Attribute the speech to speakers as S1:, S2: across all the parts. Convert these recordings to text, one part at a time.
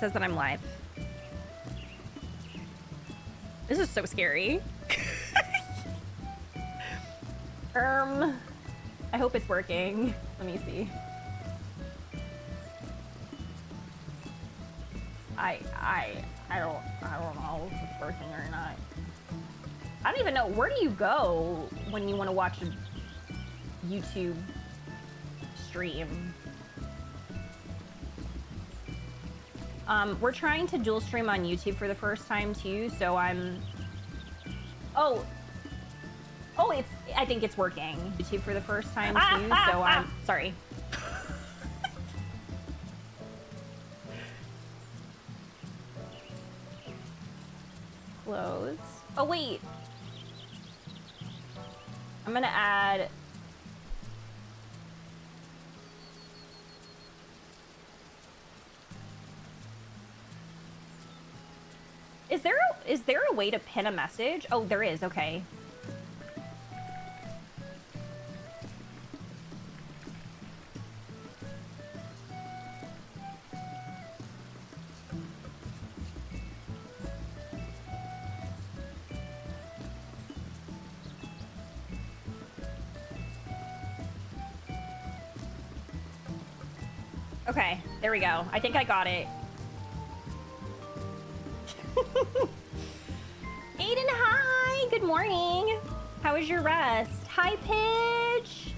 S1: says that I'm live. This is so scary. I hope it's working. Let me see. I don't know if it's working or not. I don't even know. Where do you go when you want to watch a YouTube stream? We're trying to dual stream on YouTube for the first time too, so I'm... Oh, I think it's working. YouTube for the first time too, so I'm... Sorry. Close. Oh, wait. I'm gonna add... Is there a way to pin a message? Oh, there is. Okay. Okay, there we go. I think I got it. Aiden, hi! Good morning! How was your rest? Hi, Pidge!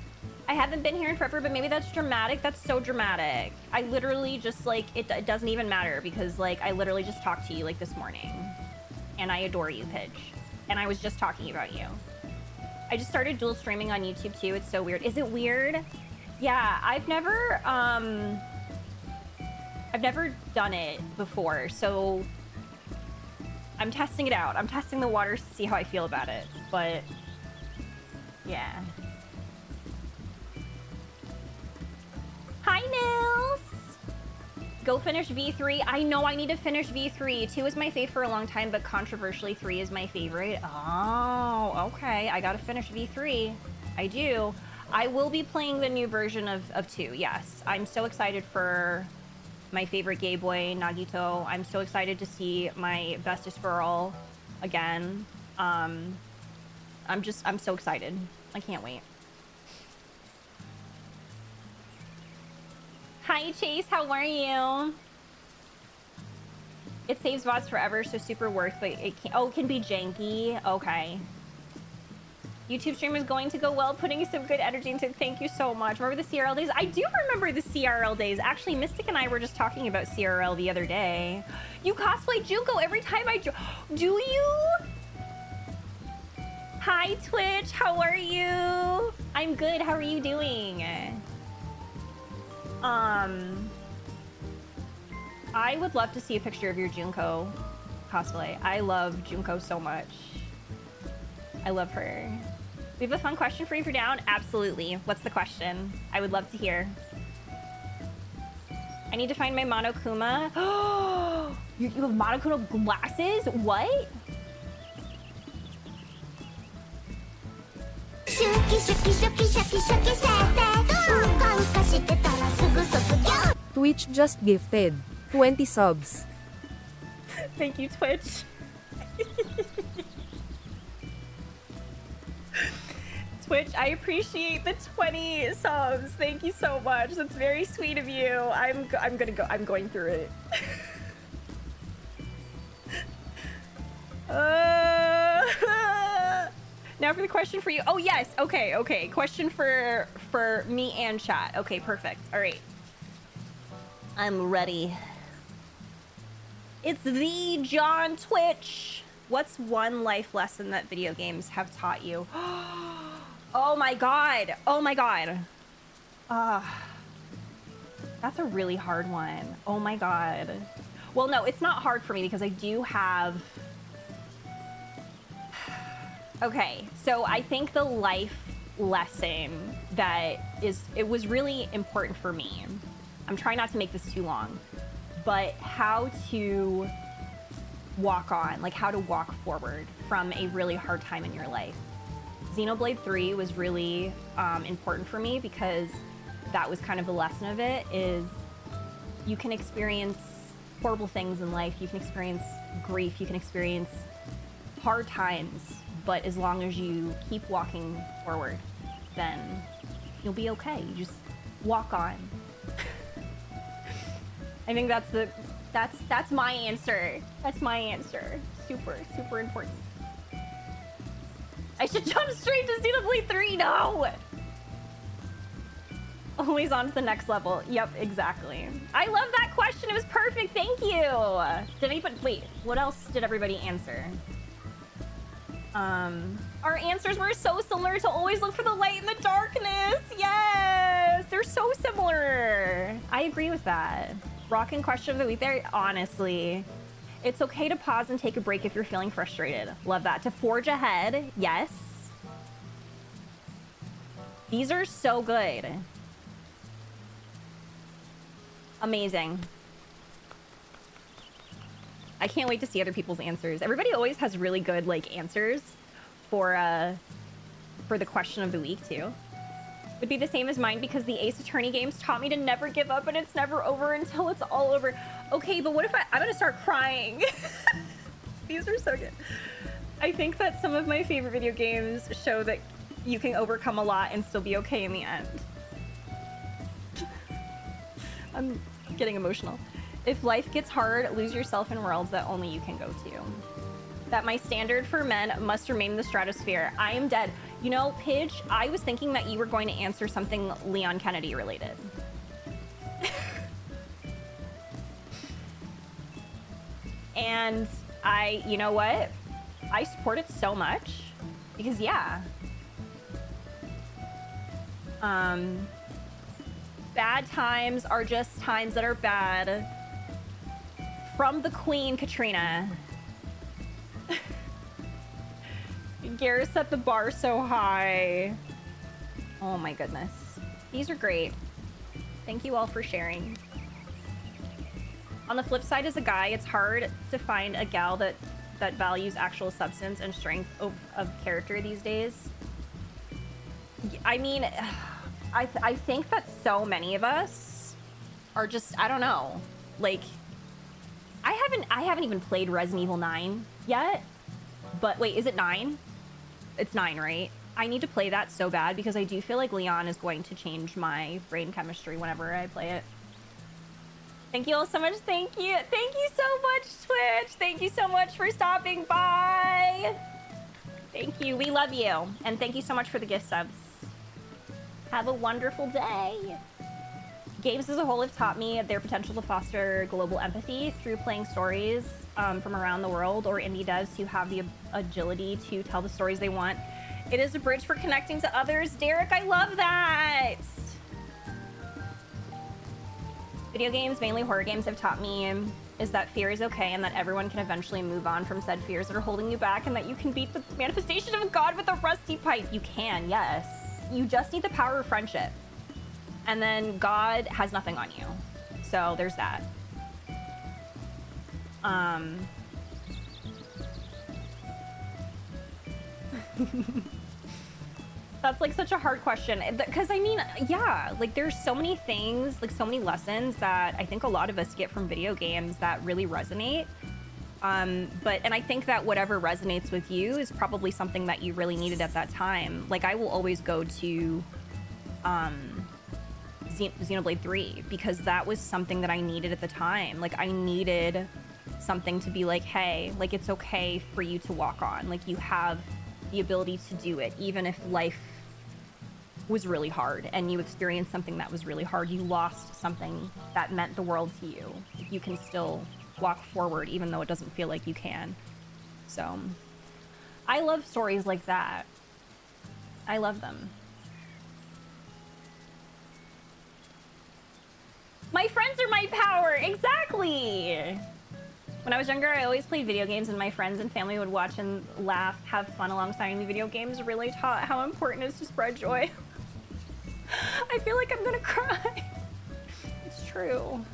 S1: I haven't been here in forever, but maybe that's dramatic. That's so dramatic. I literally just, like, it doesn't even matter because, like, I literally just talked to you, like, this morning. And I adore you, Pidge. And I was just talking about you. I just started dual streaming on YouTube, too. It's so weird. Is it weird? Yeah, I've never done it before, so... I'm testing it out. I'm testing the waters to see how I feel about it, but yeah. Hi, Nils! Go finish V3. I know I need to finish V3. 2 is my fave for a long time, but controversially 3 is my favorite. Oh, okay. I gotta finish V3. I do. I will be playing the new version of 2, yes. I'm so excited for my favorite gay boy, Nagito. I'm so excited to see my bestest girl again. I'm so excited. I can't wait. Hi, Chase, how are you? It saves VODs forever, so super worth, but it can be janky. Okay. YouTube stream is going to go well, putting some good energy into it. Thank you so much. Remember the CRL days? I do remember the CRL days. Actually, Mystic and I were just talking about CRL the other day. You cosplay Junko every time I do you? Hi, Twitch. How are you? I'm good. How are you doing? I would love to see a picture of your Junko cosplay. I love Junko so much. I love her. We have a fun question for you if you're down. Absolutely. What's the question? I would love to hear. I need to find my Monokuma. Oh, you have Monokuma glasses? What?
S2: Twitch just gifted 20 subs.
S1: Thank you, Twitch. Twitch, I appreciate the 20 subs. Thank you so much. That's very sweet of you. I'm going through it. Now for the question for you. Oh yes. Okay. Question for me and chat. Okay, perfect. All right. I'm ready. It's the John Twitch. What's one life lesson that video games have taught you? Oh my god. Oh my god. That's a really hard one. Oh my god. Well, no, it's not hard for me because I do have... Okay, so I think the life lesson that it was really important for me. I'm trying not to make this too long, but how to walk on, like how to walk forward from a really hard time in your life. Xenoblade 3 was really important for me because that was kind of the lesson of it, is you can experience horrible things in life. You can experience grief. You can experience hard times. But as long as you keep walking forward, then you'll be okay. You just walk on. I think that's my answer. That's my answer. Super, super important. I should jump straight to Xenoblade 3. No! Always on to the next level. Yep, exactly. I love that question. It was perfect. Thank you. Did anybody... Wait, what else did everybody answer? Our answers were so similar to always look for the light in the darkness. Yes! They're so similar. I agree with that. Rockin' question of the week there. Honestly, it's okay to pause and take a break if you're feeling frustrated. Love that. To forge ahead. Yes. These are so good. Amazing. I can't wait to see other people's answers. Everybody always has really good like answers for the question of the week too. Would be the same as mine because the Ace Attorney games taught me to never give up and it's never over until it's all over. Okay, but what if I'm gonna start crying? These are so good. I think that some of my favorite video games show that you can overcome a lot and still be okay in the end. I'm getting emotional. If life gets hard, lose yourself in worlds that only you can go to. That my standard for men must remain the stratosphere. I am dead. You know, Pidge, I was thinking that you were going to answer something Leon Kennedy related. And you know what? I support it so much because yeah. Bad times are just times that are bad. From the Queen, Katrina. Garrett set the bar so high. Oh my goodness. These are great. Thank you all for sharing. On the flip side, as a guy, it's hard to find a gal that values actual substance and strength of character these days. I mean, I think that so many of us are just, I don't know, like, I haven't even played Resident Evil 9 yet, but wait, is it 9? It's 9, right? I need to play that so bad because I do feel like Leon is going to change my brain chemistry whenever I play it. Thank you all so much. Thank you. Thank you so much, Twitch. Thank you so much for stopping by. Thank you. We love you. And thank you so much for the gift subs. Have a wonderful day. Games as a whole have taught me their potential to foster global empathy through playing stories from around the world or indie devs who have the agility to tell the stories they want. It is a bridge for connecting to others. Derek, I love that. Video games, mainly horror games, have taught me is that fear is okay and that everyone can eventually move on from said fears that are holding you back and that you can beat the manifestation of God with a rusty pipe. You can, yes. You just need the power of friendship. And then God has nothing on you. So there's that. That's like such a hard question. Because I mean, yeah, like there's so many things, like so many lessons that I think a lot of us get from video games that really resonate. And I think that whatever resonates with you is probably something that you really needed at that time. Like I will always go to Xenoblade 3 because that was something that I needed at the time. Like I needed something to be like, hey, like it's okay for you to walk on. Like you have the ability to do it, even if life was really hard and you experienced something that was really hard. You lost something that meant the world to you. You can still walk forward even though it doesn't feel like you can. So I love stories like that. I love them. My friends are my power. Exactly. When I was younger, I always played video games and my friends and family would watch and laugh, have fun alongside me. Video games really taught how important it is to spread joy. I feel like I'm gonna cry. It's true.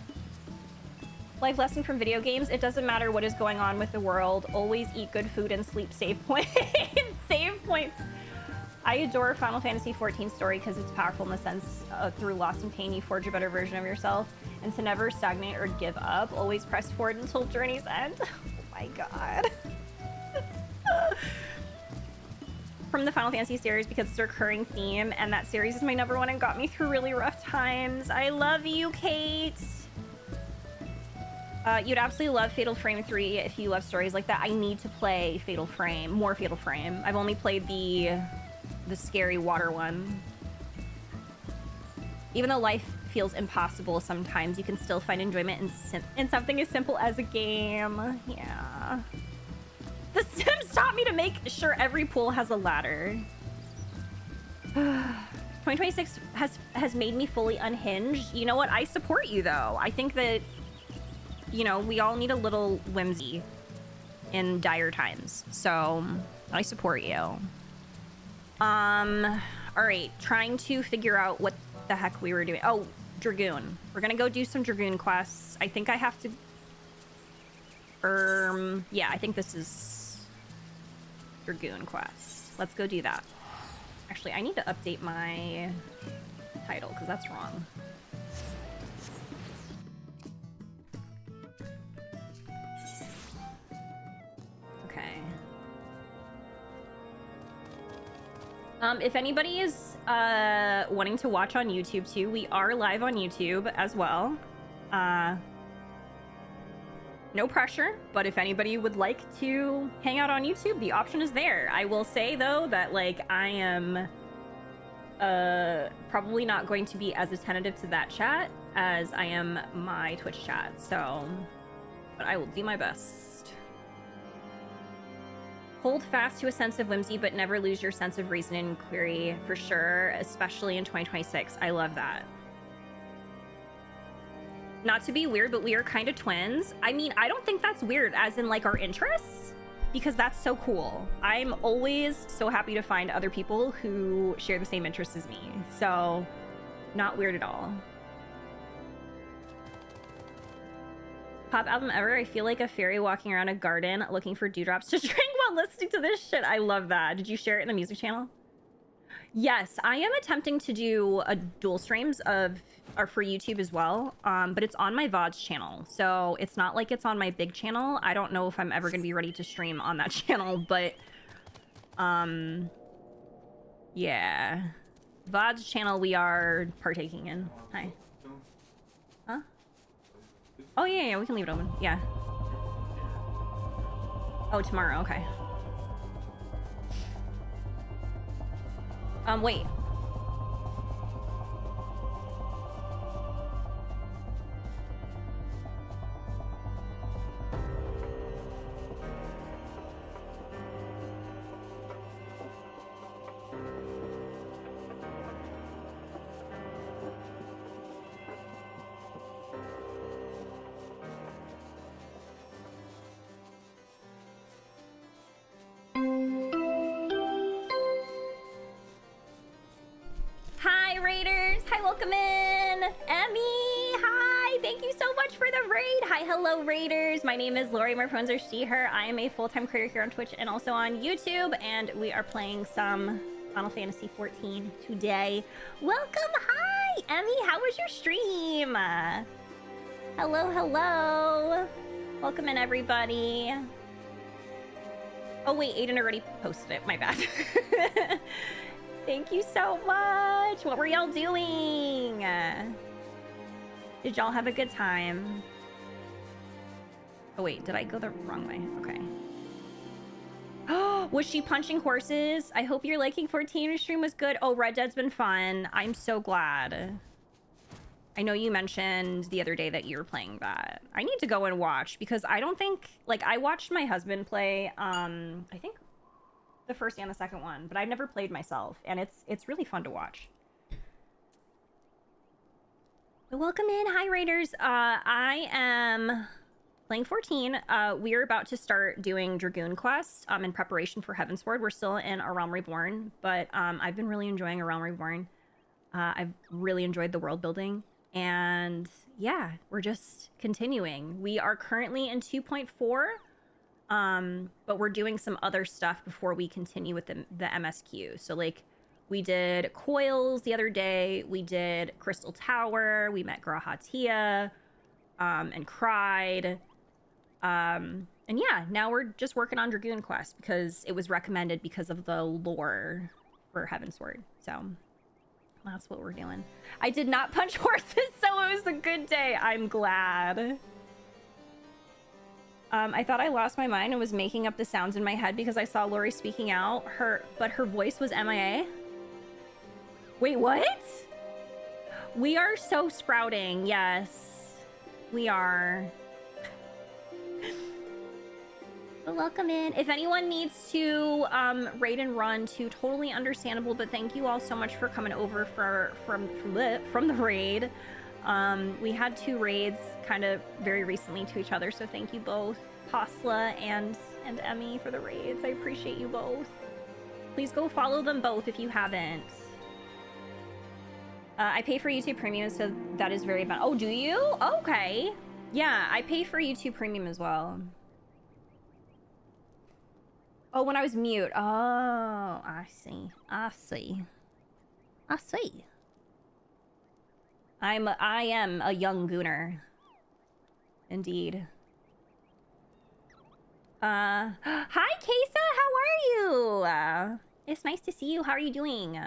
S1: Life lesson from video games: it doesn't matter what is going on with the world. Always eat good food and sleep. Save points. Save points. I adore Final Fantasy XIV story because it's powerful in the sense through loss and pain you forge a better version of yourself. and to never stagnate or give up. Always press forward until journey's end. Oh my god. From the Final Fantasy series because it's a recurring theme, and that series is my number one and got me through really rough times. I love you, Kate. You'd absolutely love Fatal Frame 3 if you love stories like that. I need to play Fatal Frame, more Fatal Frame. I've only played the scary water one. Even though life feels impossible sometimes, you can still find enjoyment in something as simple as a game. Yeah. The Sims taught me to make sure every pool has a ladder. 2026 has made me fully unhinged. You know what? I support you, though. I think that, you know, we all need a little whimsy in dire times. So, I support you. All right. Trying to figure out what the heck we were doing. Oh, Dragoon. We're gonna go do some Dragoon quests. I think I have to... yeah, I think this is... Dragoon quest. Let's go do that. Actually, I need to update my title because that's wrong. Okay. If anybody is wanting to watch on YouTube too, we are live on YouTube as well. No pressure, but if anybody would like to hang out on YouTube, the option is there. I will say, though, that, like, I am probably not going to be as attentive to that chat as I am my Twitch chat, so... But I will do my best. Hold fast to a sense of whimsy, but never lose your sense of reason and query, for sure, especially in 2026. I love that. Not to be weird, but we are kind of twins. I mean, I don't think that's weird as in like our interests, because that's so cool. I'm always so happy to find other people who share the same interests as me. So not weird at all. Pop album ever. I feel like a fairy walking around a garden looking for dewdrops to drink while listening to this shit. I love that. Did you share it in the music channel? Yes, I am attempting to do a dual streams for YouTube as well, but it's on my VODs channel, so it's not like it's on my big channel. I don't know if I'm ever going to be ready to stream on that channel, but yeah, VODs channel we are partaking in. Hi. Huh? Oh yeah, we can leave it open. Yeah. Oh, tomorrow. Okay. Wait. Welcome in, Emmy. Hi, thank you so much for the raid. Hi, hello, raiders. My name is Lori. My phones are she, her. I am a full-time creator here on Twitch and also on YouTube, and we are playing some Final Fantasy XIV today. Welcome. Hi, Emmy. How was your stream? Hello, hello. Welcome in, everybody. Oh wait, Aiden already posted it. My bad. Thank you so much. What were y'all doing? Did y'all have a good time? Oh wait, did I go the wrong way? Okay. Oh, was she punching horses? I hope your liking 14 stream was good. Oh, Red Dead's been fun. I'm so glad. I know you mentioned the other day that you were playing that. I need to go and watch because I don't think, like, I watched my husband play, I think the first and the second one, but I've never played myself, and it's really fun to watch. But welcome in. Hi, Raiders. I am playing 14. We're about to start doing Dragoon quests in preparation for Heavensward. We're still in A Realm Reborn, but I've been really enjoying A Realm Reborn. I've really enjoyed the world building, and yeah, we're just continuing. We are currently in 2.4. But we're doing some other stuff before we continue with the MSQ. So like We did Coils the other day. We did Crystal Tower. We met Grahatia and cried. And yeah, now we're just working on Dragoon Quest because it was recommended because of the lore for Heavensward. So that's what we're doing. I did not punch horses, so it was a good day. I'm glad. I thought I lost my mind and was making up the sounds in my head because I saw Lori speaking out. But her voice was MIA. Wait, what? We are so sprouting. Yes, we are. Welcome in. If anyone needs to raid and run too, totally understandable, but thank you all so much for coming over from the raid. We had 2 raids kind of very recently to each other, so thank you both, Pasla and Emmy, for the raids. I appreciate you both. Please go follow them both if you haven't. I pay for YouTube Premium, so that is very bad. Oh, do you? Okay. Yeah, I pay for YouTube Premium as well. Oh, when I was mute. Oh, I see. I see. I see. I am a young gooner. Indeed. Hi, Kesa. How are you? It's nice to see you. How are you doing?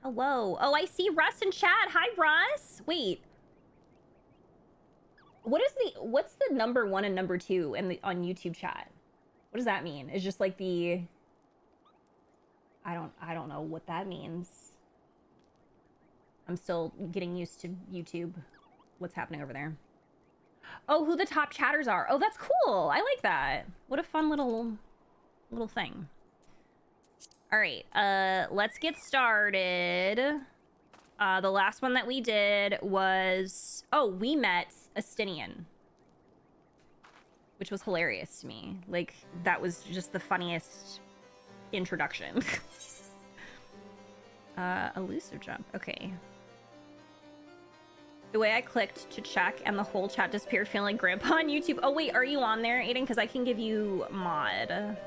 S1: Hello. Oh, I see Russ in chat. Hi, Russ. Wait. What's the number 1 and number 2 on YouTube chat? What does that mean? It's just like the... I don't know what that means. I'm still getting used to YouTube. What's happening over there? Oh, who the top chatters are. Oh, that's cool. I like that. What a fun little thing. All right, let's get started. The last one that we did was... Oh, we met Astinian. Which was hilarious to me. Like, that was just the funniest introduction. Elusive jump. Okay. The way I clicked to check and the whole chat disappeared, feeling like grandpa on YouTube. Oh, wait, are you on there, Aiden? Because I can give you mod.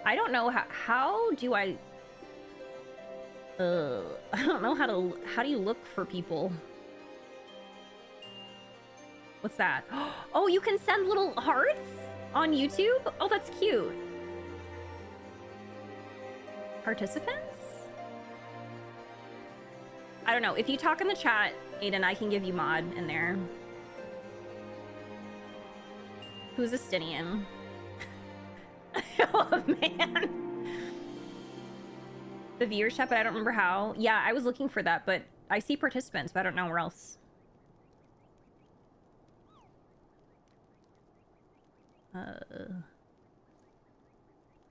S1: I don't know how do I... I don't know how do you look for people? What's that? Oh, you can send little hearts on YouTube? Oh, that's cute. Participants? I don't know. If you talk in the chat, Aiden, I can give you mod in there. Who's Astinian? Oh, man. The viewership, but I don't remember how. Yeah, I was looking for that, but I see participants, but I don't know where else.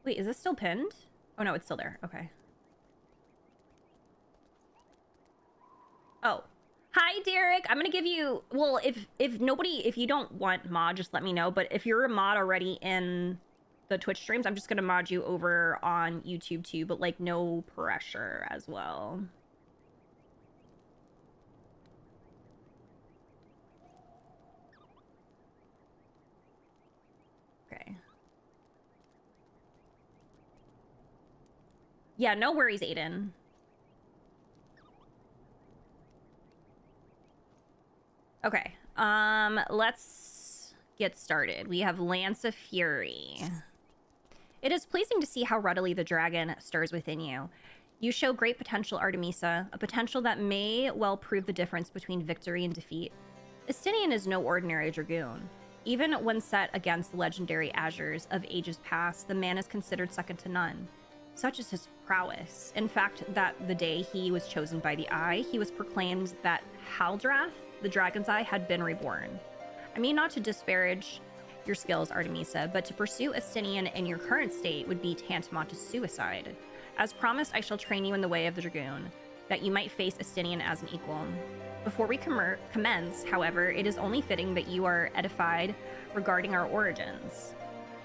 S1: Wait, is this still pinned? Oh, no, it's still there. Okay. Oh. Hi, Derek. I'm gonna give you... Well, if you don't want mod, just let me know. But if you're a mod already in the Twitch streams, I'm just gonna mod you over on YouTube too. But, like, no pressure as well. Okay. Yeah, no worries, Aiden. Okay, let's get started. We have Lance of Fury. It is pleasing to see how readily the dragon stirs within you. You show great potential, Artemisa, a potential that may well prove the difference between victory and defeat. Estinian is no ordinary dragoon. Even when set against the legendary Azures of ages past, the man is considered second to none. Such is his prowess. In fact, that the day he was chosen by the Eye, he was proclaimed that Haldrath, the Dragon's Eye, had been reborn. I mean not to disparage your skills, Artemisa, but to pursue Estinian in your current state would be tantamount to suicide. As promised, I shall train you in the way of the Dragoon, that you might face Estinian as an equal. Before we commence, however, it is only fitting that you are edified regarding our origins.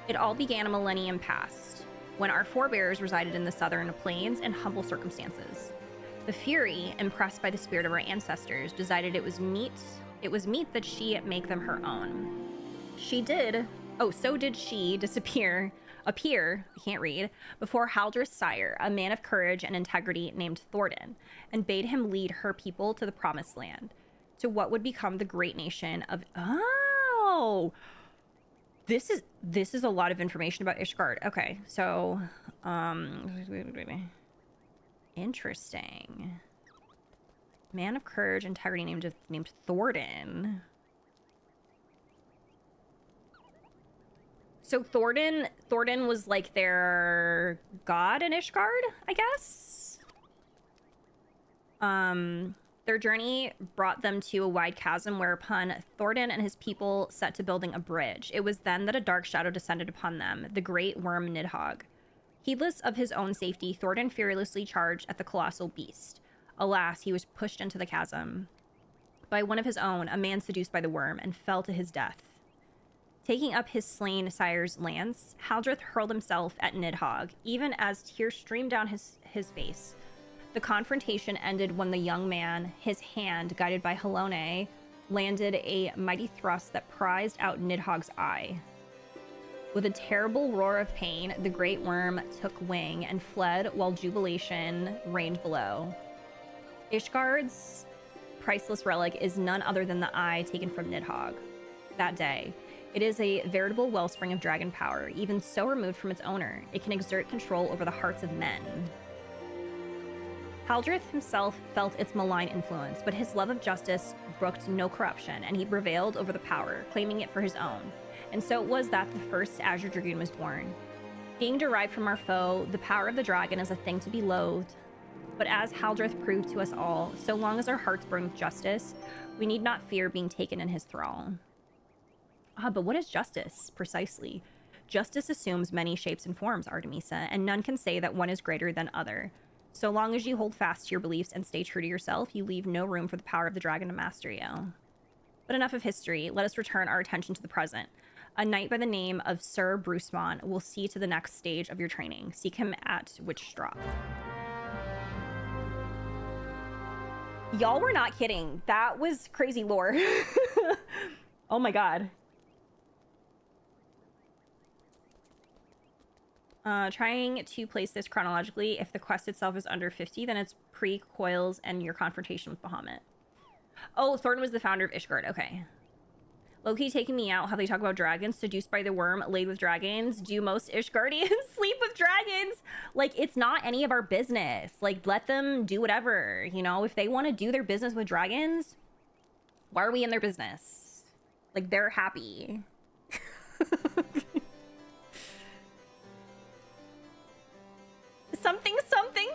S1: It all began a millennium past, when our forebears resided in the southern plains in humble circumstances. The Fury, impressed by the spirit of our ancestors, decided it was meet that she make them her own. So did she disappear appear, I can't read, before Haldreth's sire, a man of courage and integrity named Thordan, and bade him lead her people to the promised land, to what would become the great nation of... Oh! This is a lot of information about Ishgard. Okay, so... Interesting. Man of courage, integrity named Thordan. So Thordan was like their god in Ishgard, I guess. Their journey brought them to a wide chasm whereupon Thordan and his people set to building a bridge. It was then that a dark shadow descended upon them, the great worm Nidhogg. Heedless of his own safety, Thordan fearlessly charged at the colossal beast. Alas, he was pushed into the chasm by one of his own, a man seduced by the worm, and fell to his death. Taking up his slain sire's lance, Haldreth hurled himself at Nidhogg, even as tears streamed down his face. The confrontation ended when the young man, his hand guided by Halone, landed a mighty thrust that prized out Nidhogg's eye. With a terrible roar of pain, the great worm took wing and fled while jubilation reigned below. Ishgard's priceless relic is none other than the eye taken from Nidhogg that day. It is a veritable wellspring of dragon power. Even so removed from its owner, it can exert control over the hearts of men. Haldreth himself felt its malign influence, but his love of justice brooked no corruption, and he prevailed over the power, claiming it for his own. And so it was that the first Azure Dragoon was born. Being derived from our foe, the power of the dragon is a thing to be loathed. But as Haldreth proved to us all, so long as our hearts burn with justice, we need not fear being taken in his thrall. But what is justice, precisely? Justice assumes many shapes and forms, Artemisa, and none can say that one is greater than other. So long as you hold fast to your beliefs and stay true to yourself, you leave no room for the power of the dragon to master you. But enough of history. Let us return our attention to the present. A knight by the name of Sir Brucemont will see to the next stage of your training. Seek him at Witchstrop. Y'all were not kidding. That was crazy lore. Oh my god. Trying to place this chronologically. If the quest itself is under 50, then it's pre-Coils and your confrontation with Bahamut. Oh, Thornton was the founder of Ishgard. Okay. Loki taking me out. How they talk about dragons. Seduced by the worm. Laid with dragons. Do most Ishgardians sleep with dragons? Like, it's not any of our business. Like, let them do whatever. You know, if they want to do their business with dragons, why are we in their business? Like, they're happy. Something,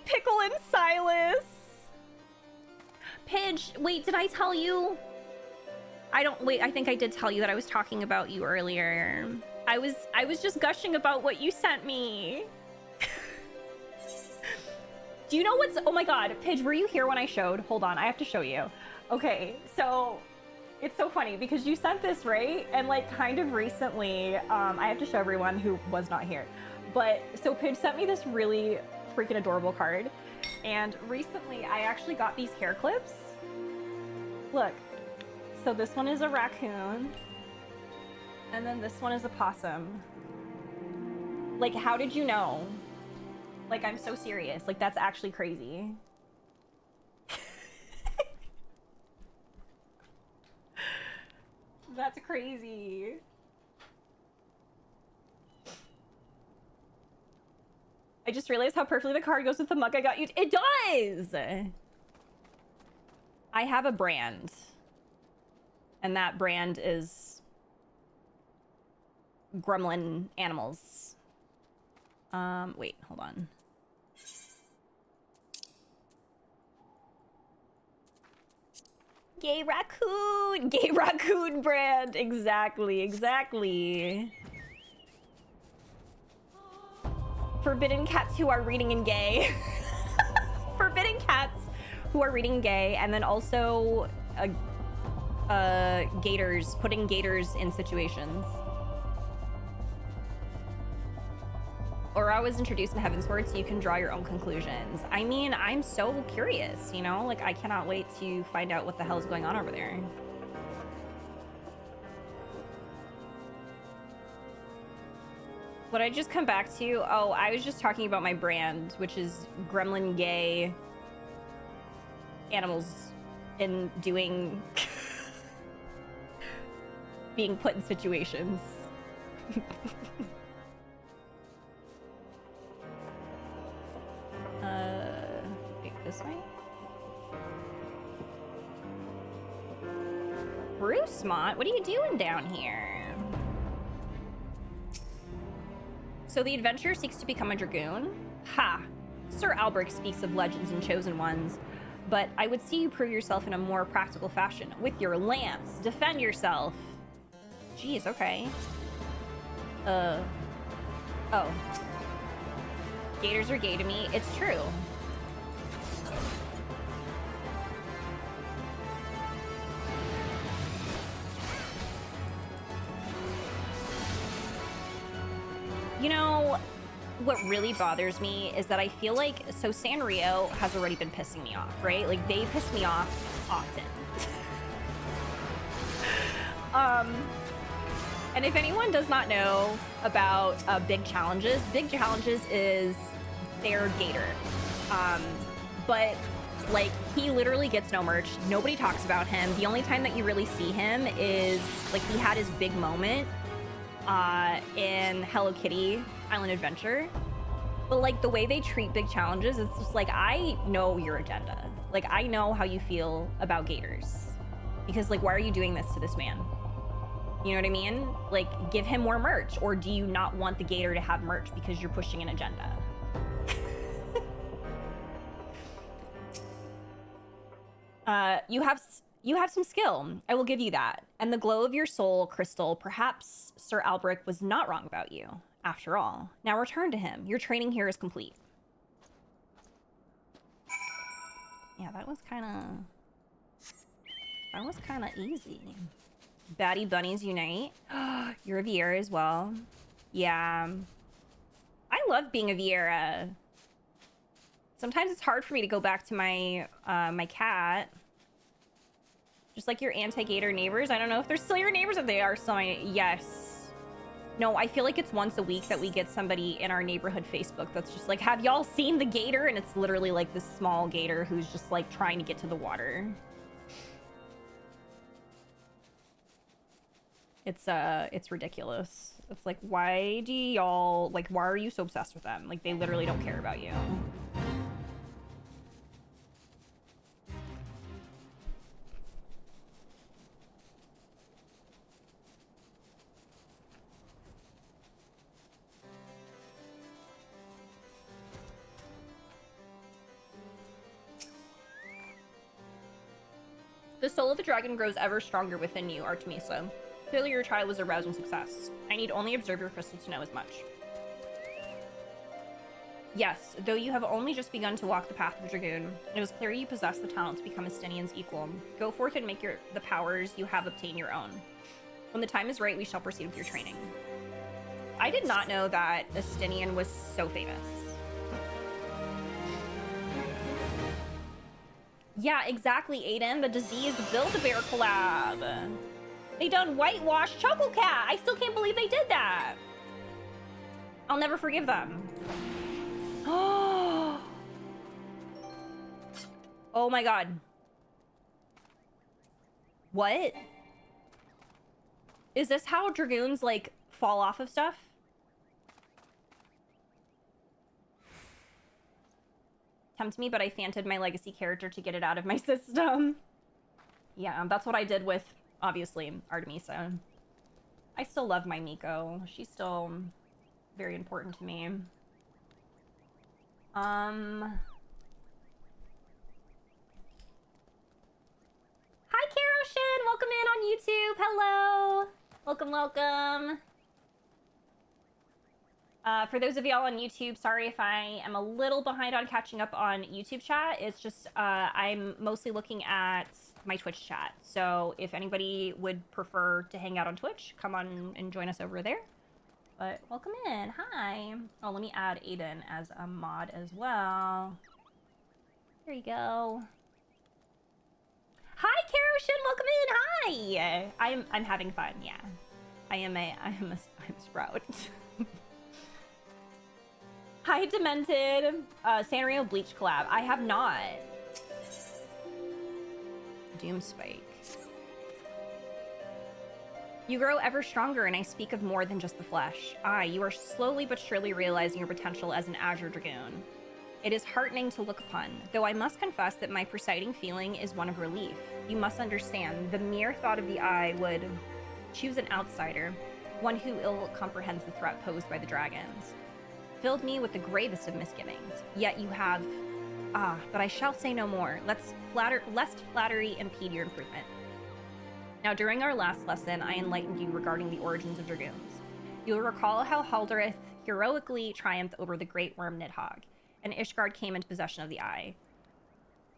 S1: Pickle and Silas. Pidge, wait, did I tell you? I think I did tell you that I was talking about you earlier. I was just gushing about what you sent me. Do you know what's... Oh my god, Pidge, were you here when I showed? Hold on, I have to show you. Okay, so... It's so funny because you sent this, right? And like kind of recently, I have to show everyone who was not here. But so Pidge sent me this really freaking adorable card. And recently I actually got these hair clips. Look. So this one is a raccoon. And then this one is a possum. Like, how did you know? Like, I'm so serious. Like, that's actually crazy. That's crazy. I just realized how perfectly the card goes with the mug I got you. It does! I have a brand. And that brand is Gremlin Animals. Wait, hold on. Gay raccoon! Gay raccoon brand! Exactly. Forbidden cats who are reading in gay. Forbidden cats who are reading gay, and then also gators, putting gators in situations. Aura was introduced in Heavensward, so you can draw your own conclusions. I mean, I'm so curious, you know? Like, I cannot wait to find out what the hell is going on over there. What I just come back to? Oh, I was just talking about my brand, which is gremlin gay animals in doing being put in situations. Wait, this way? Bruce Mott, what are you doing down here? So the adventurer seeks to become a dragoon? Ha! Sir Albrecht speaks of legends and chosen ones, but I would see you prove yourself in a more practical fashion. With your lance, defend yourself. Jeez, okay. Oh. Gators are gay to me. It's true. You know, what really bothers me is that I feel like, so Sanrio has already been pissing me off, right? Like, they piss me off often. And if anyone does not know about Big Challenges is their gator. But, like, he literally gets no merch. Nobody talks about him. The only time that you really see him is, like, he had his big moment in Hello Kitty Island Adventure. But, like, the way they treat Big Challenges, it's just like, I know your agenda. Like, I know how you feel about gators. Because, like, why are you doing this to this man? You know what I mean? Like, give him more merch. Or do you not want the gator to have merch because you're pushing an agenda? You have some skill. I will give you that. And the glow of your soul, Crystal, perhaps Sir Albrecht was not wrong about you, after all. Now return to him. Your training here is complete. Yeah, that was kind of easy. Batty bunnies unite. You're a Vieira as well. Yeah. I love being a Vieira. Sometimes it's hard for me to go back to my my cat. Just like your anti-gator neighbors. I don't know if they're still your neighbors, if they are still my... Yes. No, I feel like it's once a week that we get somebody in our neighborhood Facebook that's just like, have y'all seen the gator? And it's literally like this small gator who's just like trying to get to the water. It's ridiculous. It's like, why do y'all, like, why are you so obsessed with them? Like, they literally don't care about you. The soul of the dragon grows ever stronger within you, Artemisa. Clearly your trial was a rousing success. I need only observe your crystal to know as much. Yes, though you have only just begun to walk the path of Dragoon, it was clear you possess the talent to become Estinian's equal. Go forth and make the powers you have obtained your own. When the time is right, we shall proceed with your training. I did not know that Estinian was so famous. Yeah, exactly, Aiden. The disease Build-A-Bear collab. They done whitewash Choco Cat. I still can't believe they did that. I'll never forgive them. Oh my god. What? Is this how Dragoons, like, fall off of stuff? Tempt me, but I fanted my legacy character to get it out of my system. Yeah, that's what I did with, obviously, Artemisa. I still love my Miko. She's still very important to me. Hi, Karoshin! Welcome in on YouTube. Hello! Welcome, welcome. For those of y'all on YouTube, sorry if I am a little behind on catching up on YouTube chat. It's just I'm mostly looking at my Twitch chat. So if anybody would prefer to hang out on Twitch, come on and join us over there. But welcome in. Hi. Oh, let me add Aiden as a mod as well. There you go. Hi, Karoshin. Welcome in. Hi. I'm having fun. Yeah. I'm a sprout. Hi, Demented. Sanrio Bleach collab. I have not. Doom Spike. You grow ever stronger, and I speak of more than just the flesh. You are slowly but surely realizing your potential as an ARR Dragoon. It is heartening to look upon, though I must confess that my presiding feeling is one of relief. You must understand, the mere thought of the eye would choose an outsider, one who ill comprehends the threat posed by the dragons, filled me with the gravest of misgivings. Yet you have... but I shall say no more, lest flattery impede your improvement. Now, during our last lesson, I enlightened you regarding the origins of dragoons. You'll recall how Haldarith heroically triumphed over the great worm Nidhogg, and Ishgard came into possession of the eye.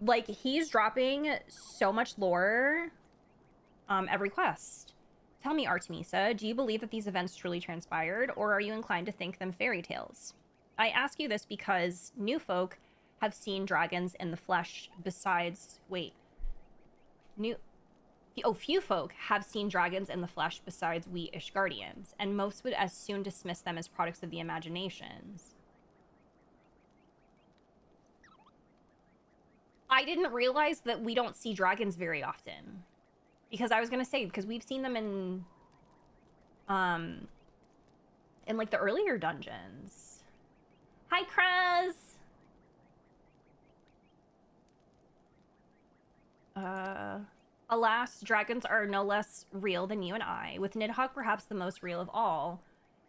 S1: Like, he's dropping so much lore every quest. Tell me, Artemisa, do you believe that these events truly transpired, or are you inclined to think them fairy tales? I ask you this because new folk have seen dragons in the flesh besides... few folk have seen dragons in the flesh besides we Ishgardians, and most would as soon dismiss them as products of the imaginations. I didn't realize that we don't see dragons very often. Because I was gonna say, because we've seen them in like the earlier dungeons. Hi, Krez! Alas, dragons are no less real than you and I, with Nidhogg perhaps the most real of all.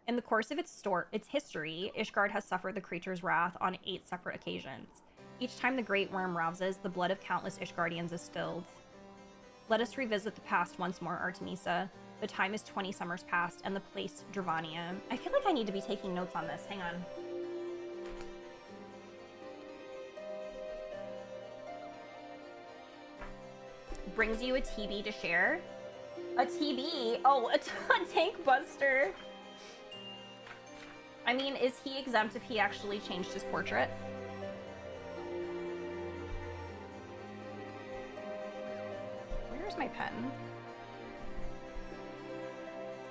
S1: In the course of its history, Ishgard has suffered the creature's wrath on 8 separate occasions. Each time the great worm rouses, the blood of countless Ishgardians is spilled. Let us revisit the past once more, Artemisa. The time is 20 summers past, and the place Dravania. I feel like I need to be taking notes on this. Hang on. Brings you a TB to share? A TB? Oh, a tank buster. I mean, is he exempt if he actually changed his portrait? Where's my pen?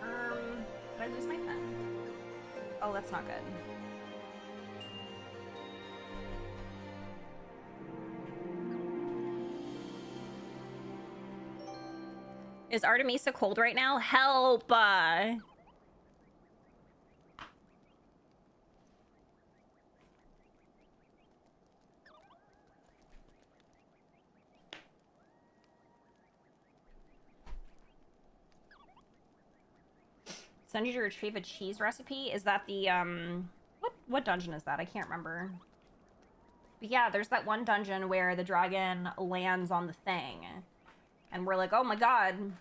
S1: Did I lose my pen? Oh, that's not good. Is Artemisa cold right now? Help! Send you to retrieve a cheese recipe? Is that the, what dungeon is that? I can't remember. But yeah, there's that one dungeon where the dragon lands on the thing. And we're like, oh my god.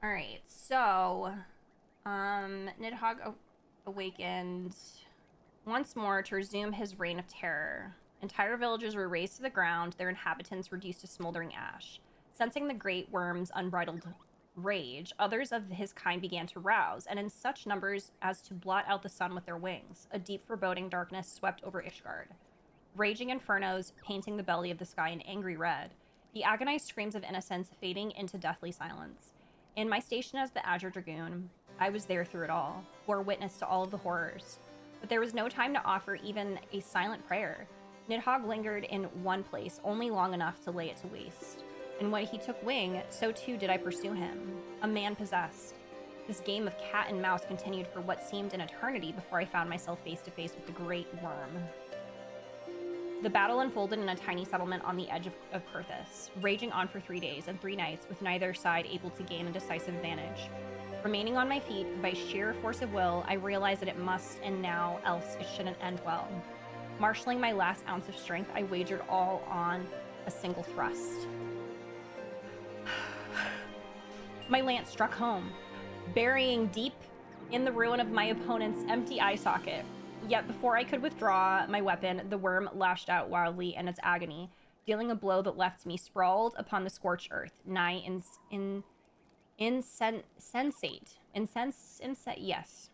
S1: Alright, so... Nidhogg awakened once more to resume his reign of terror. Entire villages were razed to the ground, their inhabitants reduced to smoldering ash. Sensing the great worm's unbridled rage, others of his kind began to rouse, and in such numbers as to blot out the sun with their wings. A deep foreboding darkness swept over Ishgard. Raging infernos painting the belly of the sky in angry red. The agonized screams of innocence fading into deathly silence. In my station as the ARR Dragoon, I was there through it all, bore witness to all of the horrors. But there was no time to offer even a silent prayer. Nidhogg lingered in one place only long enough to lay it to waste. And when he took wing, so too did I pursue him. A man possessed. This game of cat and mouse continued for what seemed an eternity before I found myself face to face with the great worm. The battle unfolded in a tiny settlement on the edge of Kurthus, raging on for 3 days and 3 nights with neither side able to gain a decisive advantage. Remaining on my feet, by sheer force of will, I realized that it must and now, else it shouldn't end well. Marshalling my last ounce of strength, I wagered all on a single thrust. My lance struck home, burying deep in the ruin of my opponent's empty eye socket. Yet before I could withdraw my weapon, the worm lashed out wildly in its agony, dealing a blow that left me sprawled upon the scorched earth, nigh insensate. Yes.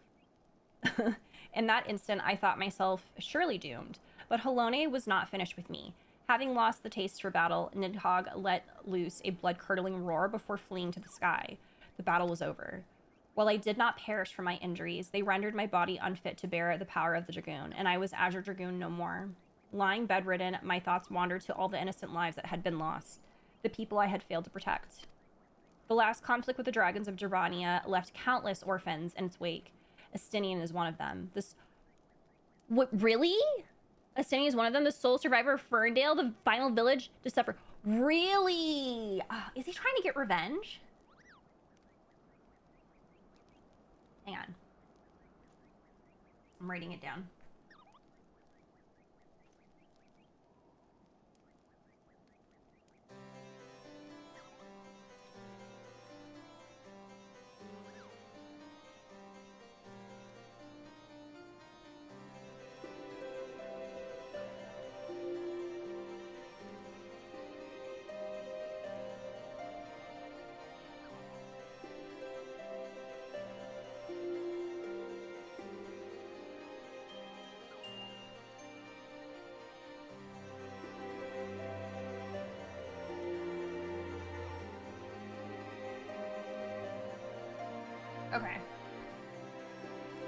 S1: In that instant, I thought myself surely doomed, but Halone was not finished with me. Having lost the taste for battle, Nidhogg let loose a blood-curdling roar before fleeing to the sky. The battle was over. While I did not perish from my injuries, they rendered my body unfit to bear the power of the Dragoon, and I was Azure Dragoon no more. Lying bedridden, my thoughts wandered to all the innocent lives that had been lost, the people I had failed to protect. The last conflict with the dragons of Gervania left countless orphans in its wake. Estinian is one of them. What, really? Estinian is one of them, the sole survivor of Ferndale, the final village to suffer. Really? Is he trying to get revenge? Hang on. I'm writing it down. Okay.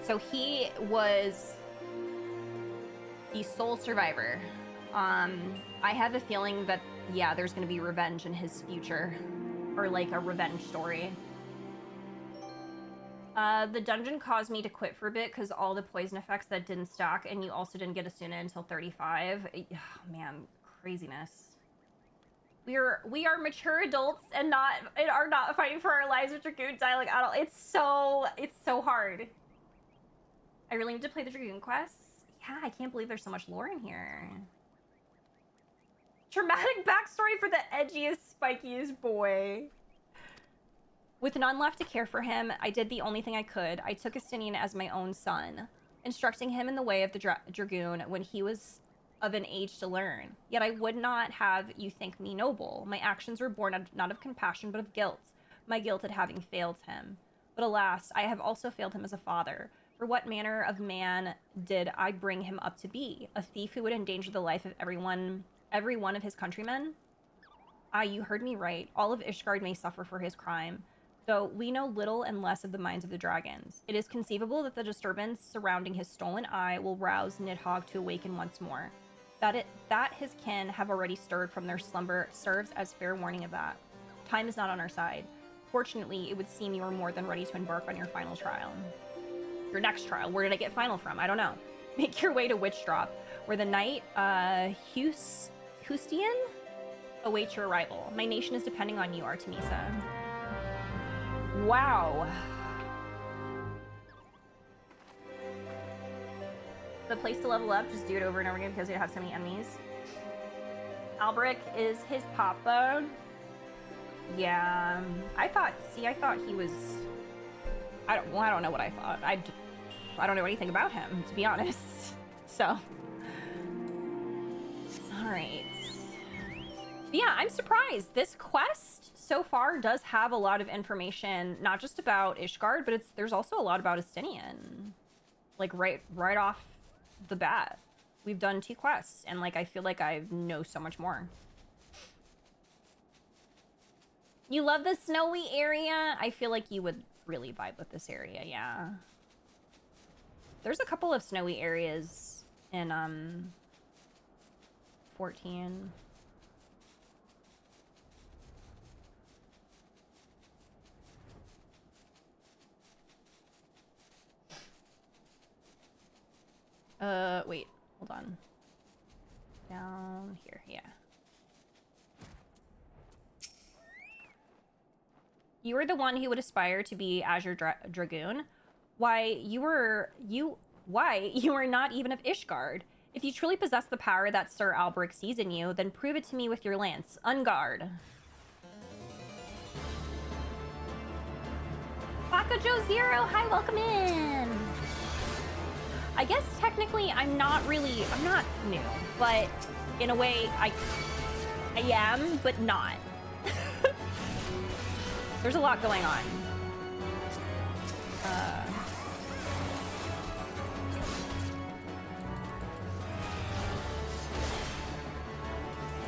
S1: So he was the sole survivor. I have a feeling that, yeah, there's going to be revenge in his future. Or like a revenge story. The dungeon caused me to quit for a bit because all the poison effects that didn't stack, and you also didn't get Asuna until 35. Oh, man, craziness. We are mature adults and are not fighting for our lives with Dragoon dialogue at all. It's so hard. I really need to play the Dragoon quests. Yeah, I can't believe there's so much lore in here. Traumatic backstory for the edgiest, spikiest boy. With none left to care for him, I did the only thing I could. I took Estinian as my own son, instructing him in the way of the Dragoon when he was of an age to learn. Yet I would not have you think me noble. My actions were born not of compassion, but of guilt. My guilt at having failed him. But alas, I have also failed him as a father. For what manner of man did I bring him up to be? A thief who would endanger the life of every one of his countrymen? Ah, you heard me right. All of Ishgard may suffer for his crime, though we know little and less of the minds of the dragons. It is conceivable that the disturbance surrounding his stolen eye will rouse Nidhogg to awaken once more. That his kin have already stirred from their slumber serves as fair warning of that. Time is not on our side. Fortunately, it would seem you are more than ready to embark on your final trial. Your next trial. Where did I get final from? I don't know. Make your way to Witchdrop, where the knight, Hustian awaits your arrival. My nation is depending on you, Artemisa. Wow. The place to level up, just do it over and over again because you have so many enemies. Albric is his papa. Yeah, I thought he was, I don't know what I thought. I don't know anything about him, to be honest. So, all right. Yeah, I'm surprised. This quest so far does have a lot of information, not just about Ishgard, but there's also a lot about Estinian. Like right off the bat. We've done 2 quests, and like I feel like I know so much more. You love the snowy area? I feel like you would really vibe with this area, yeah. There's a couple of snowy areas in 14. Wait, hold on. Down here, yeah. You were the one who would aspire to be Azure Dragoon. Why, you are not even of Ishgard. If you truly possess the power that Sir Albric sees in you, then prove it to me with your lance. Ungard. Baka Joe Zero, hi, welcome in. I guess technically I'm not new, but in a way I am, but not. There's a lot going on.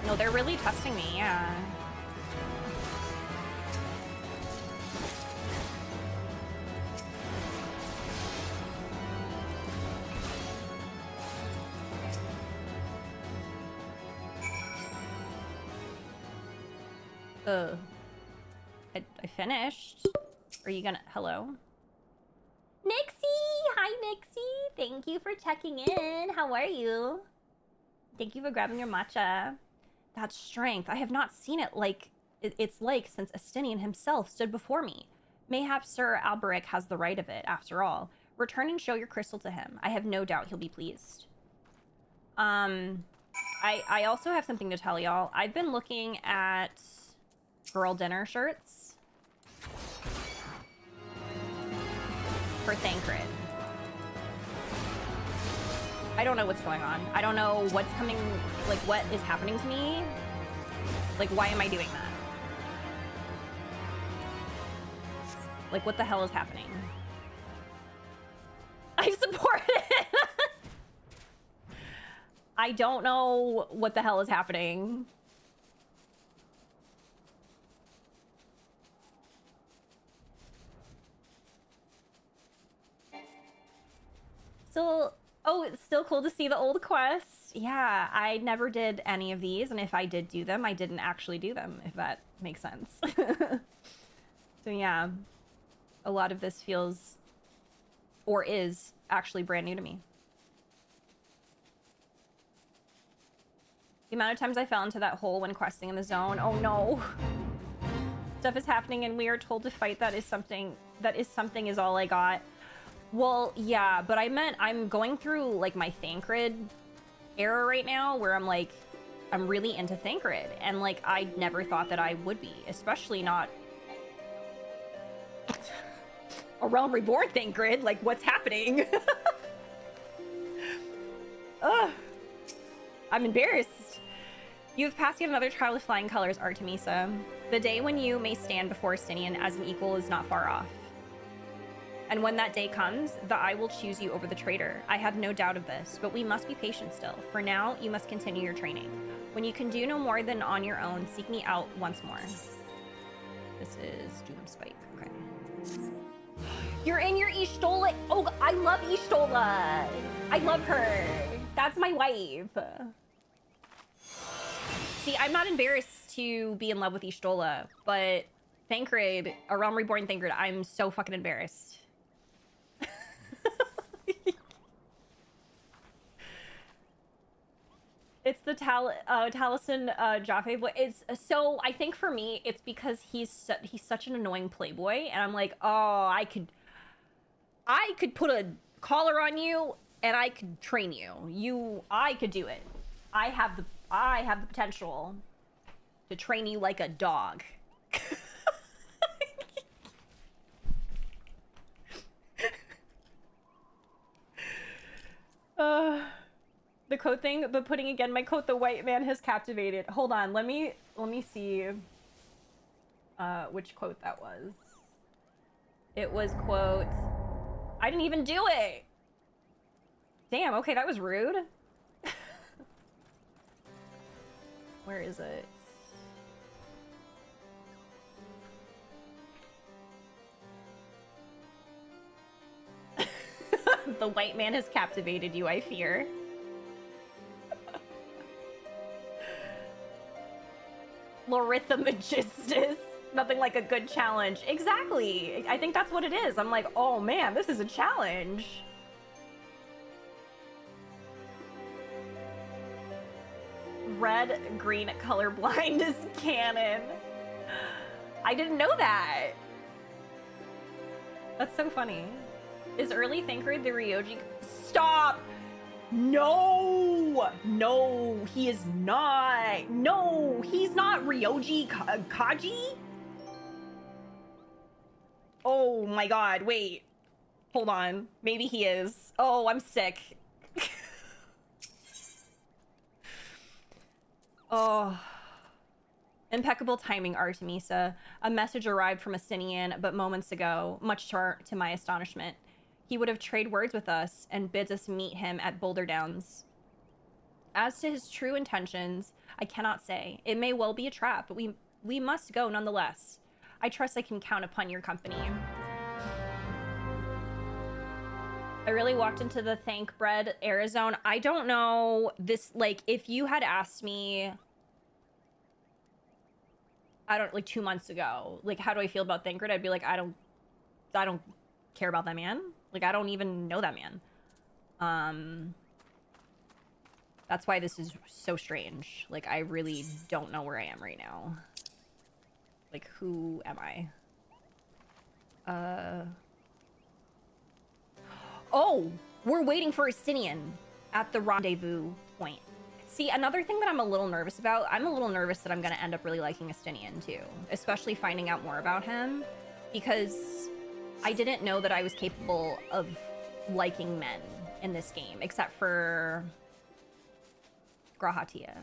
S1: No, they're really testing me, yeah. I I finished. Are you gonna... Hello? Nixie! Hi, Nixie! Thank you for checking in. How are you? Thank you for grabbing your matcha. That strength. I have not seen it like... It's like since Astinian himself stood before me. Mayhap Sir Alberic has the right of it, after all. Return and show your crystal to him. I have no doubt he'll be pleased. I also have something to tell y'all. I've been looking at girl dinner shirts for Thancred. I don't know what's going on. I don't know what's coming, like what is happening to me. Like, why am I doing that? Like, what the hell is happening? I support it. I don't know what the hell is happening. Still, oh, it's still cool to see the old quests. Yeah, I never did any of these, and if I did do them, I didn't actually do them, if that makes sense. So yeah, a lot of this feels, or is, actually brand new to me. The amount of times I fell into that hole when questing in the zone. Oh no. Stuff is happening and we are told to fight. That is something is all I got. Well, yeah, but I meant I'm going through like my Thancred era right now where I'm like, I'm really into Thancred. And like, I never thought that I would be, especially not a Realm Reborn Thancred. Like, what's happening? Ugh. I'm embarrassed. You have passed yet another trial with flying colors, Artemisa. The day when you may stand before Astinian as an equal is not far off. And when that day comes, the eye will choose you over the traitor. I have no doubt of this, but we must be patient still. For now, you must continue your training. When you can do no more than on your own, seek me out once more. This is Doomspike. Okay. You're in your Y'shtola. Oh, I love Y'shtola. I love her. That's my wife. See, I'm not embarrassed to be in love with Y'shtola, but Thancred, a Realm Reborn Thancred, I'm so fucking embarrassed. It's the Taliesin Jaffe boy. It's so, I think for me, it's because he's such an annoying playboy, and I'm like, oh, I could put a collar on you, and I could train you. I could do it. I have the potential to train you like a dog. The coat thing, but putting again my coat, the white man has captivated. Hold on, let me see which quote that was. It was quote, I didn't even do it. Damn, okay, that was rude. Where is it? The white man has captivated you, I fear. Loritha Magistus. Nothing like a good challenge. Exactly. I think that's what it is. I'm like, oh man, this is a challenge. Red, green, colorblind is canon. I didn't know that. That's so funny. Is early Thancred the Ryoji? Stop! No! No, he is not. No, he's not Ryoji Kaji? Oh my god, wait. Hold on. Maybe he is. Oh, I'm sick. Oh. Impeccable timing, Artemisa. A message arrived from Astinian but moments ago, much to my astonishment. He would have traded words with us and bids us meet him at Boulder Downs. As to his true intentions, I cannot say. It may well be a trap, but we must go nonetheless. I trust I can count upon your company. I really walked into the Thancred era zone. I don't know this, like, if you had asked me I don't, like 2 months ago, like, how do I feel about Thancred? I'd be like, I don't care about that man. Like, I don't even know that man. That's why this is so strange. Like, I really don't know where I am right now. Like, who am I? Oh, we're waiting for Estinian at the rendezvous point. See, another thing that I'm a little nervous about, I'm a little nervous that I'm going to end up really liking Estinian too, especially finding out more about him, because I didn't know that I was capable of liking men in this game, except for Grahatia.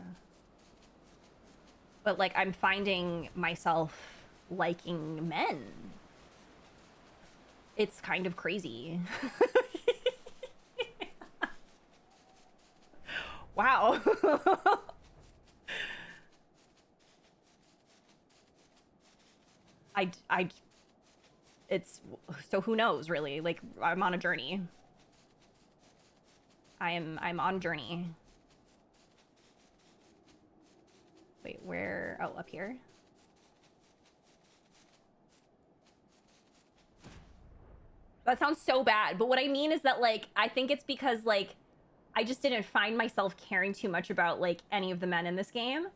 S1: But, like, I'm finding myself liking men. It's kind of crazy. Wow. It's, so who knows, really? Like, I'm on a journey. I'm on a journey. Wait, where? Oh, up here. That sounds so bad, but what I mean is that, like, I think it's because, like, I just didn't find myself caring too much about, like, any of the men in this game.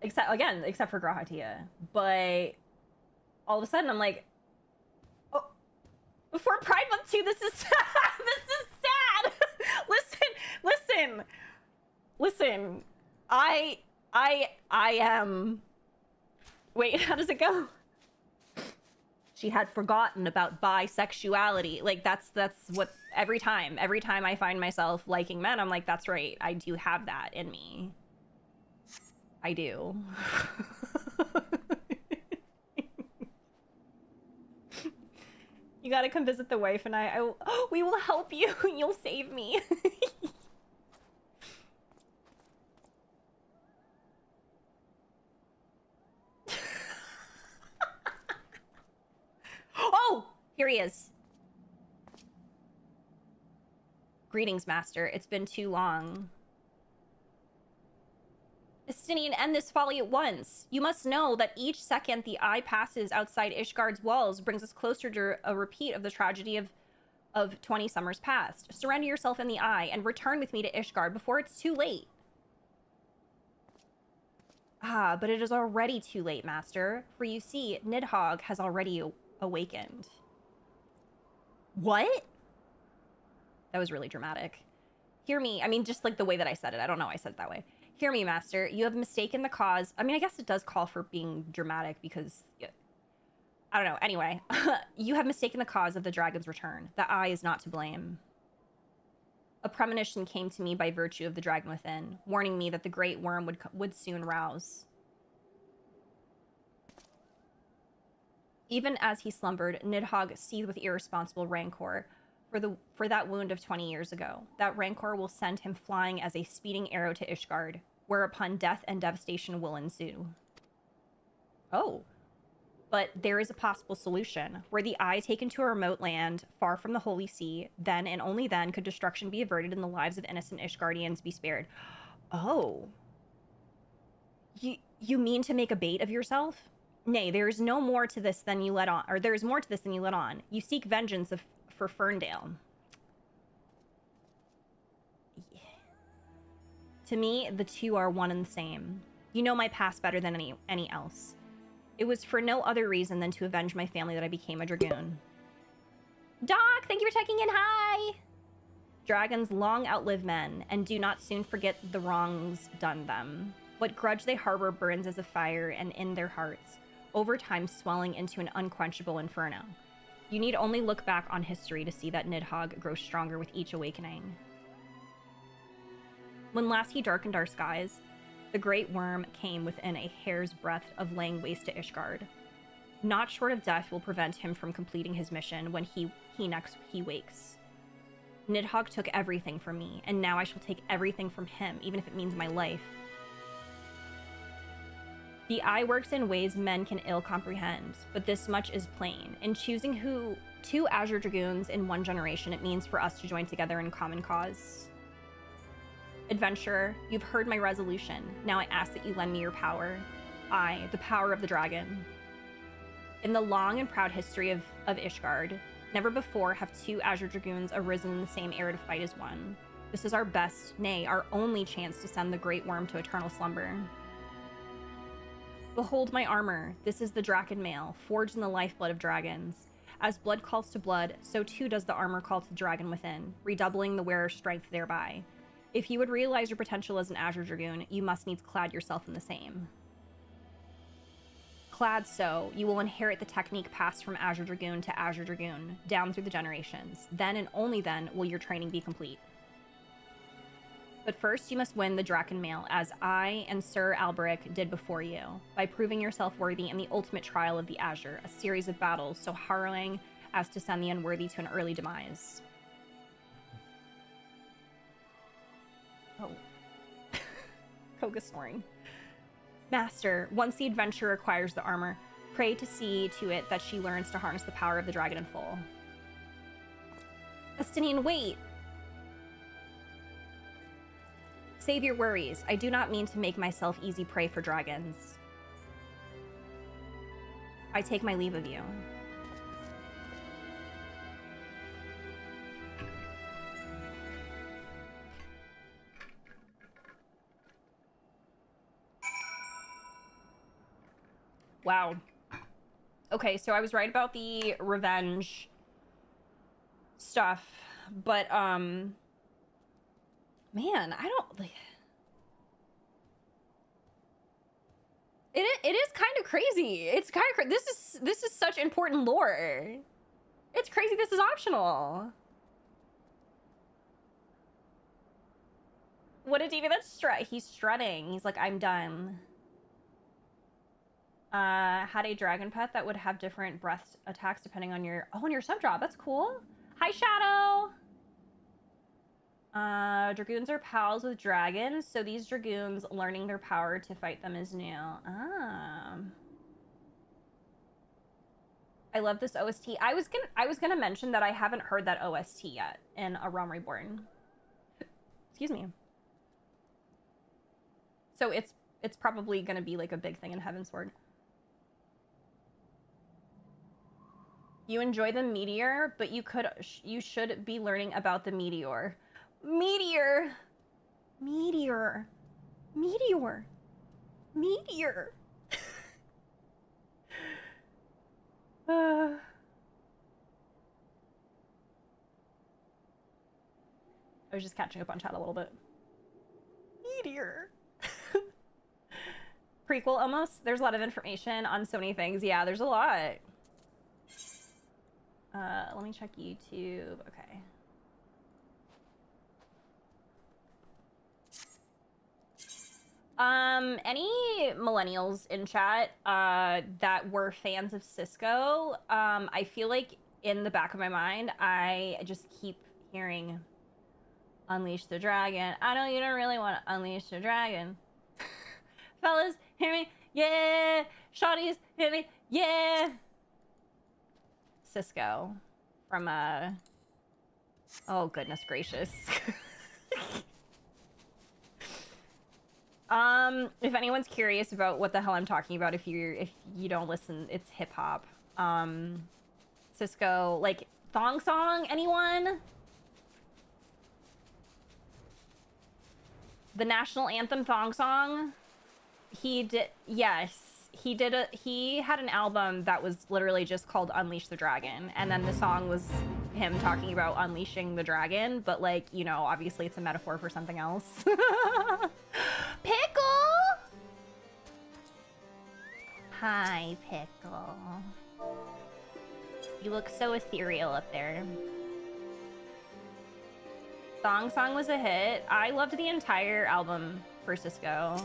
S1: Except for Grahatia. But all of a sudden I'm like, oh, before Pride Month 2, this is sad. This is sad. Listen. I am, wait, how does it go? She had forgotten about bisexuality. Like, that's what, every time I find myself liking men, I'm like, that's right, I do have that in me. I do. You gotta come visit the wife and we will help you. You'll save me. Oh, here he is. Greetings, Master. It's been too long. Estinian, end this folly at once. You must know that each second the eye passes outside Ishgard's walls brings us closer to a repeat of the tragedy of 20 summers past. Surrender yourself in the eye and return with me to Ishgard before it's too late. Ah, but it is already too late, Master. For you see, Nidhogg has already awakened. What? That was really dramatic. Hear me. I mean, just like the way that I said it. I don't know why I said it that way. Hear me, Master. You have mistaken the cause. I mean, I guess it does call for being dramatic because, I don't know. Anyway, you have mistaken the cause of the dragon's return. The eye is not to blame. A premonition came to me by virtue of the dragon within, warning me that the great worm would soon rouse. Even as he slumbered, Nidhogg seethed with irresponsible rancor for that wound of 20 years ago. That rancor will send him flying as a speeding arrow to Ishgard, whereupon death and devastation will ensue. Oh. But there is a possible solution. Were the eye taken to a remote land, far from the Holy See, then and only then could destruction be averted and the lives of innocent Ishgardians be spared. Oh. You mean to make a bait of yourself? Nay, there is no more to this than you let on, or there is more to this than you let on. You seek vengeance for Ferndale. Yeah. To me, the two are one and the same. You know my past better than any else. It was for no other reason than to avenge my family that I became a dragoon. Doc, thank you for checking in. Hi! Dragons long outlive men, and do not soon forget the wrongs done them. What grudge they harbor burns as a fire and in their hearts, over time swelling into an unquenchable inferno. You need only look back on history to see that Nidhogg grows stronger with each awakening. When last he darkened our skies, the great worm came within a hair's breadth of laying waste to Ishgard. Not short of death will prevent him from completing his mission when he wakes. Nidhogg took everything from me, and now I shall take everything from him, even if it means my life. The eye works in ways men can ill comprehend, but this much is plain. In choosing two Azure Dragoons in one generation, it means for us to join together in common cause. Adventurer, you've heard my resolution. Now I ask that you lend me your power. I, the power of the dragon. In the long and proud history of Ishgard, never before have two Azure Dragoons arisen in the same era to fight as one. This is our best, nay, our only chance to send the Great Worm to eternal slumber. Behold my armor. This is the Draken mail, forged in the lifeblood of dragons. As blood calls to blood, so too does the armor call to the dragon within, redoubling the wearer's strength thereby. If you would realize your potential as an Azure Dragoon, you must needs clad yourself in the same. Clad so, you will inherit the technique passed from Azure Dragoon to Azure Dragoon, down through the generations. Then and only then will your training be complete. But first, you must win the Draken mail, as I and Sir Alberic did before you, by proving yourself worthy in the ultimate trial of the Azure, a series of battles so harrowing as to send the unworthy to an early demise. Oh. Koga snoring. Master, once the adventurer acquires the armor, pray to see to it that she learns to harness the power of the dragon in full. Estinian, wait! Save your worries. I do not mean to make myself easy prey for dragons. I take my leave of you. Wow. Okay, so I was right about the revenge stuff, but, man, I don't, like... It is kind of crazy. It's kind of this is such important lore. It's crazy this is optional. What did Davey? That's he's strutting. He's like, I'm done. Had a dragon pet that would have different breath attacks depending on your on your sub drop. That's cool. Hi, Shadow. Dragoons are pals with dragons, so these dragoons learning their power to fight them is new. I love this OST. I was gonna mention that I haven't heard that OST yet in A Realm Reborn. Excuse me. So it's probably gonna be like a big thing in Heavensward. You enjoy the meteor, but you should be learning about the meteor. Meteor. Meteor. Meteor. Meteor. I was just catching up on chat a little bit. Meteor. Prequel almost. There's a lot of information on so many things. Yeah, there's a lot. Let me check YouTube. Okay. Any millennials in chat that were fans of Cisco, I feel like in the back of my mind, I just keep hearing Unleash the Dragon. I know you don't really want to unleash the dragon. Fellas, hear me? Yeah! Shawties, hear me? Yeah! Cisco from, oh, goodness gracious. If anyone's curious about what the hell I'm talking about, if you don't listen, it's hip hop. Cisco, like, Thong Song, anyone? The national anthem Thong Song? He did, yes. He had an album that was literally just called Unleash the Dragon, and then the song was him talking about unleashing the dragon, but like, you know, obviously it's a metaphor for something else. Pickle! Hi, Pickle. You look so ethereal up there. Thong Song was a hit. I loved the entire album for Cisco.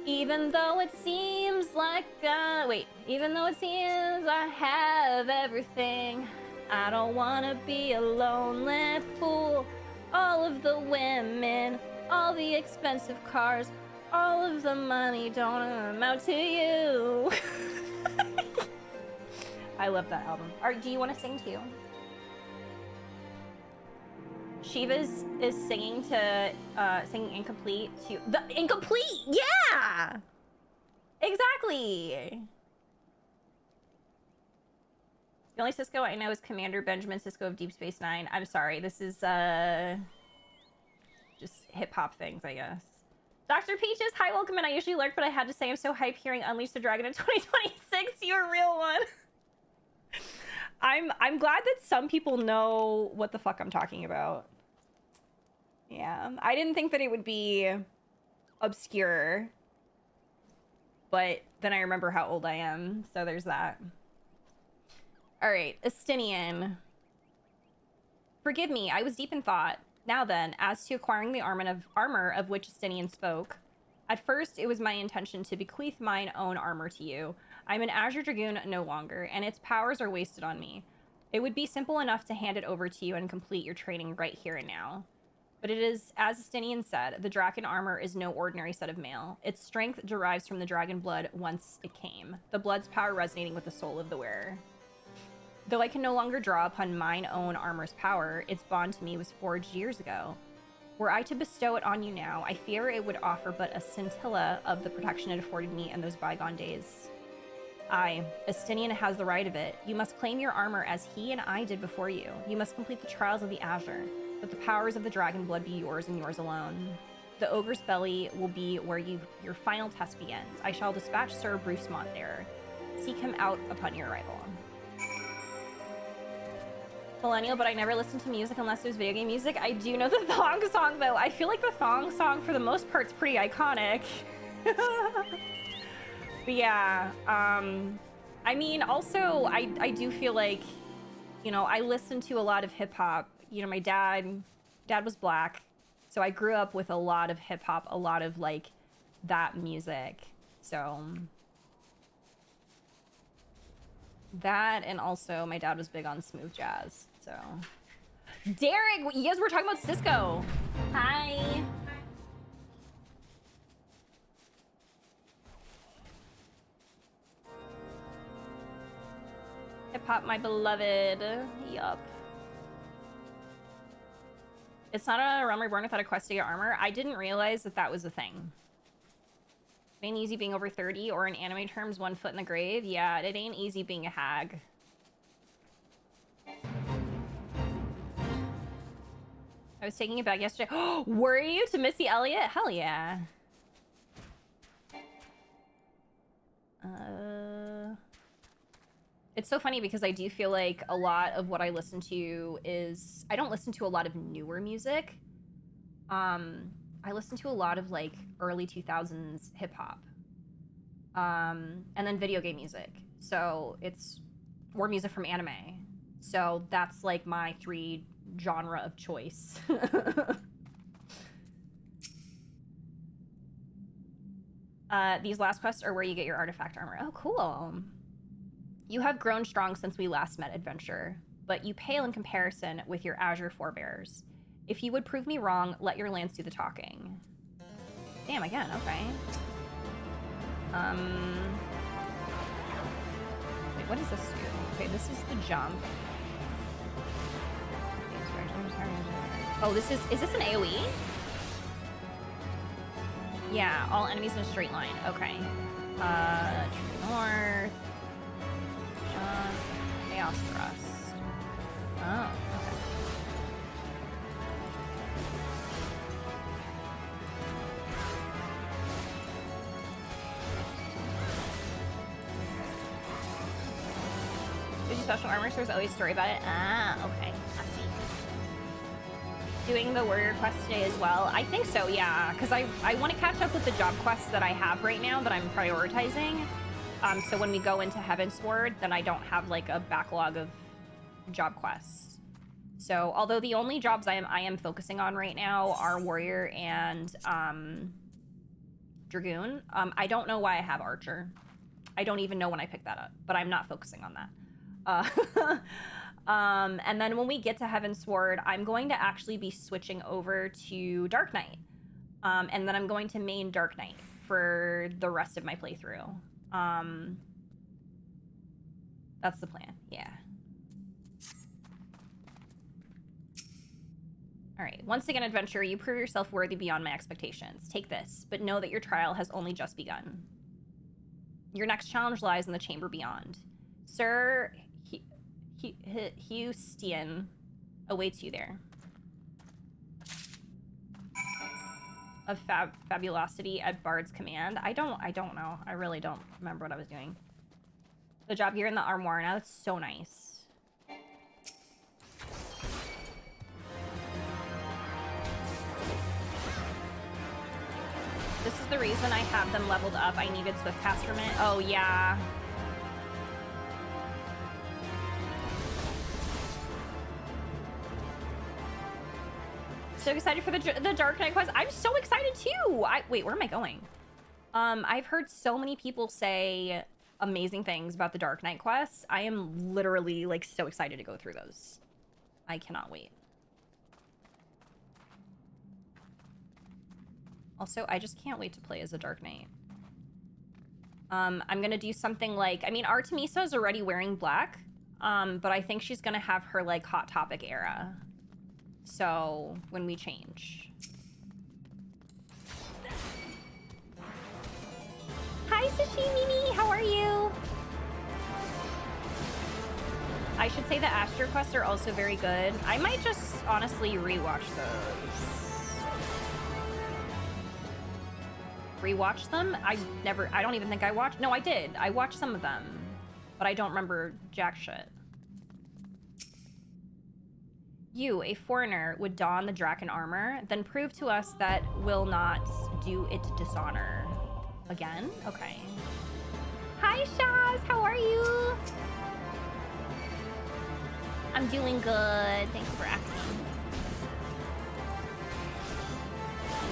S1: Even though it seems like, even though it seems I have everything, I don't wanna be a lonely fool. All of the women, all the expensive cars, all of the money don't amount to you. I love that album. Do you want to sing too? Shiva is singing to singing incomplete to the incomplete. Yeah, exactly. The only Cisco I know is Commander Benjamin Sisko of Deep Space Nine. I'm sorry, this is just hip hop things, I guess. Dr. Peaches, hi, welcome in. I usually lurk, but I had to say I'm so hype hearing Unleash the Dragon in 2026. You're a real one. I'm glad that some people know what the fuck I'm talking about. Yeah, I didn't think that it would be obscure, but then I remember how old I am, so there's that. All right, Estinian. Forgive me, I was deep in thought. Now then, as to acquiring the armor of which Estinian spoke. At first, it was my intention to bequeath mine own armor to you. I'm an Azure Dragoon no longer, and its powers are wasted on me. It would be simple enough to hand it over to you and complete your training right here and now. But it is, as Estinian said, the Draken armor is no ordinary set of mail. Its strength derives from the dragon blood once it came, the blood's power resonating with the soul of the wearer. Though I can no longer draw upon mine own armor's power, its bond to me was forged years ago. Were I to bestow it on you now, I fear it would offer but a scintilla of the protection it afforded me in those bygone days. Aye, Estinian has the right of it. You must claim your armor as he and I did before you. You must complete the trials of the Azure. Let the powers of the dragon blood be yours and yours alone. The ogre's belly will be where your final test begins. I shall dispatch Sir Bruce Mont there. Seek him out upon your arrival. Millennial, but I never listened to music unless it was video game music. I do know the thong song, though. I feel like the thong song, for the most part, is pretty iconic. But yeah, I mean, also, I do feel like, you know, I listen to a lot of hip-hop. You know, my dad was black, so I grew up with a lot of hip-hop, a lot of, like, that music. So that, and also my dad was big on smooth jazz. So, Derek, you guys were talking about Cisco. Hi. Hip hop, my beloved. Yup. It's not a Realm Reborn without a quest to get armor. I didn't realize that that was a thing. Ain't easy being over 30, or in anime terms, 1 foot in the grave. Yeah, it ain't easy being a hag. I was taking it back yesterday. Were you to Missy Elliott? Hell yeah. It's so funny because I do feel like a lot of what I listen to is... I don't listen to a lot of newer music. I listen to a lot of, like, early 2000s hip-hop. And then video game music. So it's... or music from anime. So that's, like, my 3 genre of choice. These last quests are where you get your artifact armor. Oh, cool. You have grown strong since we last met, adventurer, but you pale in comparison with your Azure forebears. If you would prove me wrong, let your lance do the talking. Damn, again, okay. Wait, what does this do? Okay, this is the jump. Oh, is this an AoE? Yeah, all enemies in a straight line. Okay. True north. Chaos thrust. Oh, okay. Did you special armor? So there's always a story about it. Ah, okay. I see. Doing the warrior quest today as well? I think so, yeah. Because I want to catch up with the job quests that I have right now that I'm prioritizing. So when we go into Heavensward, then I don't have like a backlog of job quests. So although the only jobs I am focusing on right now are warrior and dragoon, I don't know why I have archer. I don't even know when I picked that up, but I'm not focusing on that. And then when we get to Heavensward, I'm going to actually be switching over to Dark Knight. And then I'm going to main Dark Knight for the rest of my playthrough. That's the plan, yeah. All right. Once again, adventurer, you prove yourself worthy beyond my expectations. Take this, but know that your trial has only just begun. Your next challenge lies in the chamber beyond. Sir Hustian awaits you there. Of fabulosity at Bard's command. I don't know. I really don't remember what I was doing. The job gear in the armoire. Now that's so nice. This is the reason I have them leveled up. I needed Swift Casterment. Oh, yeah. So excited for the Dark Knight quest. I'm so excited too. Wait, where am I going? I've heard so many people say amazing things about the Dark Knight quests. I am literally like so excited to go through those. I cannot wait. Also, I just can't wait to play as a Dark Knight. I'm gonna do something like, I mean, Artemisa is already wearing black, but I think she's gonna have her like Hot Topic era. So when we change. Hi, Sashimi, how are you? I should say the Astro quests are also very good. I might just honestly rewatch those. Rewatch them? I don't even think I watched. No, I did. I watched some of them, but I don't remember jack shit. You, a foreigner, would don the Draken armor, then prove to us that will not do it dishonor. Again? Okay. Hi, Shaz! How are you? I'm doing good. Thank you for asking.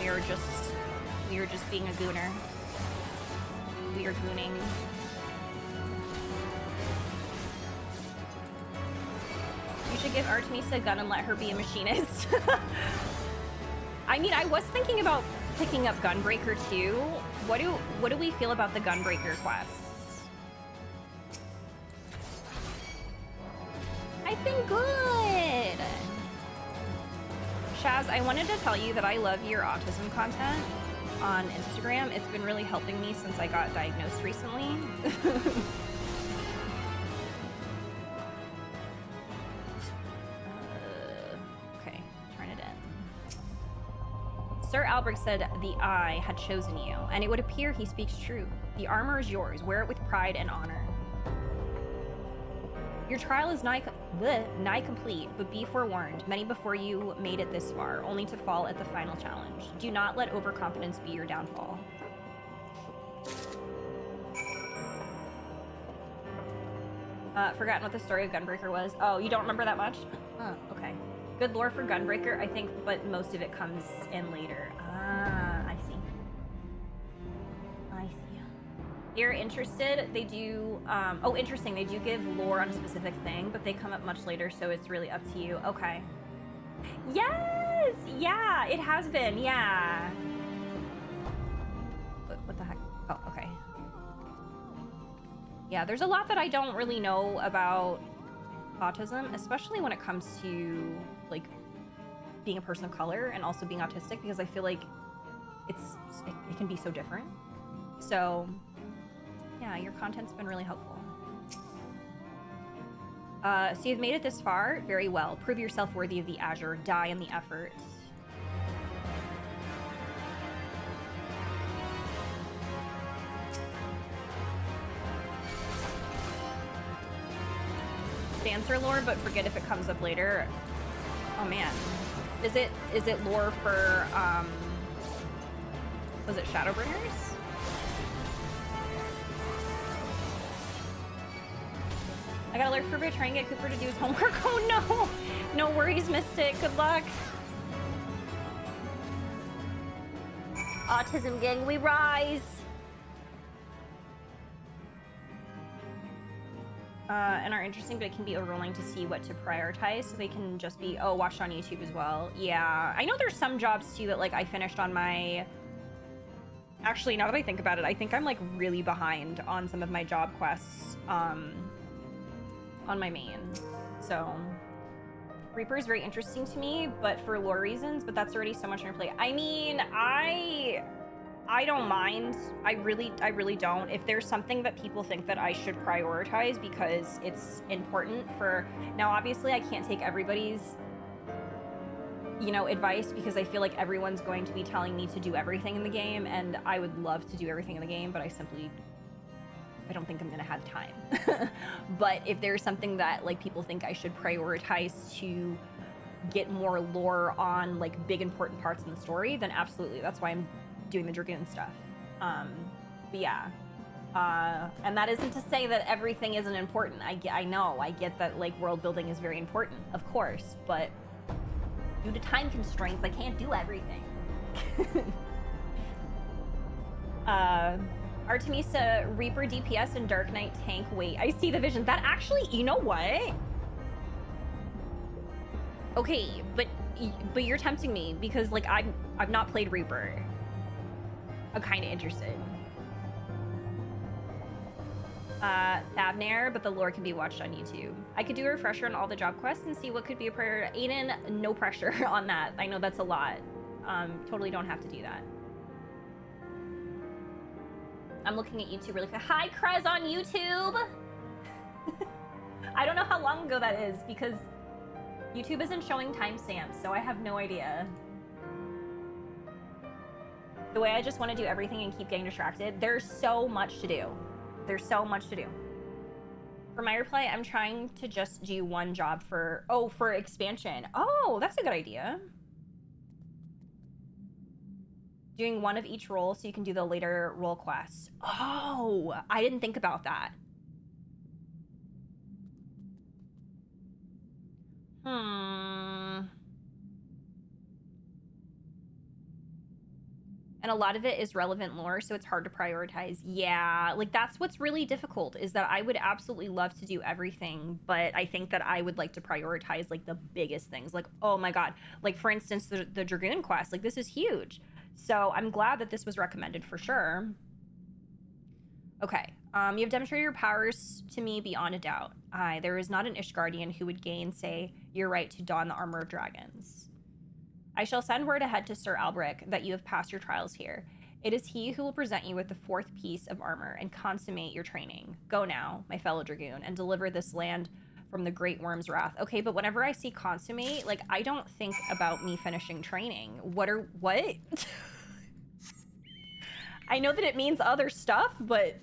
S1: We are just being a gooner. We are gooning. You should give Artemisa a gun and let her be a machinist. I mean, I was thinking about picking up Gunbreaker too. What do we feel about the Gunbreaker quests? I've been good. Shaz, I wanted to tell you that I love your autism content on Instagram. It's been really helping me since I got diagnosed recently. Sir Albrecht said the Eye had chosen you, and it would appear he speaks true. The armor is yours. Wear it with pride and honor. Your trial is nigh complete, but be forewarned. Many before you made it this far, only to fall at the final challenge. Do not let overconfidence be your downfall. Forgotten what the story of Gunbreaker was. Oh, you don't remember that much? Oh, okay. Good lore for Gunbreaker, I think, but most of it comes in later. Ah, I see. I see. If you're interested, they do, oh, interesting, they do give lore on a specific thing, but they come up much later, so it's really up to you. Okay. Yes! Yeah, it has been, yeah. What the heck? Oh, okay. Yeah, there's a lot that I don't really know about autism, especially when it comes to like being a person of color and also being autistic, because I feel like it can be so different. So yeah, your content's been really helpful. So you've made it this far. Very well. Prove yourself worthy of the Azure. Die in the effort. Dancer lore, but forget if it comes up later. Oh man. Is it lore for was it Shadowbringers? I gotta alert for a bit, try and get Cooper to do his homework. Oh no! No worries, Mystic. Good luck. Autism gang, we rise! And are interesting, but it can be overwhelming to see what to prioritize. So they can just be, oh, watched on YouTube as well. Yeah, I know there's some jobs too that like I finished on my... Actually, now that I think about it, I think I'm like really behind on some of my job quests on my main. So Reaper is very interesting to me, but for lore reasons, but that's already so much on your plate. I mean, I don't mind. I really don't. If there's something that people think that I should prioritize because it's important for... Now, obviously, I can't take everybody's, you know, advice because I feel like everyone's going to be telling me to do everything in the game, and I would love to do everything in the game, but I don't think I'm gonna have time. But if there's something that like people think I should prioritize to get more lore on like big important parts in the story, then absolutely. That's why I'm doing the Dragoon stuff. But yeah. And that isn't to say that everything isn't important. I know, I get that like world building is very important, of course, but due to time constraints, I can't do everything. Artemisa, Reaper DPS and Dark Knight tank. Wait, I see the vision. That actually, you know what? Okay, but you're tempting me because like I've not played Reaper. I'm kind of interested. Thabnair, but the lore can be watched on YouTube. I could do a refresher on all the job quests and see what could be a prayer. Aiden, no pressure on that. I know that's a lot. Totally don't have to do that. I'm looking at YouTube really fast. Hi, Krez on YouTube! I don't know how long ago that is because YouTube isn't showing timestamps, so I have no idea. The way I just want to do everything and keep getting distracted, there's so much to do. There's so much to do. For my reply, I'm trying to just do one job for expansion. Oh, that's a good idea. Doing one of each role so you can do the later role quests. Oh, I didn't think about that. And a lot of it is relevant lore, so it's hard to prioritize. Yeah, like that's what's really difficult, is that I would absolutely love to do everything, but I think that I would like to prioritize like the biggest things. Like, oh my god, like for instance, the Dragoon quest, like this is huge. So I'm glad that this was recommended for sure. Okay, you have demonstrated your powers to me beyond a doubt. There is not an Ishgardian who would gainsay your right to don the armor of dragons. I shall send word ahead to Sir Albric that you have passed your trials here. It is he who will present you with the 4th piece of armor and consummate your training. Go now, my fellow Dragoon, and deliver this land from the Great Worm's wrath. Okay, but whenever I see consummate, like, I don't think about me finishing training. What? I know that it means other stuff, but...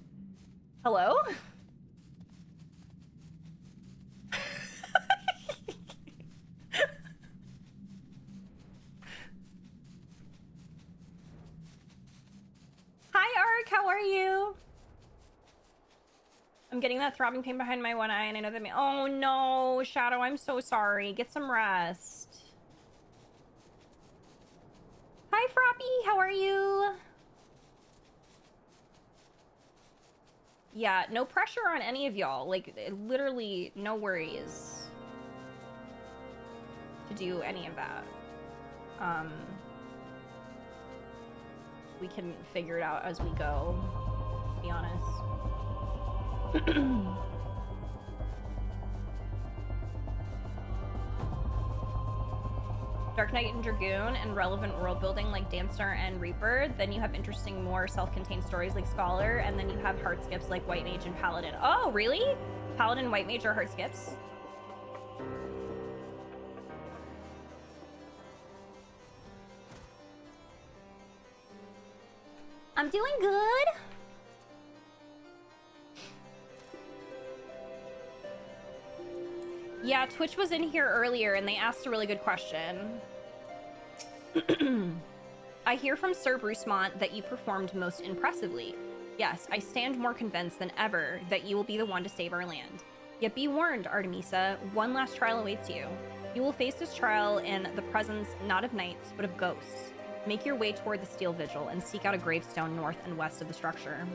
S1: Hello? Hi, Ark, how are you? I'm getting that throbbing pain behind my one eye, and I know that oh no, Shadow, I'm so sorry. Get some rest. Hi, Froppy, how are you? Yeah, no pressure on any of y'all. Like, literally, no worries to do any of that. We can figure it out as we go, to be honest. Dark Knight and Dragoon and relevant world building like Dancer and Reaper. Then you have interesting, more self-contained stories like Scholar, and then you have heart skips like White Mage and Paladin. Oh, really? Paladin and White Mage are heart skips? I'm doing good. Yeah, Twitch was in here earlier and they asked a really good question. I hear from Sir Brucemont that you performed most impressively. Yes, I stand more convinced than ever that you will be the one to save our land. Yet be warned, Artemisa, one last trial awaits you. You will face this trial in the presence not of knights, but of ghosts. Make your way toward the Steel Vigil and seek out a gravestone north and west of the structure.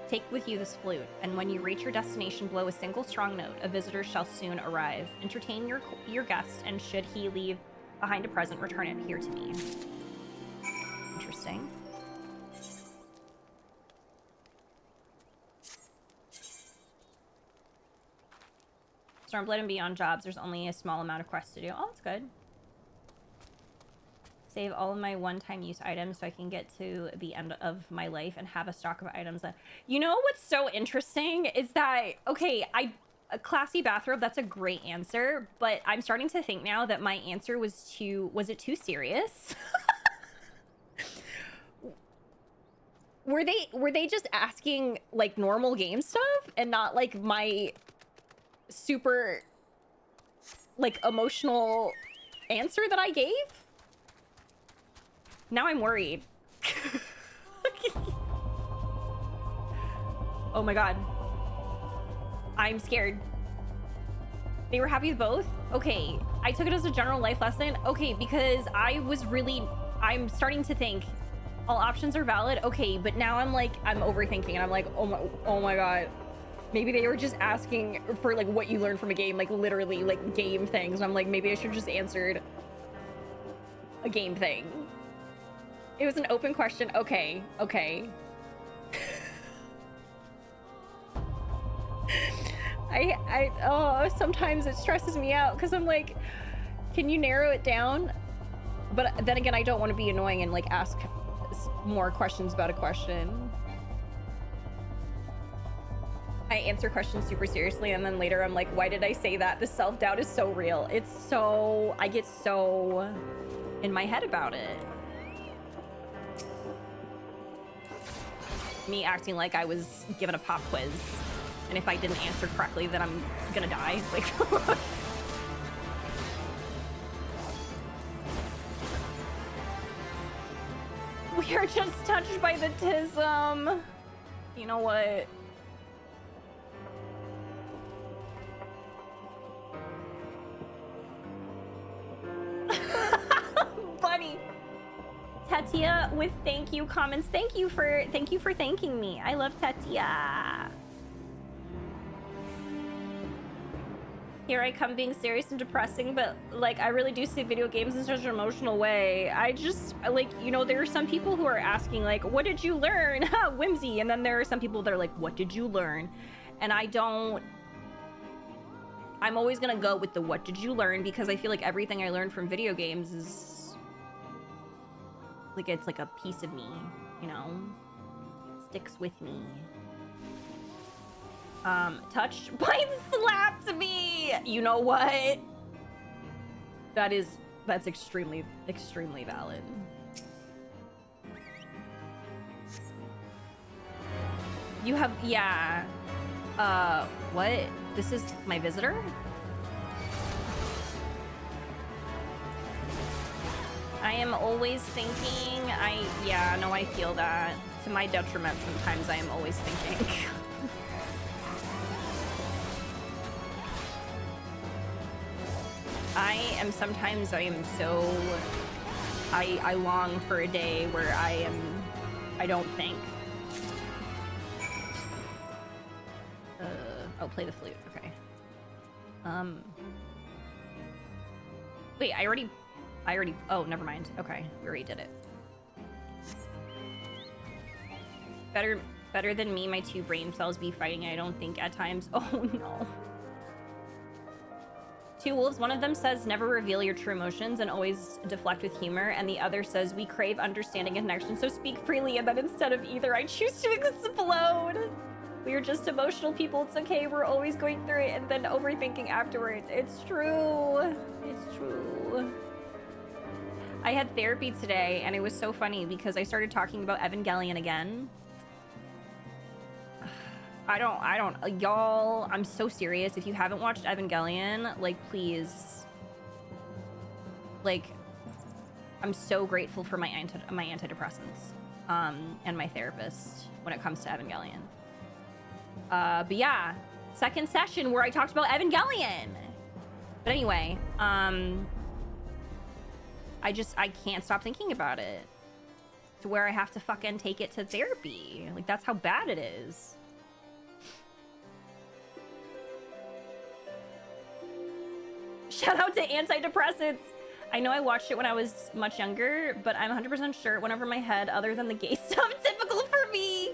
S1: Take with you this flute, and when you reach your destination, blow a single strong note. A visitor shall soon arrive. Entertain your guest, and should he leave behind a present, return it here to me. Interesting. Stormblood and Beyond jobs, there's only a small amount of quests to do. Oh, that's good. Save all of my one-time use items so I can get to the end of my life and have a stock of items that... You know what's so interesting is that, okay, a classy bathrobe, that's a great answer, but I'm starting to think now that my answer was it too serious? Were they just asking like normal game stuff and not like my super like emotional answer that I gave? Now I'm worried. Oh my god. I'm scared. They were happy with both? Okay, I took it as a general life lesson. Okay, because I'm starting to think all options are valid. Okay, but now I'm overthinking and I'm like, oh my god. Maybe they were just asking for like what you learned from a game, like literally like game things. And I'm like, maybe I should have just answered a game thing. It was an open question. Okay. Sometimes it stresses me out because I'm like, can you narrow it down? But then again, I don't want to be annoying and like ask more questions about a question. I answer questions super seriously and then later I'm like, why did I say that? The self-doubt is so real. I get so in my head about it. Me acting like I was given a pop quiz. And if I didn't answer correctly, then I'm gonna die. Like, we are just touched by the tism. You know what? Buddy. Tatia with thank you comments. Thank you for thanking me. I love Tatia. Here I come being serious and depressing, but like I really do see video games in such an emotional way. I just like, you know, there are some people who are asking like, what did you learn? Ha, whimsy. And then there are some people that are like, what did you learn? And I'm always gonna go with the what did you learn, because I feel like everything I learned from video games is like, it's like a piece of me, you know? It sticks with me. Touched by slapped me! You know what? That's extremely valid. You have, yeah. What? This is my visitor? I am always thinking, yeah, no, I feel that. To my detriment, sometimes I am always thinking. I long for a day where I don't think. Oh, play the flute, okay. Wait, I already, oh, never mind. Okay, we already did it. Better than me, my two brain cells be fighting, I don't think at times. Oh no. Two wolves, one of them says never reveal your true emotions and always deflect with humor, and the other says we crave understanding and connection, so speak freely, and then instead of either, I choose to explode. We are just emotional people, it's okay, we're always going through it and then overthinking afterwards. It's true. It's true. I had therapy today and it was so funny because I started talking about Evangelion again. Y'all, I'm so serious. If you haven't watched Evangelion, like, please. Like, I'm so grateful for my antidepressants and my therapist when it comes to Evangelion. But yeah, second session where I talked about Evangelion. But anyway, I can't stop thinking about it. To where I have to fucking take it to therapy. Like, that's how bad it is. Shout out to antidepressants. I know I watched it when I was much younger, but I'm 100% sure it went over my head other than the gay stuff. Typical for me.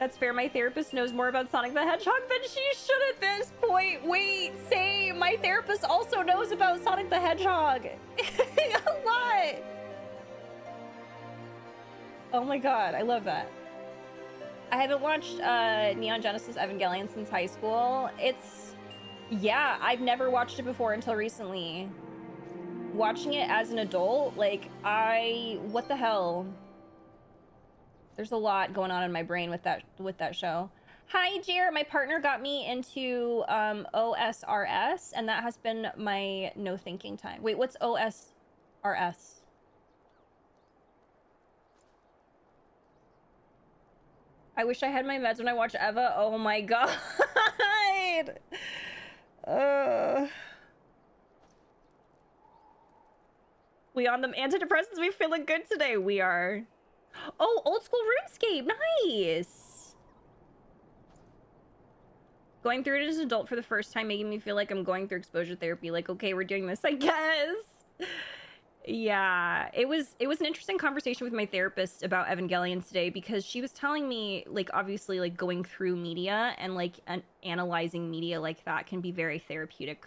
S1: That's fair. My therapist knows more about Sonic the Hedgehog than she should at this point. Wait, same. My therapist also knows about Sonic the Hedgehog. A lot. Oh my god, I love that. I haven't watched Neon Genesis Evangelion since high school. Yeah, I've never watched it before until recently. Watching it as an adult, like, what the hell? There's a lot going on in my brain with that show. Hi, Jer. My partner got me into OSRS, and that has been my no thinking time. Wait, what's OSRS? I wish I had my meds when I watch Eva. Oh my god. We on them antidepressants. We feeling good today. We are. Oh, old school RuneScape. Nice. Going through it as an adult for the first time, making me feel like I'm going through exposure therapy. Like, okay, we're doing this, I guess. Yeah, it was an interesting conversation with my therapist about Evangelion today, because she was telling me, like, obviously, like, going through media and like analyzing media like that can be very therapeutic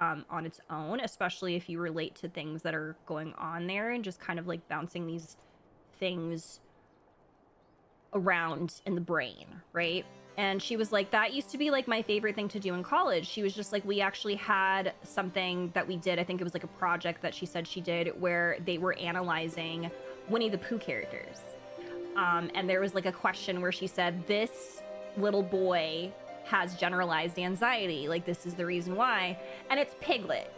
S1: on its own, especially if you relate to things that are going on there and just kind of like bouncing these things around in the brain, right? And she was like, that used to be like my favorite thing to do in college. She was just like, we actually had something that we did. I think it was like a project that she said she did where they were analyzing Winnie the Pooh characters. And there was like a question where she said, this little boy has generalized anxiety. Like, this is the reason why. And it's Piglet.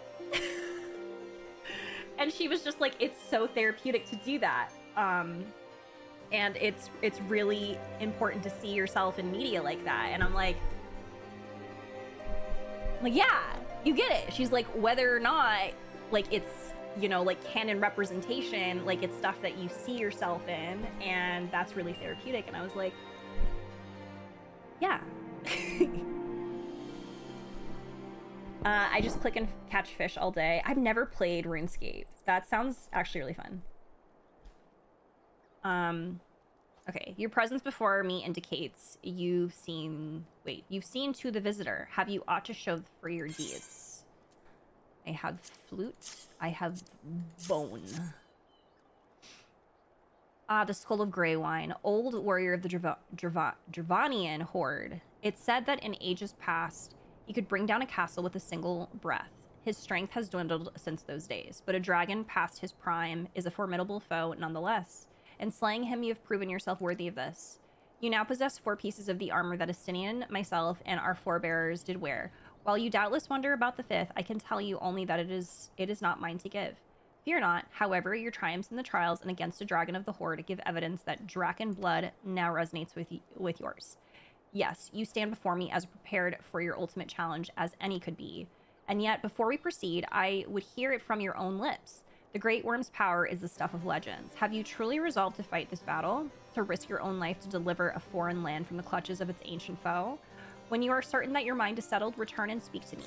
S1: And she was just like, it's so therapeutic to do that. And it's really important to see yourself in media like that. And I'm like, yeah, you get it. She's like, whether or not, like, it's, you know, like canon representation, like it's stuff that you see yourself in, and that's really therapeutic. And I was like, yeah. I just click and catch fish all day. I've never played RuneScape. That sounds actually really fun. Okay, your presence before me indicates you've seen to the visitor. Have you ought to show for your deeds? I have flute. I have bone. Ah, the skull of grey wine. Old warrior of the Dravanian horde. It's said that in ages past, he could bring down a castle with a single breath. His strength has dwindled since those days, but a dragon past his prime is a formidable foe nonetheless. In slaying him, you have proven yourself worthy of this. You now possess 4 pieces of the armor that Astinian, myself, and our forebearers did wear. While you doubtless wonder about the 5th, I can tell you only that it is not mine to give. Fear not, however, your triumphs in the trials and against a dragon of the horde give evidence that Draken blood now resonates with yours. Yes, you stand before me as prepared for your ultimate challenge as any could be. And yet, before we proceed, I would hear it from your own lips. The Great Worm's power is the stuff of legends. Have you truly resolved to fight this battle? To risk your own life to deliver a foreign land from the clutches of its ancient foe? When you are certain that your mind is settled, return and speak to me.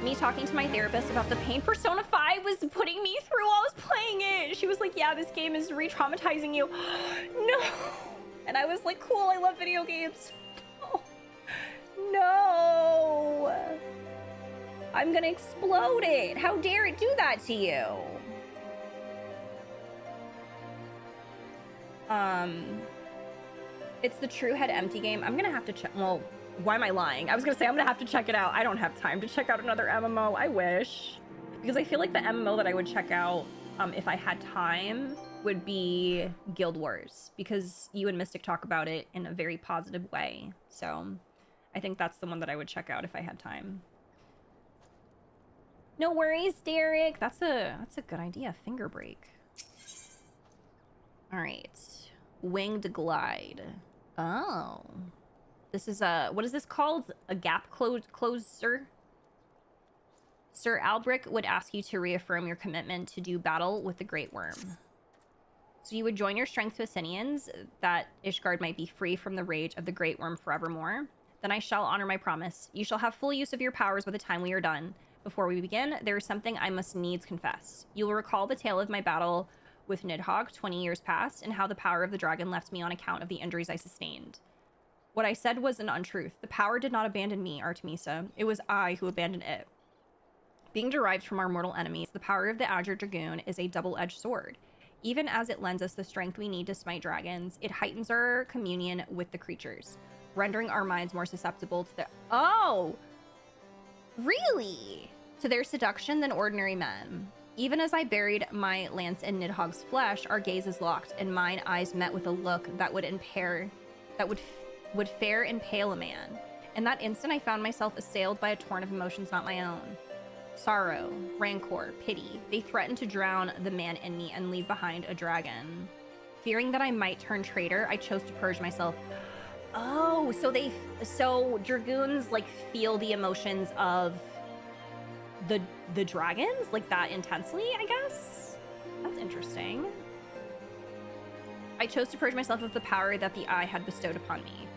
S1: Me talking to my therapist about the pain Persona 5 was putting me through while I was playing it. She was like, yeah, this game is re-traumatizing you. No. And I was like, cool, I love video games. Oh. No. I'm gonna explode it. How dare it do that to you? It's the True Head Empty game. I'm gonna have to check. Well, why am I lying? I was gonna say I'm gonna have to check it out. I don't have time to check out another MMO. I wish. Because I feel like the MMO that I would check out if I had time would be Guild Wars. Because you and Mystic talk about it in a very positive way. So I think that's the one that I would check out if I had time. No worries, Derek. That's a good idea. Finger break. All right. Winged glide. Oh. This is a, what is this called? A gap closer? Sir Albric would ask you to reaffirm your commitment to do battle with the Great Worm. So you would join your strength to Asinians, that Ishgard might be free from the rage of the Great Worm forevermore. Then I shall honor my promise. You shall have full use of your powers by the time we are done. Before we begin, there is something I must needs confess. You will recall the tale of my battle with Nidhogg 20 years past, and how the power of the dragon left me on account of the injuries I sustained. What I said was an untruth. The power did not abandon me, Artemisa. It was I who abandoned it. Being derived from our mortal enemies, the power of the ARR Dragoon is a double-edged sword. Even as it lends us the strength we need to smite dragons, it heightens our communion with the creatures, rendering our minds more susceptible to the— Oh! Really? To their seduction than ordinary men. Even as I buried my lance in Nidhogg's flesh, our gazes locked, and mine eyes met with a look that would fair impale a man. In that instant, I found myself assailed by a torrent of emotions not my own. Sorrow, rancor, pity. They threatened to drown the man in me and leave behind a dragon. Fearing that I might turn traitor, I chose to purge myself. Oh, so dragoons like feel the emotions of the dragons like that intensely, I guess? That's interesting. I chose to purge myself of the power that the eye had bestowed upon me.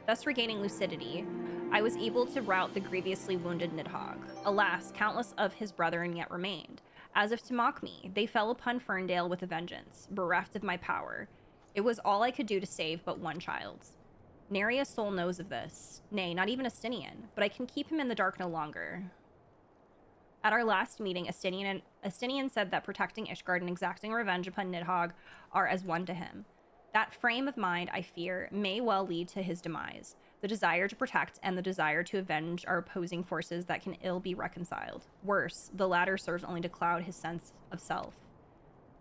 S1: Thus regaining lucidity, I was able to rout the grievously wounded Nidhogg. Alas, countless of his brethren yet remained. As if to mock me, they fell upon Ferndale with a vengeance, bereft of my power. It was all I could do to save but one child. Nary a soul knows of this. Nay, not even Estinian, but I can keep him in the dark no longer. At our last meeting, Estinian said that protecting Ishgard and exacting revenge upon Nidhogg are as one to him. That frame of mind, I fear, may well lead to his demise. The desire to protect and the desire to avenge are opposing forces that can ill be reconciled. Worse, the latter serves only to cloud his sense of self.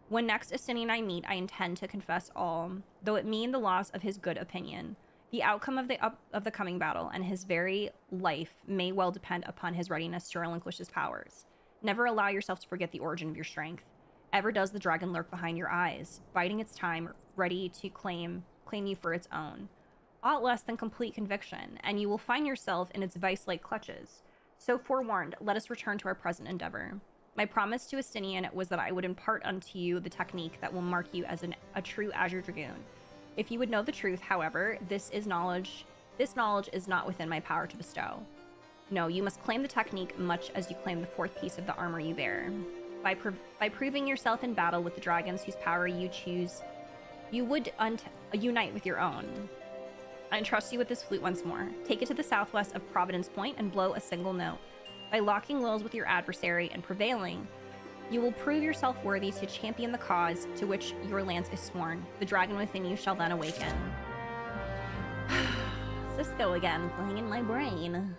S1: When next Estinian and I meet, I intend to confess all, though it mean the loss of his good opinion. The outcome of the coming battle and his very life may well depend upon his readiness to relinquish his powers. Never allow yourself to forget the origin of your strength. Ever does the dragon lurk behind your eyes, biding its time, ready to claim you for its own. Aught less than complete conviction, and you will find yourself in its vice-like clutches. So forewarned, let us return to our present endeavor. My promise to Estinian was that I would impart unto you the technique that will mark you as a true ARR Dragoon. If you would know the truth, however, this knowledge is not within my power to bestow. No, you must claim the technique much as you claim the fourth piece of the armor you bear. By proving yourself in battle with the dragons whose power you choose, you would unite with your own. I entrust you with this flute once more. Take it to the southwest of Providence Point and blow a single note. By locking wills with your adversary and prevailing, you will prove yourself worthy to champion the cause to which your lance is sworn. The dragon within you shall then awaken. Cisco again, playing in my brain.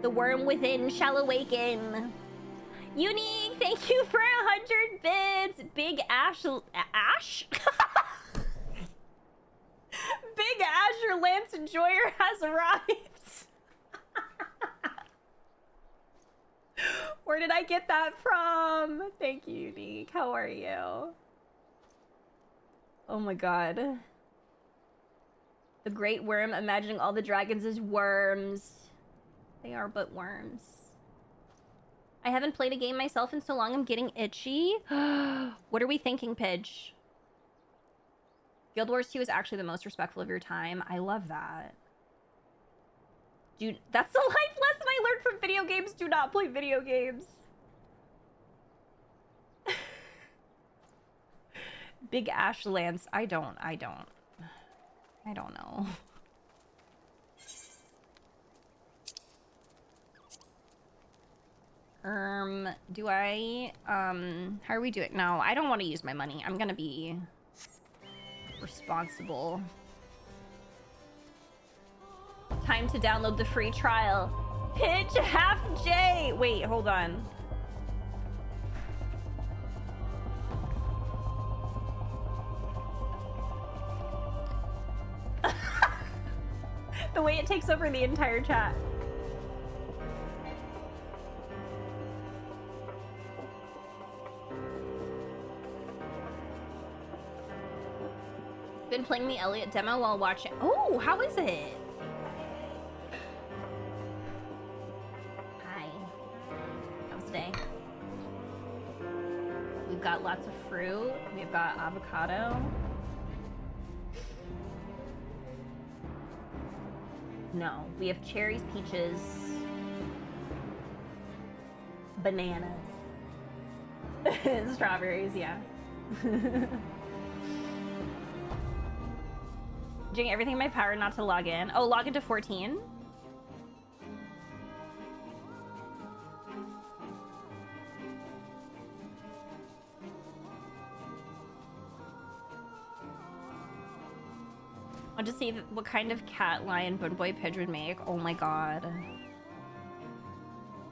S1: The worm within shall awaken. Unique, thank you for 100 bits. Big Ash? Big Azure Lance Enjoyer has arrived. Where did I get that from? Thank you, Unique. How are you? Oh my god. The Great Worm, imagining all the dragons as worms. They are but worms. I haven't played a game myself in so long I'm getting itchy. What are we thinking, Pidge? Guild Wars 2 is actually the most respectful of your time. I love that. Dude, that's the life lesson I learned from video games. Do not play video games. Big Ash Lance. I don't know. Do I, how are we doing? No, I don't want to use my money. I'm gonna be responsible. Time to download the free trial. Pitch half J. Wait, hold on. The way it takes over the entire chat. Been playing the Elliot demo while watching. Oh, how is it? Hi. How's the day? We've got lots of fruit. We've got avocado. No. We have cherries, peaches, bananas, strawberries, yeah. Doing everything in my power not to log in. Oh, log into 14? I'll just see what kind of cat, lion, bone boy, pidge would make. Oh my god.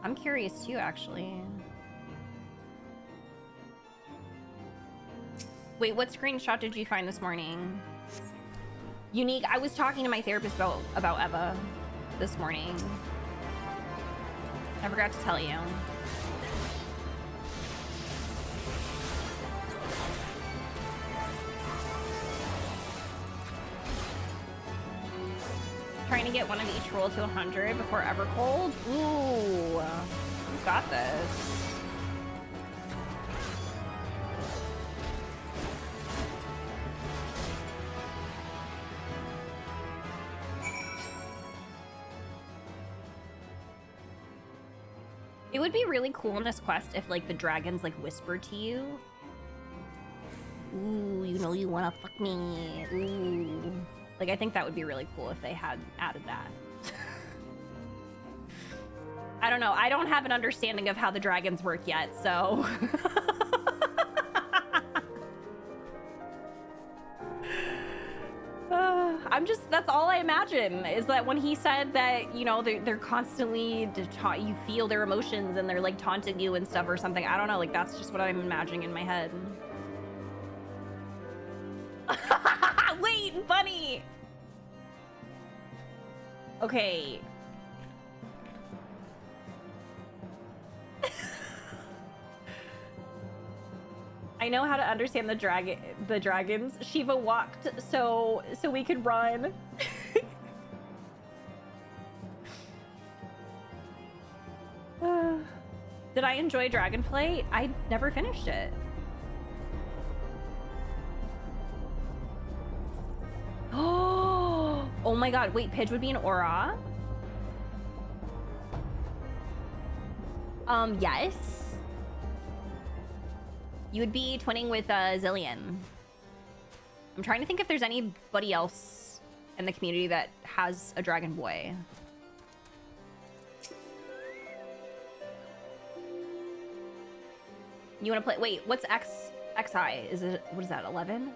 S1: I'm curious too, actually. Wait, what screenshot did you find this morning? Unique. I was talking to my therapist about Eva this morning. I forgot to tell you. Trying to get one of each roll to 100 before Evercold. Ooh, you got this. It would be really cool in this quest if, like, the dragons, like, whisper to you. Ooh, you know you wanna fuck me. Ooh. Like, I think that would be really cool if they had added that. I don't know. I don't have an understanding of how the dragons work yet, so... that's all I imagine, is that when he said that, you know, they're constantly, you feel their emotions and they're, like, taunting you and stuff or something. I don't know, like, that's just what I'm imagining in my head. Wait, bunny! Okay. I know how to understand the dragons. Shiva walked so we could run. Did I enjoy Dragonflight? I never finished it. Oh my god, wait, Pidge would be an Aura? Yes. You would be twinning with Zillion. I'm trying to think if there's anybody else in the community that has a dragon boy. You want to play? Wait, what's XI? Is it, what is that, 11?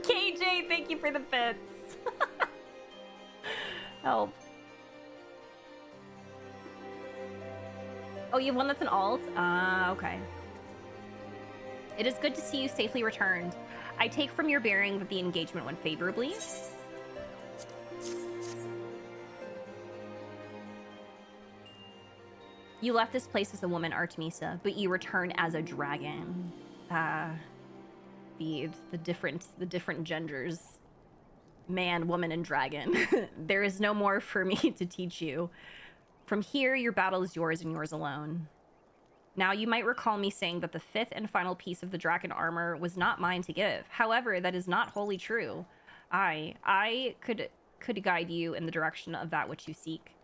S1: KJ, thank you for the bits. Help. Oh, you have one that's an alt? Okay. It is good to see you safely returned. I take from your bearing that the engagement went favorably. You left this place as a woman, Artemisa, but you return as a dragon. The different genders. Man, woman, and dragon. There is no more for me to teach you. From here, your battle is yours and yours alone. Now, you might recall me saying that the fifth and final piece of the dragon armor was not mine to give. However, that is not wholly true. I could guide you in the direction of that which you seek.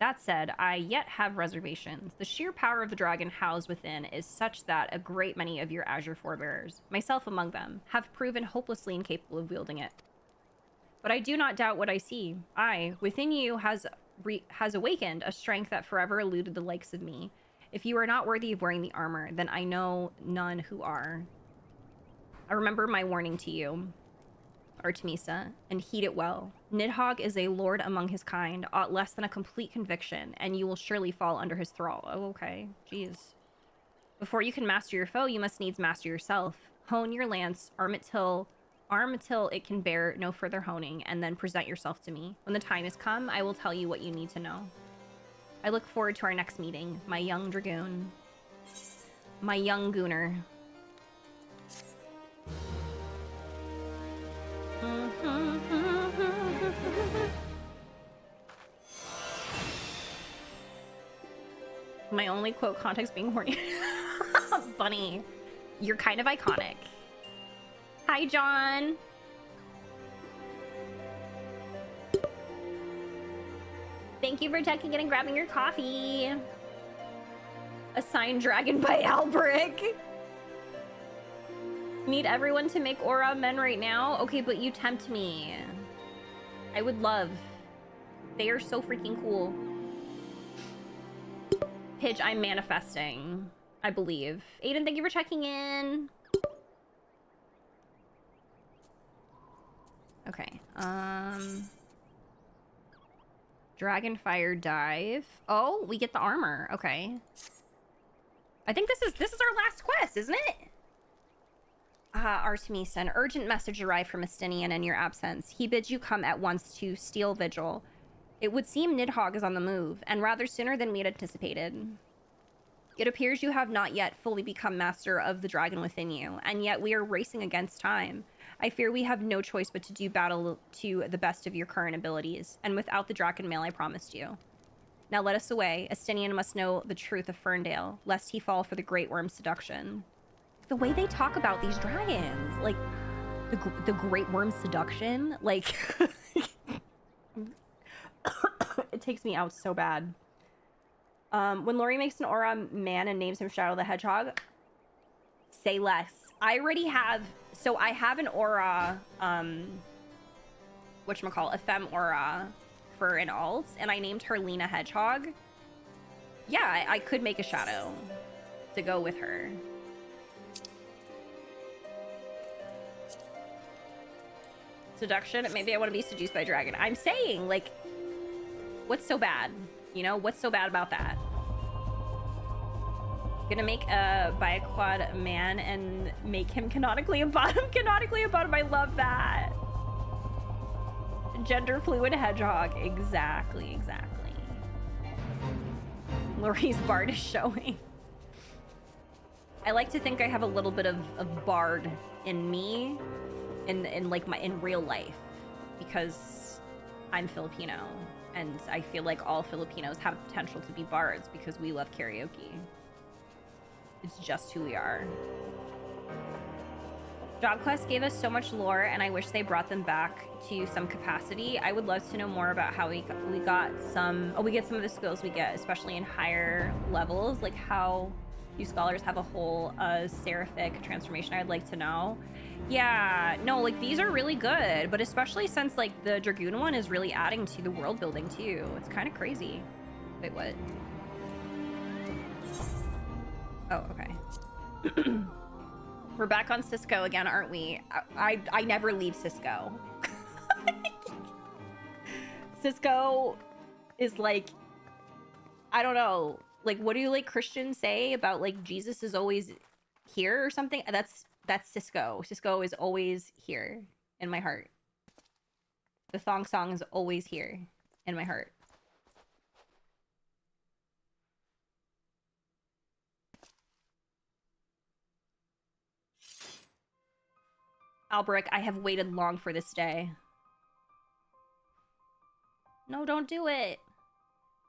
S1: That said, I yet have reservations. The sheer power of the dragon housed within is such that a great many of your Azure forebears, myself among them, have proven hopelessly incapable of wielding it. But I do not doubt what I see. Within you has awakened a strength that forever eluded the likes of me. If you are not worthy of wearing the armor, then I know none who are. I remember my warning to you, Artemisa, and heed it well. Nidhogg is a lord among his kind, aught less than a complete conviction, and you will surely fall under his thrall. Oh, okay. Jeez. Before you can master your foe, you must needs master yourself. Hone your lance, arm till it can bear no further honing, and then present yourself to me. When the time has come, I will tell you what you need to know. I look forward to our next meeting, my young dragoon. My young gooner. My only quote context being horny. Bunny, you're kind of iconic. Hi, John. Thank you for checking in and grabbing your coffee. Assigned dragon by Alberic. Need everyone to make aura men right now? Okay, but you tempt me. I would love. They are so freaking cool. Pidge, I'm manifesting, I believe. Aiden, thank you for checking in. Okay, Dragonfire dive. Oh, we get the armor. Okay. I think this is our last quest, isn't it? Artemisa, an urgent message arrived from Estinian in your absence. He bids you come at once to Steel Vigil. It would seem Nidhogg is on the move, and rather sooner than we had anticipated. It appears you have not yet fully become master of the dragon within you, and yet we are racing against time. I fear we have no choice but to do battle to the best of your current abilities, and without the dragon mail I promised you. Now let us away. Estinian must know the truth of Ferndale, lest he fall for the Great Worm's seduction. The way they talk about these dragons, like the Great Worm's seduction, like it takes me out so bad. When Lori makes an aura man and names him Shadow the Hedgehog, say less. I already have, so I have an aura, whatchamacallit, a femme aura for an alt, and I named her Lena Hedgehog. Yeah, I could make a shadow to go with her. Seduction, maybe I want to be seduced by a dragon. I'm saying, like, what's so bad? You know, what's so bad about that? Gonna make a Biaquad man and make him canonically a bottom. Canonically a bottom, I love that. Gender fluid hedgehog. Exactly. Lori's bard is showing. I like to think I have a little bit of bard in me in real life, because I'm Filipino. And I feel like all Filipinos have potential to be bards because we love karaoke. It's just who we are. Job Quest gave us so much lore, and I wish they brought them back to some capacity. I would love to know more about how we got some... Oh, we get some of the skills we get, especially in higher levels. Like how you scholars have a whole seraphic transformation. I'd like to know. Yeah, no, like these are really good, but especially since like the Dragoon one is really adding to the world building too. It's kind of crazy. Wait, what? Oh, okay. We're back on Cisco again, aren't we? I never leave Cisco. Cisco is like, I don't know, like what do like Christians say about like Jesus is always here or something? That's Cisco. Cisco is always here in my heart. The thong song is always here in my heart. Alberic, I have waited long for this day. No, don't do it.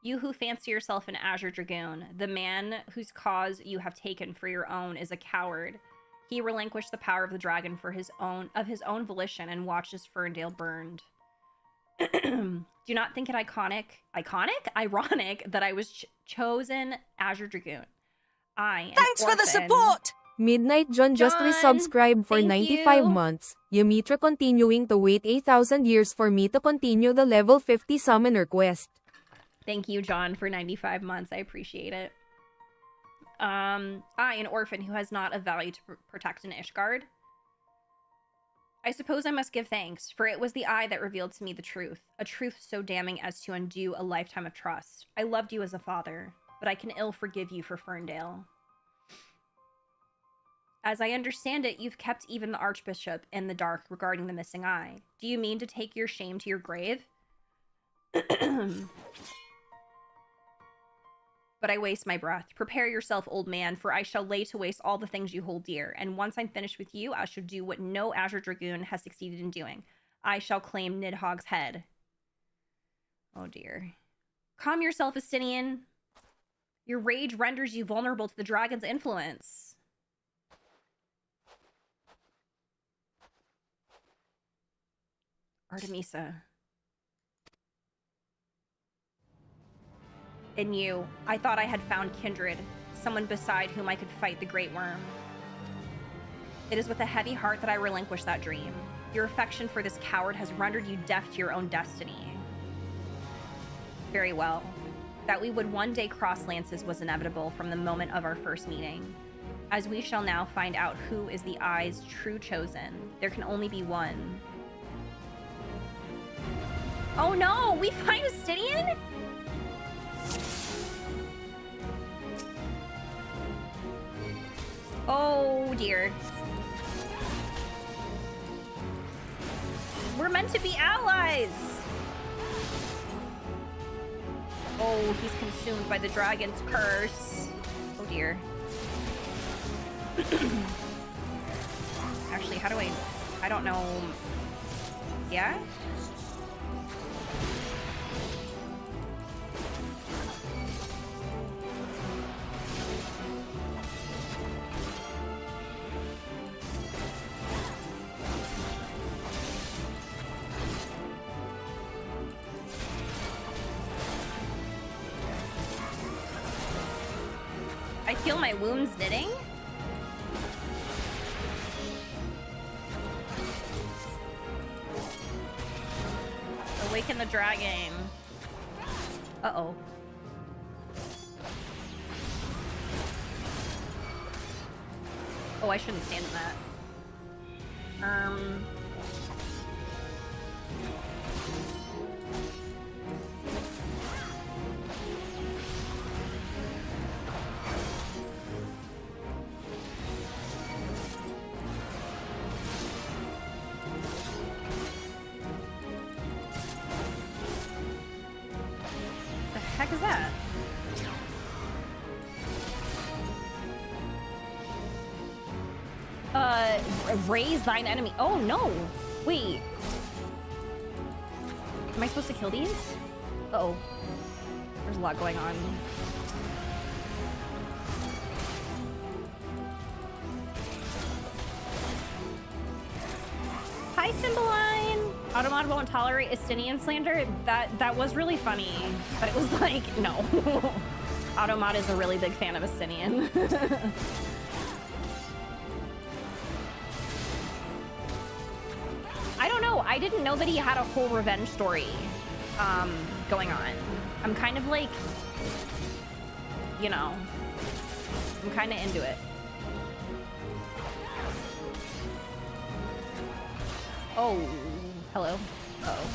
S1: You who fancy yourself an Azure Dragoon, the man whose cause you have taken for your own is a coward. He relinquished the power of the dragon for his own volition and watches Ferndale burned. Do you not think it ironic that I was chosen Azure Dragoon?
S3: Thanks for the support!
S2: Midnight John just resubscribed for 95 months. Yamitra continuing to wait 8,000 years for me to continue the level 50 summoner quest.
S1: Thank you, John, for 95 months. I appreciate it. An orphan who has not a value to protect an Ishgard. I suppose I must give thanks, for it was the eye that revealed to me the truth, a truth so damning as to undo a lifetime of trust. I loved you as a father, but I can ill forgive you for Ferndale. As I understand it, you've kept even the Archbishop in the dark regarding the missing eye. Do you mean to take your shame to your grave? But I waste my breath. Prepare yourself, old man, for I shall lay to waste all the things you hold dear, and once I'm finished with you, I shall do what no Azure Dragoon has succeeded in doing. I shall claim Nidhogg's head. Oh dear. Calm yourself, Estinian. Your rage renders you vulnerable to the dragon's influence. Artemisa. In you, I thought I had found kindred, someone beside whom I could fight the Great Worm. It is with a heavy heart that I relinquish that dream. Your affection for this coward has rendered you deaf to your own destiny. Very well. That we would one day cross lances was inevitable from the moment of our first meeting. As we shall now find out who is the Eye's true chosen. There can only be one. Oh no! We find Estinian? Oh dear. We're meant to be allies! Oh, he's consumed by the dragon's curse. Oh dear. Actually, how do I don't know. Yeah? I feel my wounds knitting. Awaken the dragon. Uh-oh. Oh, I shouldn't stand in that. The heck is that? Raise thine enemy. Oh no! Wait. Am I supposed to kill these? Uh-oh. There's a lot going on. Hi, Cymbeline! Automod won't tolerate Estinian slander. That was really funny, but it was like, no. Automod is a really big fan of Estinian. I don't know. I didn't know that he had a whole revenge story going on. I'm kind of like, you know, I'm kind of into it. Oh, hello. Uh-oh.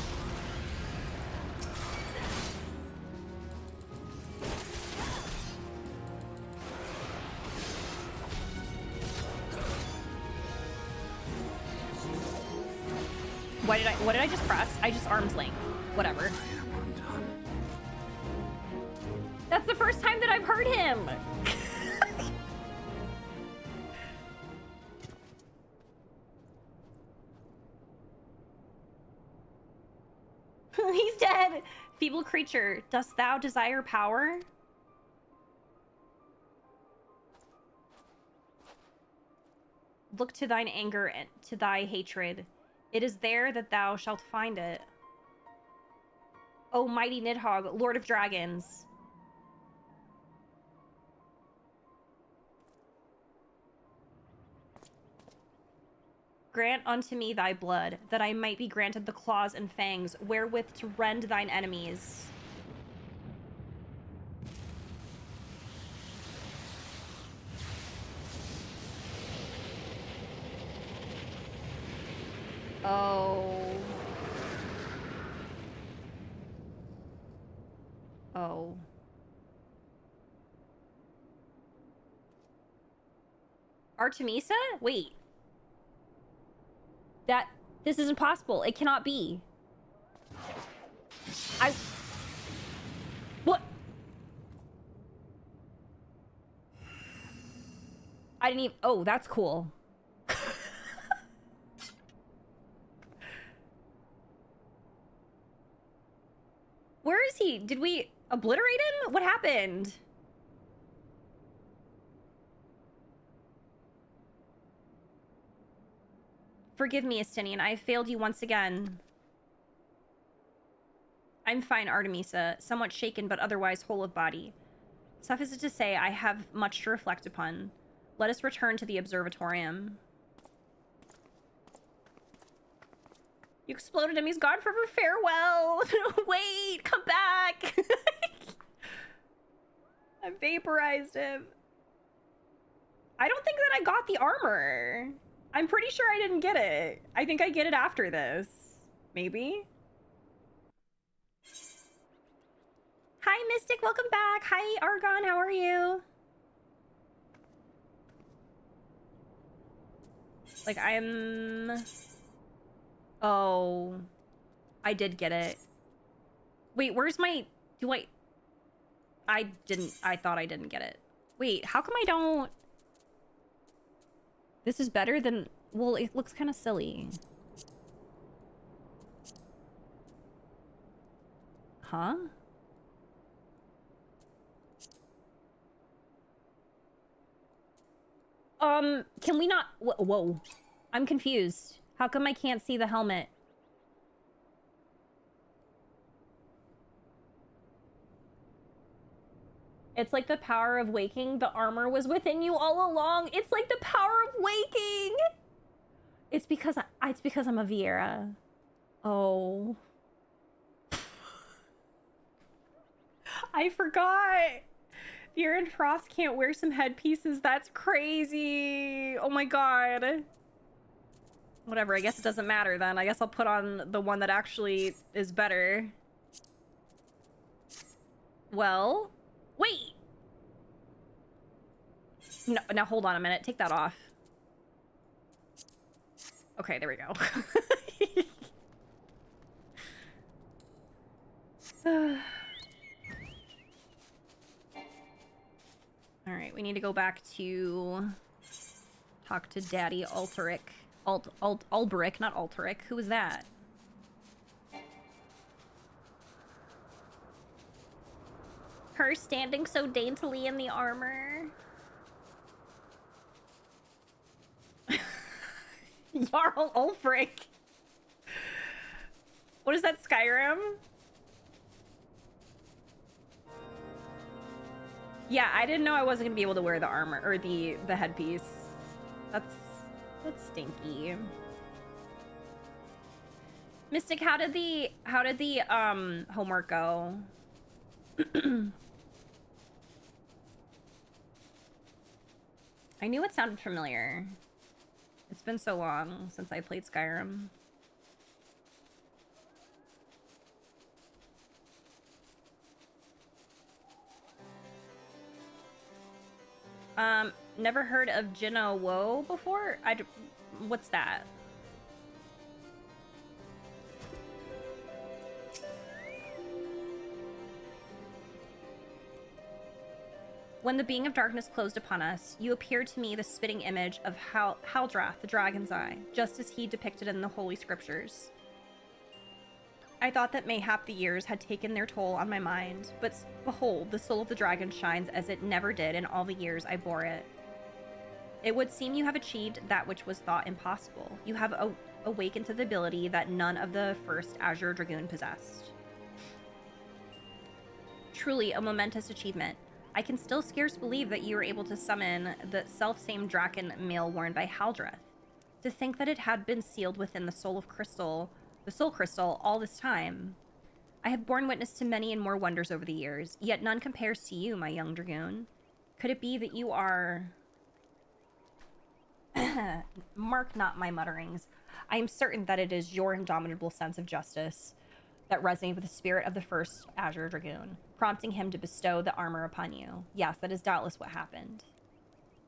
S1: What did I just press? I just arm's length. Whatever. That's the first time that I've heard him. He's dead. Feeble creature, dost thou desire power? Look to thine anger and to thy hatred. It is there that thou shalt find it. O mighty Nidhogg, Lord of Dragons. Grant unto me thy blood, that I might be granted the claws and fangs wherewith to rend thine enemies. Oh. Oh. Artemisa? Wait. This is impossible. It cannot be. What? I didn't even, oh, that's cool. Where is he? Did we obliterate him? What happened? Forgive me, Estinian. I have failed you once again. I'm fine, Artemisa. Somewhat shaken, but otherwise whole of body. Suffice it to say, I have much to reflect upon. Let us return to the observatorium. You exploded him. He's gone forever. Farewell. Wait, come back. I vaporized him. I don't think that I got the armor. I'm pretty sure I didn't get it. I think I get it after this. Maybe? Hi, Mystic. Welcome back. Hi, Argon. How are you? Like, I'm... Oh. I did get it. Wait, where's my... Do I... I didn't... I thought I didn't get it. Wait, how come I don't... This is better than... Well, it looks kind of silly. Huh? Can we not... Whoa. I'm confused. How come I can't see the helmet? It's like the power of waking. The armor was within you all along. It's like the power of waking. It's because I'm a Viera. Oh. I forgot. Viera and Frost can't wear some headpieces. That's crazy. Oh my god. Whatever, I guess it doesn't matter then. I guess I'll put on the one that actually is better. Well, wait. No, now hold on a minute. Take that off. Okay, there we go. All right, we need to go back to talk to Daddy Alteric. Alberic, not Alteric. Who was that? Her standing so daintily in the armor. Jarl Ulfric. What is that, Skyrim? Yeah, I didn't know I wasn't gonna be able to wear the armor or the headpiece. That's stinky. Mystic, how did the homework go? I knew it sounded familiar. It's been so long since I played Skyrim. Never heard of Jinna Woe before? What's that? When the being of darkness closed upon us, you appeared to me the spitting image of Haldrath, the dragon's eye, just as he depicted in the holy scriptures. I thought that mayhap the years had taken their toll on my mind, but behold, the soul of the dragon shines as it never did in all the years I bore it. It would seem you have achieved that which was thought impossible. You have awakened to the ability that none of the first ARR Dragoon possessed. Truly a momentous achievement. I can still scarce believe that you were able to summon the self-same Draken mail worn by Haldrath. To think that it had been sealed within the soul crystal all this time. I have borne witness to many and more wonders over the years, yet none compares to you, my young dragoon. Could it be that you are... Mark not my mutterings. I am certain that it is your indomitable sense of justice that resonated with the spirit of the first ARR Dragoon, prompting him to bestow the armor upon you. Yes, that is doubtless what happened.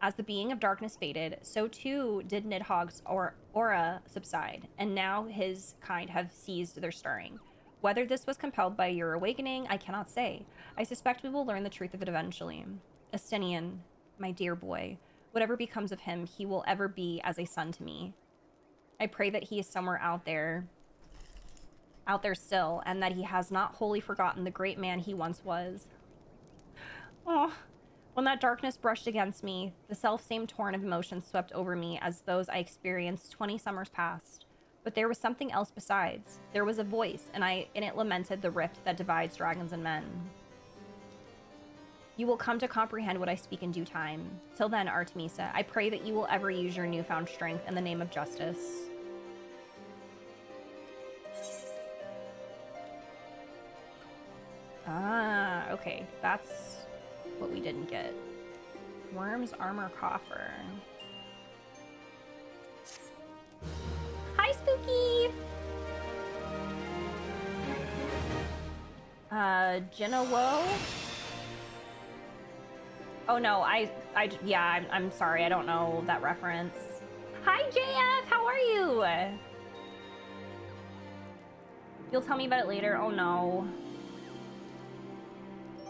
S1: As the being of darkness faded, so too did Nidhogg's aura subside, and now his kind have ceased their stirring. Whether this was compelled by your awakening, I cannot say. I suspect we will learn the truth of it eventually. Estinian, my dear boy, whatever becomes of him, he will ever be as a son to me. I pray that he is somewhere out there still, and that he has not wholly forgotten the great man he once was. Oh, when that darkness brushed against me, the self-same torrent of emotions swept over me as those I experienced 20 summers past. But there was something else besides. There was a voice, and it lamented the rift that divides dragons and men. You will come to comprehend what I speak in due time. Till then, Artemisa, I pray that you will ever use your newfound strength in the name of justice. Ah, okay. That's what we didn't get. Worm's armor coffer. Hi, Spooky! Jenna Woe? Oh no, yeah, I'm sorry, I don't know that reference. Hi, JF, how are you? You'll tell me about it later, oh no.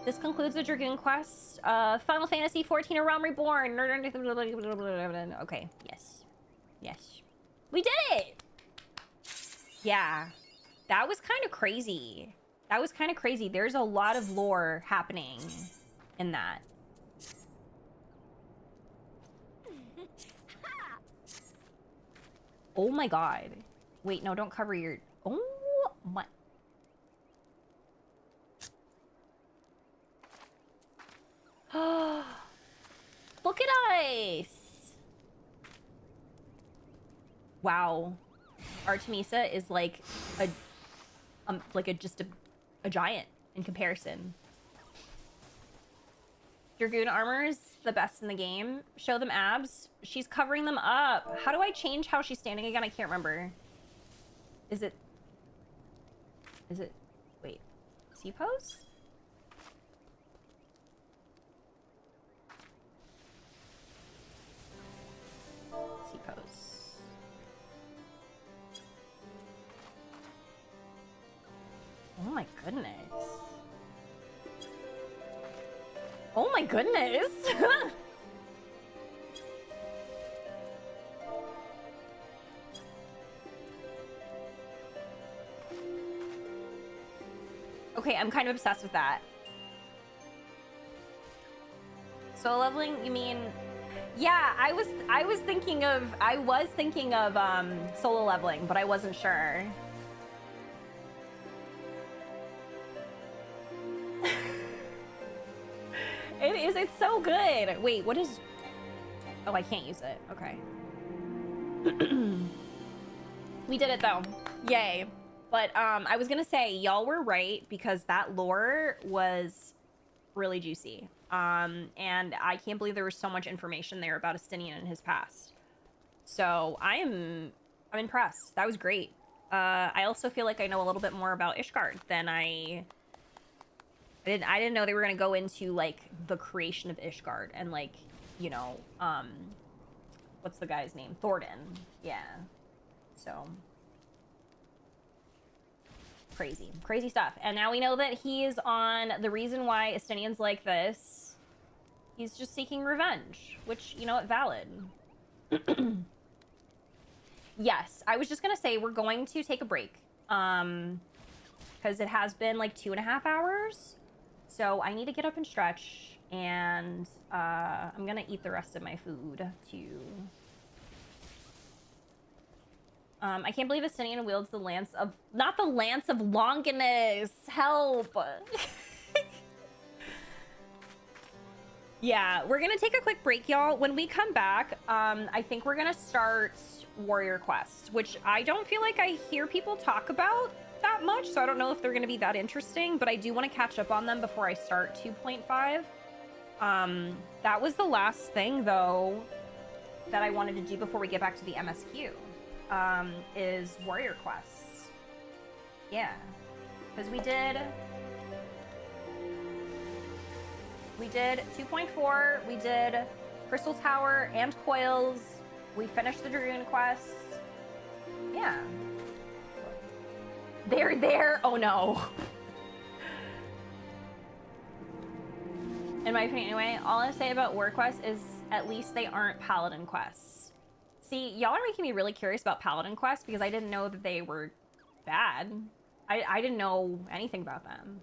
S1: This concludes the Dragoon quest. Final Fantasy XIV: A Realm Reborn. Okay, yes. Yes. We did it! Yeah. That was kind of crazy. That was kind of crazy. There's a lot of lore happening in that. Oh my god. Wait, no, don't cover your... Oh my... Look at us! Wow. Artemisa is like just a giant in comparison. Dragoon armor's the best in the game. Show them abs. She's covering them up. How do I change how she's standing again? I can't remember. Is it... Wait. C-pose? C-pose. Oh my goodness. Oh my goodness! Okay, I'm kind of obsessed with that. Solo leveling, you mean... Yeah, I was thinking of solo leveling, but I wasn't sure. It's so good. Wait, what is... Oh, I can't use it. Okay. We did it though. Yay. But I was gonna say, y'all were right, because that lore was really juicy. And I can't believe there was so much information there about Estinian and his past. So I'm impressed. That was great. I also feel like I know a little bit more about Ishgard than I didn't know they were gonna go into like the creation of Ishgard and like, you know, what's the guy's name? Thordan. Yeah. So crazy stuff. And now we know that he is on the reason why Estinian's like this. He's just seeking revenge, which, you know what, valid. Yes, I was just gonna say we're going to take a break. Because it has been like 2.5 hours. So I need to get up and stretch, and I'm gonna eat the rest of my food too. I can't believe Estinian wields the lance of... Not the lance of Longinus! Help! Yeah, we're gonna take a quick break, y'all. When we come back, I think we're gonna start Warrior Quest, which I don't feel like I hear people talk about that much, so I don't know if they're gonna be that interesting, but I do want to catch up on them before I start 2.5. That was the last thing, though, that I wanted to do before we get back to the MSQ. Is Warrior Quests. Yeah. Because we did 2.4, we did Crystal Tower and Coils, we finished the Dragoon Quest. Yeah. They're there! Oh no. In my opinion, anyway, all I say about Warrior Quests is at least they aren't Paladin Quests. See, y'all are making me really curious about Paladin Quests because I didn't know that they were bad. I didn't know anything about them.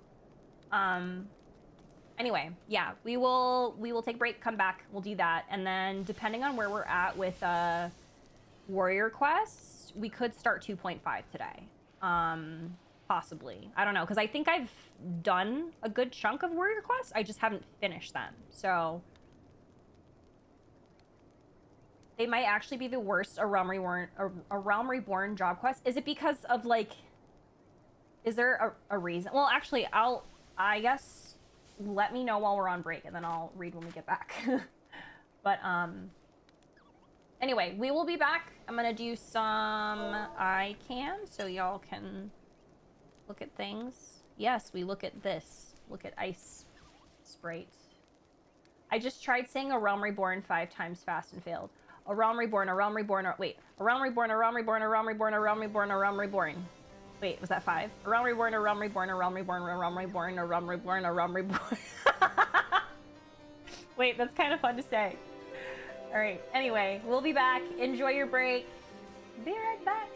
S1: Anyway, yeah, we will take a break, come back, we'll do that, and then depending on where we're at with Warrior Quest, we could start 2.5 today. Possibly. I don't know, because I think I've done a good chunk of Warrior Quest. I just haven't finished them. So they might actually be the worst A Realm Reborn job quest. Is it because of, like, is there a reason? Well, actually, I guess, let me know while we're on break, and then I'll read when we get back. But, anyway, we will be back. I'm gonna do some ICANN, so y'all can look at things. Yes, we look at this. Look at Ice Sprite. I just tried saying A Realm Reborn 5 times fast and failed. A Realm Reborn, A Realm Reborn, wait. A Realm Reborn, A Realm Reborn, A Realm Reborn, A Realm Reborn, A Realm Reborn. Wait, was that 5? A Realm Reborn, A Realm Reborn, A Realm Reborn, A Realm Reborn, A Realm Reborn, A Realm Reborn. Wait, that's kind of fun to say. Alright, anyway, we'll be back. Enjoy your break. Be right back.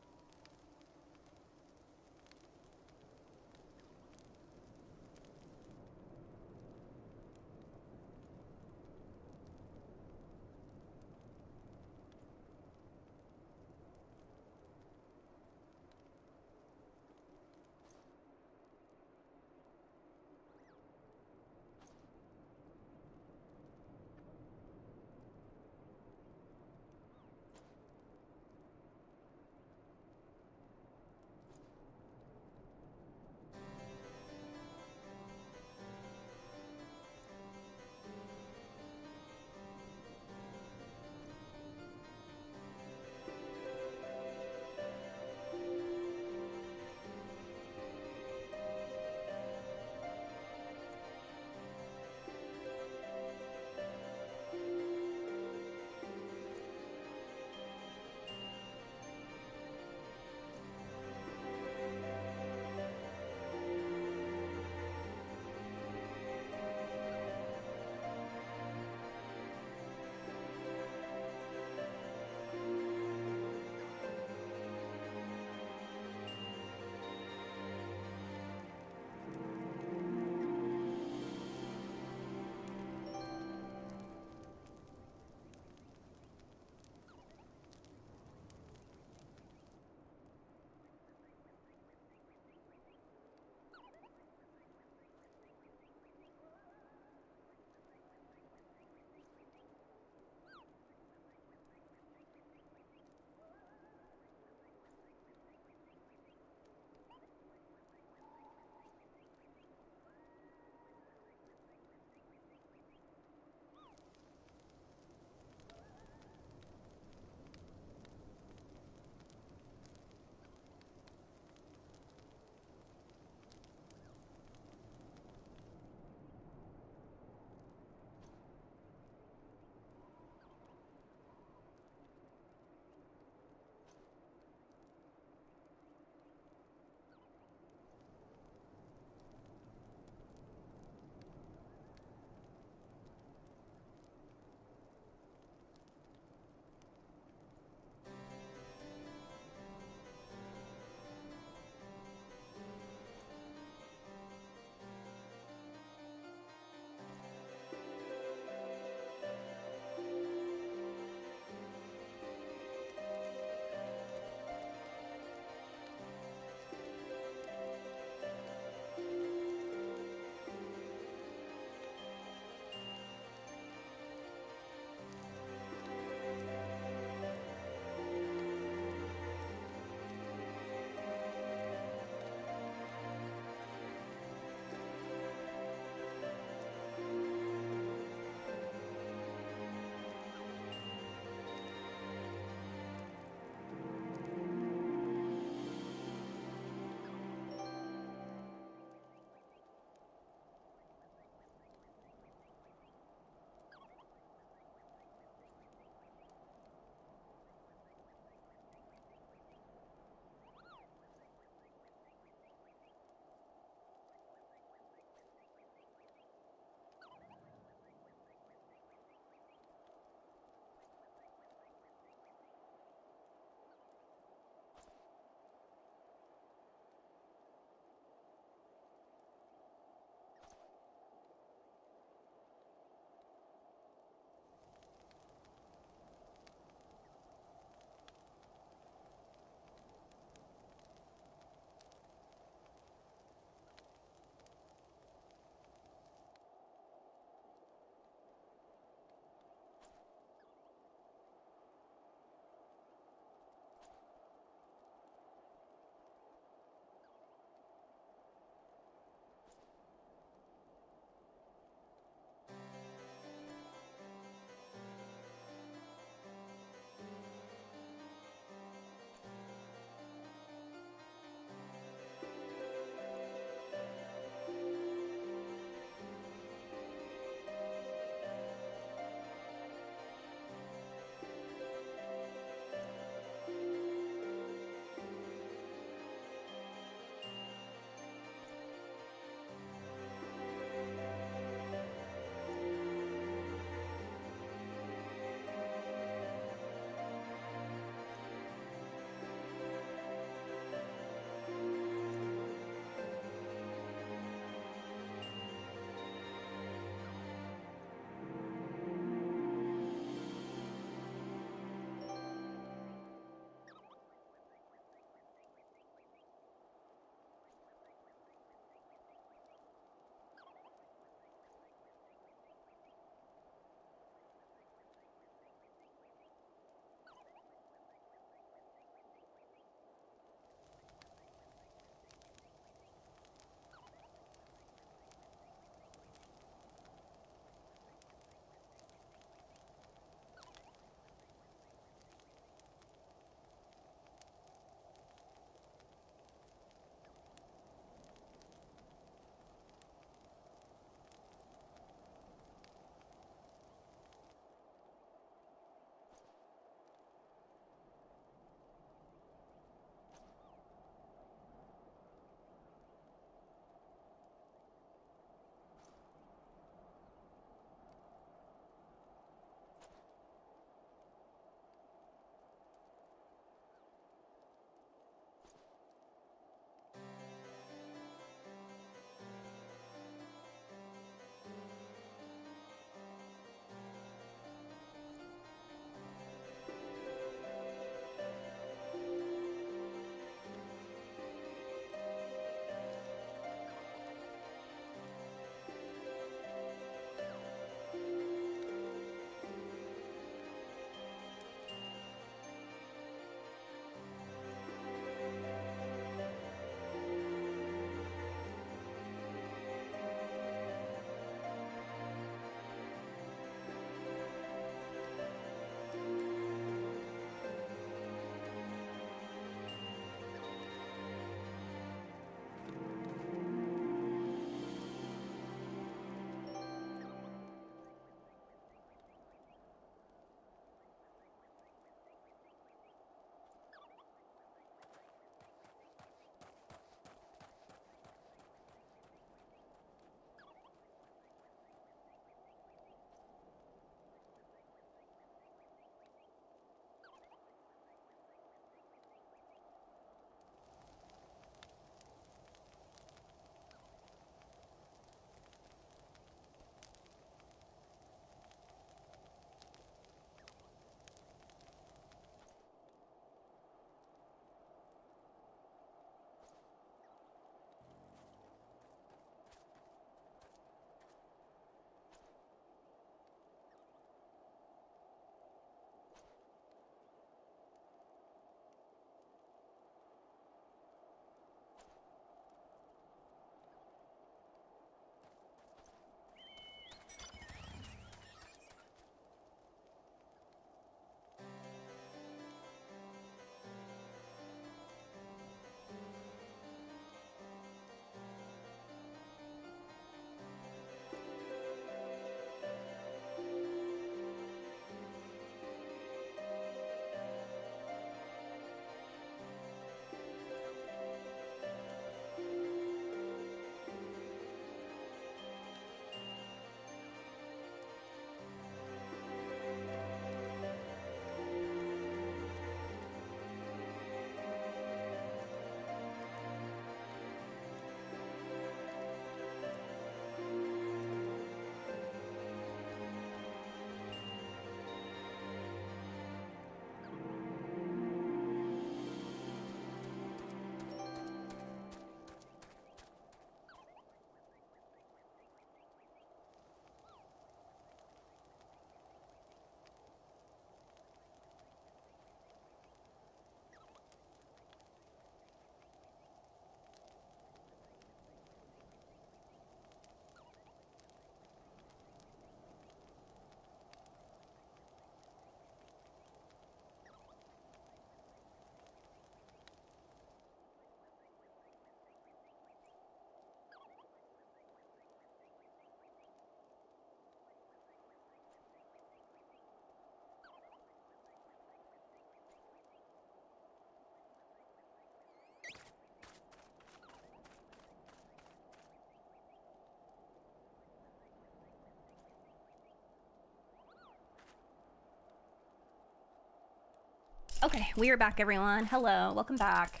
S1: Okay, we are back, everyone. Hello, welcome back.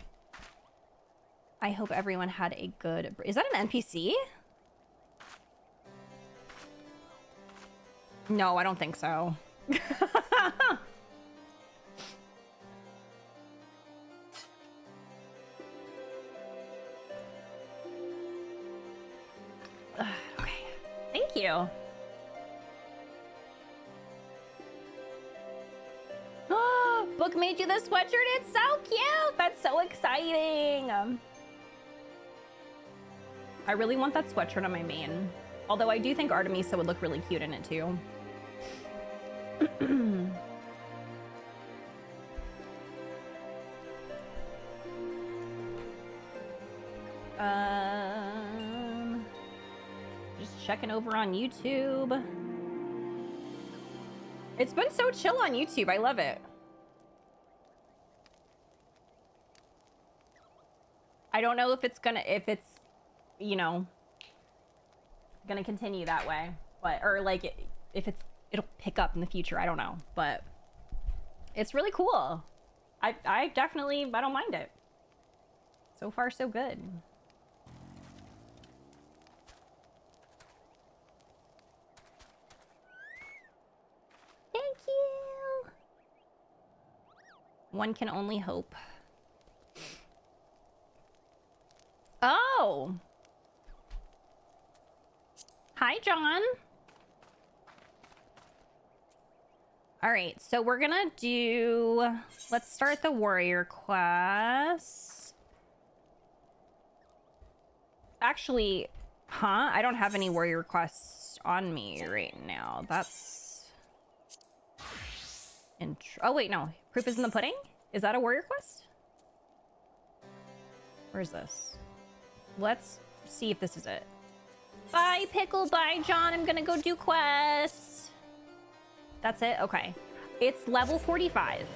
S1: I hope everyone had a good... Is that an NPC? No, I don't think so. Okay, thank you. Book made you the sweatshirt. It's so cute. That's so exciting. I really want that sweatshirt on my main. Although I do think Artemisa would look really cute in it too. Just checking over on YouTube. It's been so chill on YouTube. I love it. I don't know if it's, you know, gonna continue that way, but, or like, if it'll pick up in the future. I don't know, but it's really cool. I definitely, I don't mind it. So far, so good. Thank you. One can only hope. Oh. Hi, John. All right, so we're gonna do... Let's start the warrior quest. Actually, I don't have any warrior quests on me right now. That's... Oh, wait, no. Proof is in the pudding? Is that a warrior quest? Where's this? Let's see if this is it. Bye, Pickle. Bye, John. I'm gonna go do quests. That's it? Okay. It's level 45.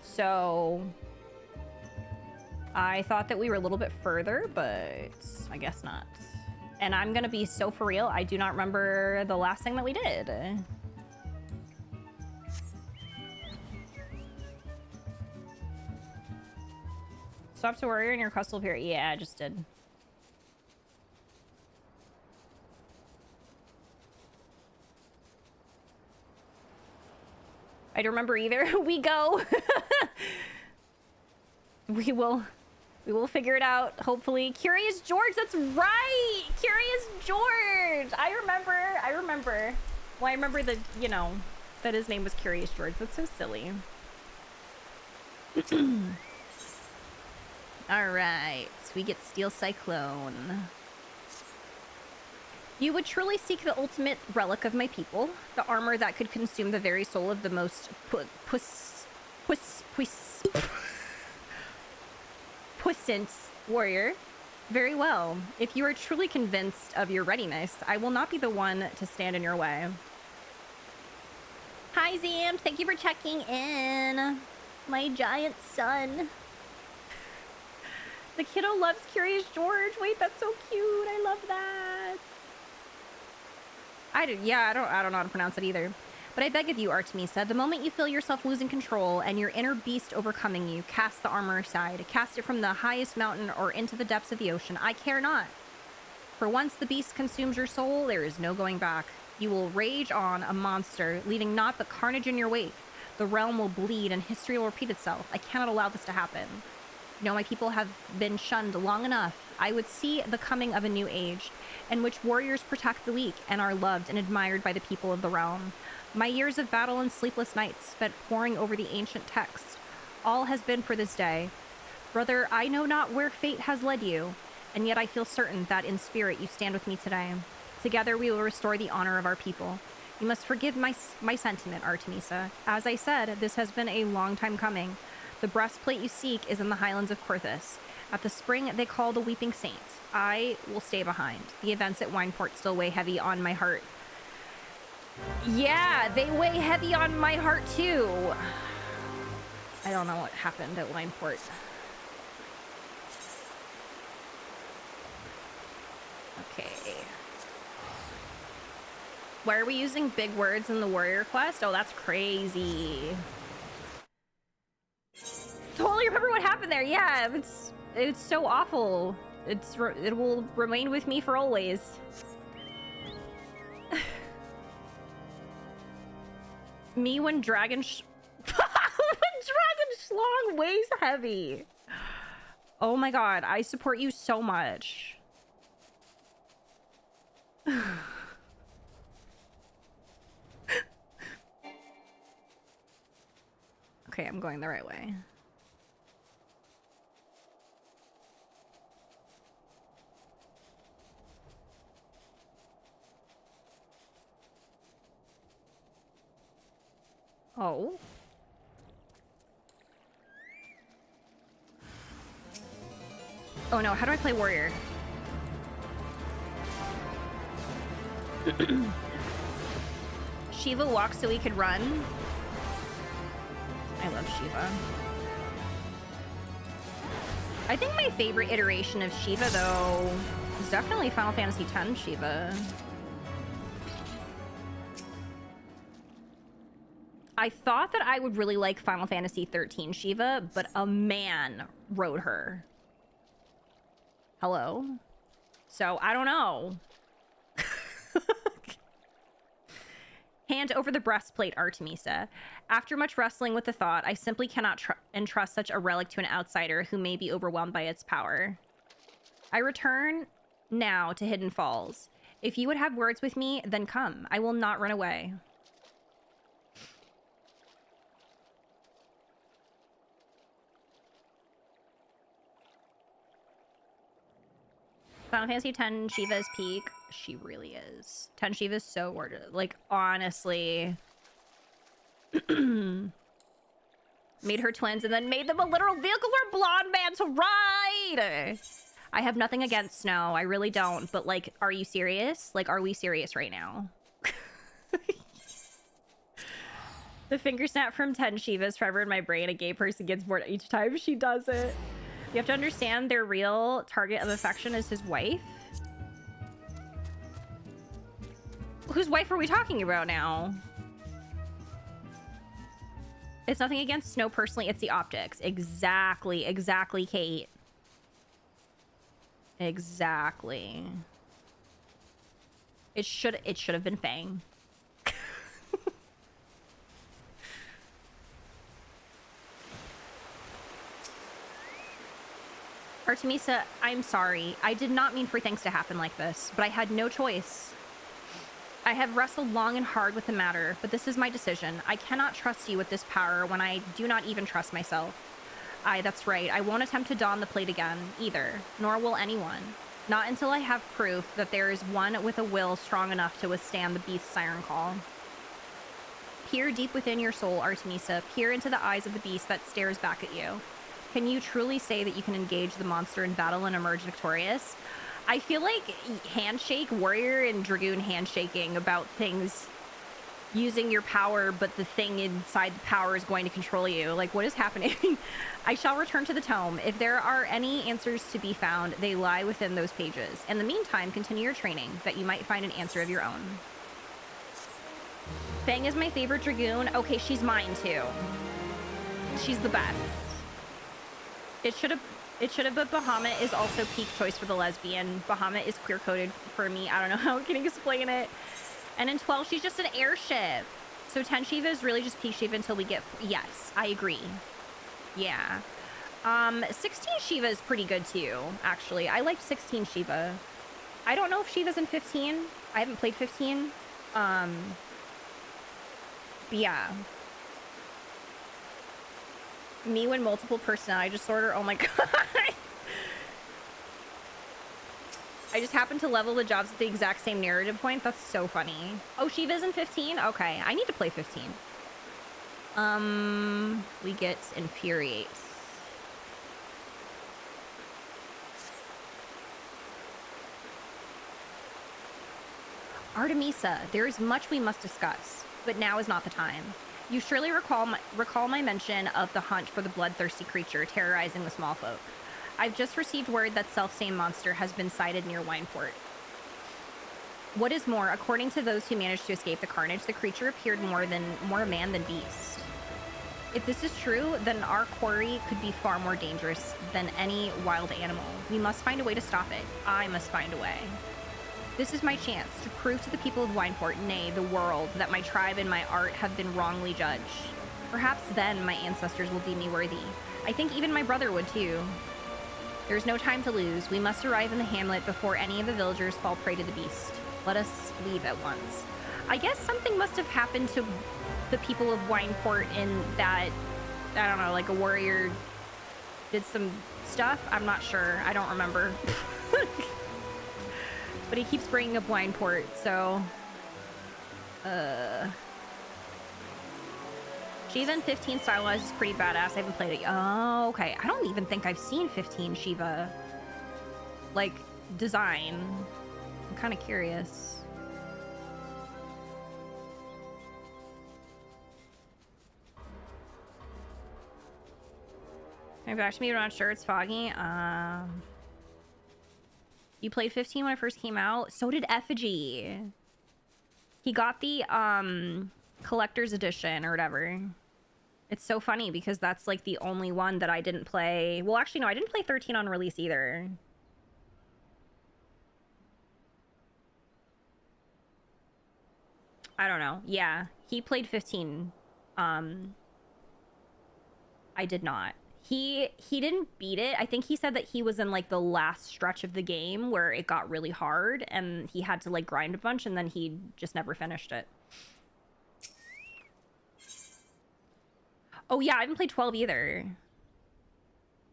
S1: So... I thought that we were a little bit further, but I guess not. And I'm gonna be so for real, I do not remember the last thing that we did. Stop to warrior in your quest will appear. Yeah, I just did. I don't remember either. We go. We will figure it out, hopefully. Curious George, that's right! Curious George! I remember. Well, I remember that, you know, that his name was Curious George. That's so silly. Alright, we get Steel Cyclone. You would truly seek the ultimate relic of my people, the armor that could consume the very soul of the most puissant warrior. Very well. If you are truly convinced of your readiness, I will not be the one to stand in your way. Hi, Zam. Thank you for checking in. My giant son. The kiddo loves Curious George. Wait, that's so cute. I love that. I don't know how to pronounce it either. But I beg of you, Artemisa, the moment you feel yourself losing control and your inner beast overcoming you, cast the armor aside. Cast it from the highest mountain or into the depths of the ocean. I care not. For once the beast consumes your soul, there is no going back. You will rage on, a monster, leaving naught but carnage in your wake. The realm will bleed and history will repeat itself. I cannot allow this to happen. You know, my people have been shunned long enough. I would see the coming of a new age, in which warriors protect the weak and are loved and admired by the people of the realm. My years of battle and sleepless nights spent poring over the ancient texts, all has been for this day. Brother, I know not where fate has led you, and yet I feel certain that in spirit you stand with me today. Together we will restore the honor of our people. You must forgive my sentiment, Artemisa. As I said, this has been a long time coming. The breastplate you seek is in the highlands of Corthus. At the spring they call the Weeping Saint. I will stay behind. The events at Wineport still weigh heavy on my heart. Yeah, they weigh heavy on my heart too. I don't know what happened at Wineport. Okay. Why are we using big words in the warrior quest? Oh, that's crazy. totally remember what happened there. Yeah, it's so awful. It will remain with me for always. Me when Dragon Schlong weighs heavy. Oh my god, I support you so much. Okay, I'm going the right way. Oh. Oh no, how do I play warrior? Shiva walks so he could run. I love Shiva. I think my favorite iteration of Shiva, though, is definitely Final Fantasy X Shiva. I thought that I would really like Final Fantasy XIII Shiva, but a man wrote her. Hello? So, I don't know. Hand over the breastplate, Artemisa. After much wrestling with the thought, I simply cannot entrust such a relic to an outsider who may be overwhelmed by its power. I return now to Hidden Falls. If you would have words with me, then come. I will not run away. Final Fantasy X Shiva's peak. She really is. 10 Shiva's so gorgeous. Like, honestly. Made her twins and then made them a literal vehicle for a blonde man to ride! I have nothing against Snow. I really don't. But, like, are you serious? Like, are we serious right now? The finger snap from 10 Shiva's forever in my brain. A gay person gets bored each time she does it. You have to understand their real target of affection is his wife. Whose wife are we talking about now? It's nothing against Snow personally, it's the optics. Exactly, exactly, Kate. Exactly. It should have been Fang. Artemisa, I'm sorry. I did not mean for things to happen like this, but I had no choice. I have wrestled long and hard with the matter, but this is my decision. I cannot trust you with this power when I do not even trust myself. That's right. I won't attempt to don the plate again, either. Nor will anyone. Not until I have proof that there is one with a will strong enough to withstand the beast's siren call. Peer deep within your soul, Artemisa. Peer into the eyes of the beast that stares back at you. Can you truly say that you can engage the monster in battle and emerge victorious? I feel like handshake, warrior and dragoon handshaking about things using your power, but the thing inside the power is going to control you. Like, what is happening? I shall return to the tome. If there are any answers to be found, they lie within those pages. In the meantime, continue your training, that you might find an answer of your own. Fang is my favorite dragoon. Okay, she's mine too. She's the best. It should have, but Bahamut is also peak choice for the lesbian. Bahamut is queer-coded for me. I don't know how I can explain it. And in 12, she's just an airship. So 10 Shiva is really just peak Shiva until we get... Yes, I agree. Yeah. 16 Shiva is pretty good too, actually. I liked 16 Shiva. I don't know if Shiva's in 15. I haven't played 15. But yeah. Me when multiple personality disorder. Oh my god. I just happened to level the jobs at the exact same narrative point. That's so funny. Oh, Shiva's in 15? Okay, I need to play 15. We get Infuriate. Artemisa, there is much we must discuss, but now is not the time. You surely recall my mention of the hunt for the bloodthirsty creature terrorizing the small folk. I've just received word that self-same monster has been sighted near Wineport. What is more, according to those who managed to escape the carnage, the creature appeared more man than beast. If this is true, then our quarry could be far more dangerous than any wild animal. We must find a way to stop it. I must find a way. This is my chance to prove to the people of Wineport, nay, the world, that my tribe and my art have been wrongly judged. Perhaps then my ancestors will deem me worthy. I think even my brother would too. There's no time to lose. We must arrive in the hamlet before any of the villagers fall prey to the beast. Let us leave at once. I guess something must have happened to the people of Wineport in that, I don't know, like a warrior did some stuff. I'm not sure. I don't remember. But he keeps bringing up Wineport, so... Shiva in 15 stylized is pretty badass. I haven't played it. Oh, okay. I don't even think I've seen 15 Shiva, like, design. I'm kind of curious. Maybe back to me, I'm not sure. It's foggy. You played 15 when it first came out? So did Effigy. He got the collector's edition or whatever. It's so funny because that's like the only one that I didn't play. Well, actually, no, I didn't play 13 on release either. I don't know. Yeah, he played 15. I did not. He didn't beat it. I think he said that he was in like the last stretch of the game where it got really hard and he had to like grind a bunch and then he just never finished it. Oh yeah, I haven't played 12 either.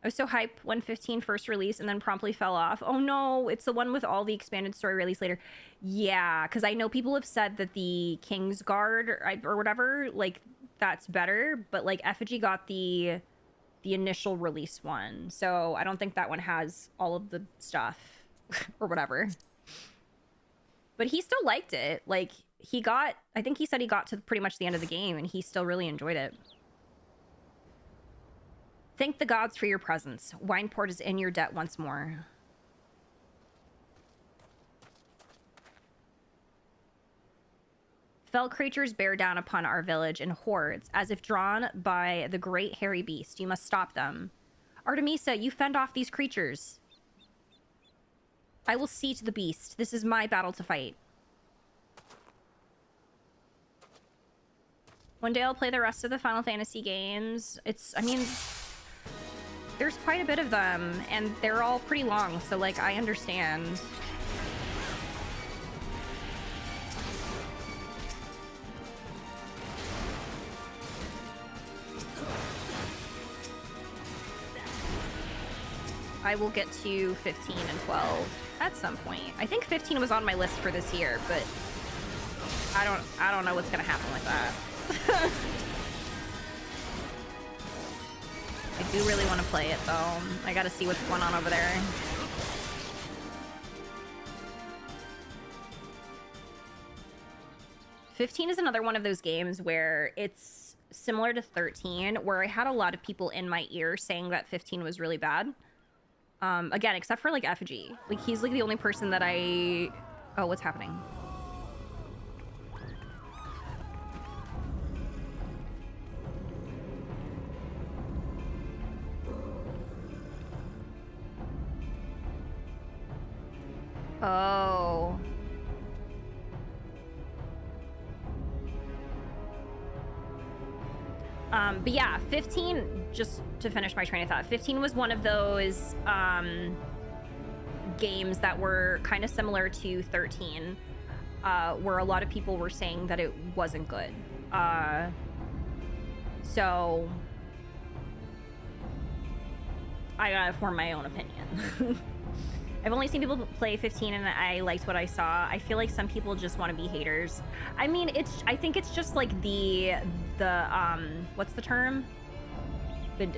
S1: I was so hyped when 15 first released and then promptly fell off. Oh no, it's the one with all the expanded story released later. Yeah, because I know people have said that the King's Guard or whatever, like that's better, but like Effigy got the initial release one, so I don't think that one has all of the stuff or whatever. But he still liked it. Like I think he said he got to pretty much the end of the game and he still really enjoyed it. Thank the gods for your presence. Wineport is in your debt once more. Fell creatures bear down upon our village in hordes, as if drawn by the great hairy beast. You must stop them. Artemisa, you fend off these creatures. I will see to the beast. This is my battle to fight. One day I'll play the rest of the Final Fantasy games. I mean, there's quite a bit of them, and they're all pretty long, so, like, I understand. I will get to 15 and 12 at some point. I think 15 was on my list for this year, but I don't know what's gonna happen with that. I do really want to play it though. I gotta see what's going on over there. $15 is another one of those games where it's similar to 13, where I had a lot of people in my ear saying that 15 was really bad. Again, except for like Effigy. Like he's like the only person that oh, what's happening? Oh. But yeah, 15, just to finish my train of thought, 15 was one of those games that were kind of similar to 13, where a lot of people were saying that it wasn't good. So I gotta form my own opinion. I've only seen people play 15 and I liked what I saw. I feel like some people just want to be haters. I mean, I think it's just like the what's the term?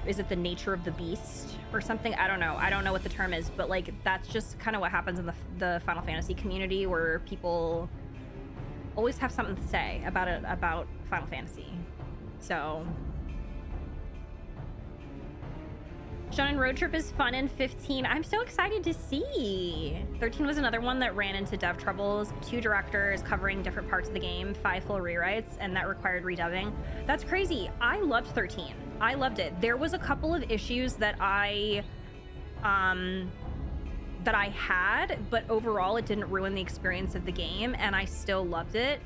S1: Is it the nature of the beast or something? I don't know. I don't know what the term is, but like that's just kind of what happens in the Final Fantasy community, where people always have something to say about Final Fantasy. So Shonen Road Trip is fun in 15. I'm so excited to see. 13 was another one that ran into dev troubles. 2 directors covering different parts of the game, 5 full rewrites, and that required redubbing. That's crazy. I loved 13. I loved it. There was a couple of issues that I had, but overall it didn't ruin the experience of the game, and I still loved it.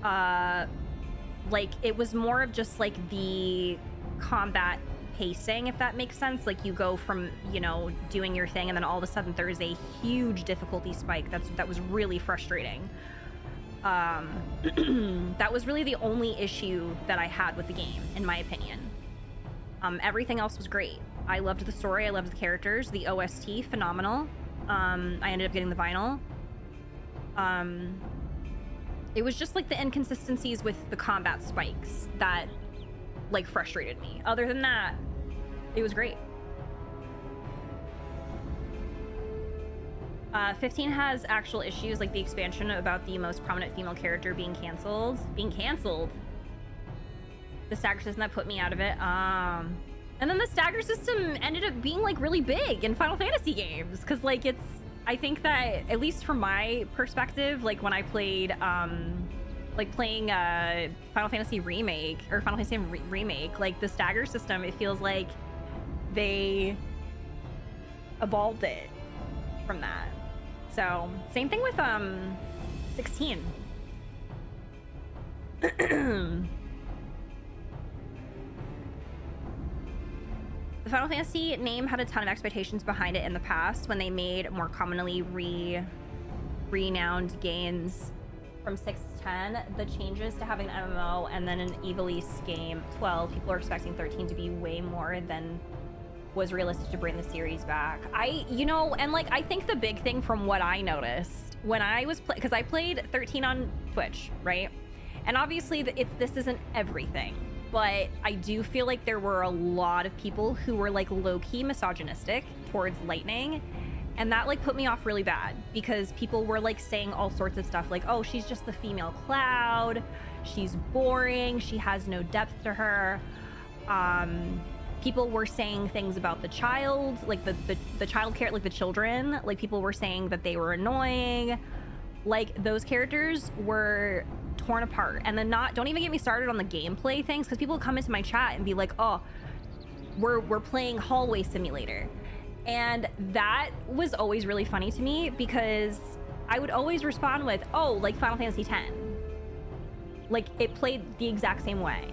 S1: Like, it was more of just like the combat pacing, if that makes sense. Like, you go from, you know, doing your thing, and then all of a sudden there's a huge difficulty spike. That was really frustrating. That was really the only issue that I had with the game, in my opinion. Everything else was great. I loved the story, I loved the characters, the OST, phenomenal. I ended up getting the vinyl. It was just like the inconsistencies with the combat spikes that like frustrated me. Other than that, it was great. 15 has actual issues, like the expansion about the most prominent female character being canceled. The stagger system that put me out of it. And then the stagger system ended up being like really big in Final Fantasy games, because like it's, I think that, at least from my perspective, like when I played like playing Final Fantasy Remake or Final Fantasy Remake, like the stagger system, it feels like they evolved it from that. So same thing with 16. The Final Fantasy name had a ton of expectations behind it in the past when they made more commonly renowned games from 6 to 10. The changes to having an MMO and then an Evilise game 12, people are expecting 13 to be way more than was realistic to bring the series back. You know, and like I think the big thing from what I noticed when I was because I played 13 on Twitch, right? And obviously this isn't everything, but I do feel like there were a lot of people who were like low-key misogynistic towards Lightning, and that like put me off really bad, because people were like saying all sorts of stuff like, oh, she's just the female Cloud, she's boring, she has no depth to her. People were saying things about the child, like the child character, like the children, like people were saying that they were annoying. Like those characters were torn apart. And then don't even get me started on the gameplay things, because people come into my chat and be like, oh, we're playing Hallway Simulator. And that was always really funny to me, because I would always respond with, oh, like Final Fantasy X. Like it played the exact same way.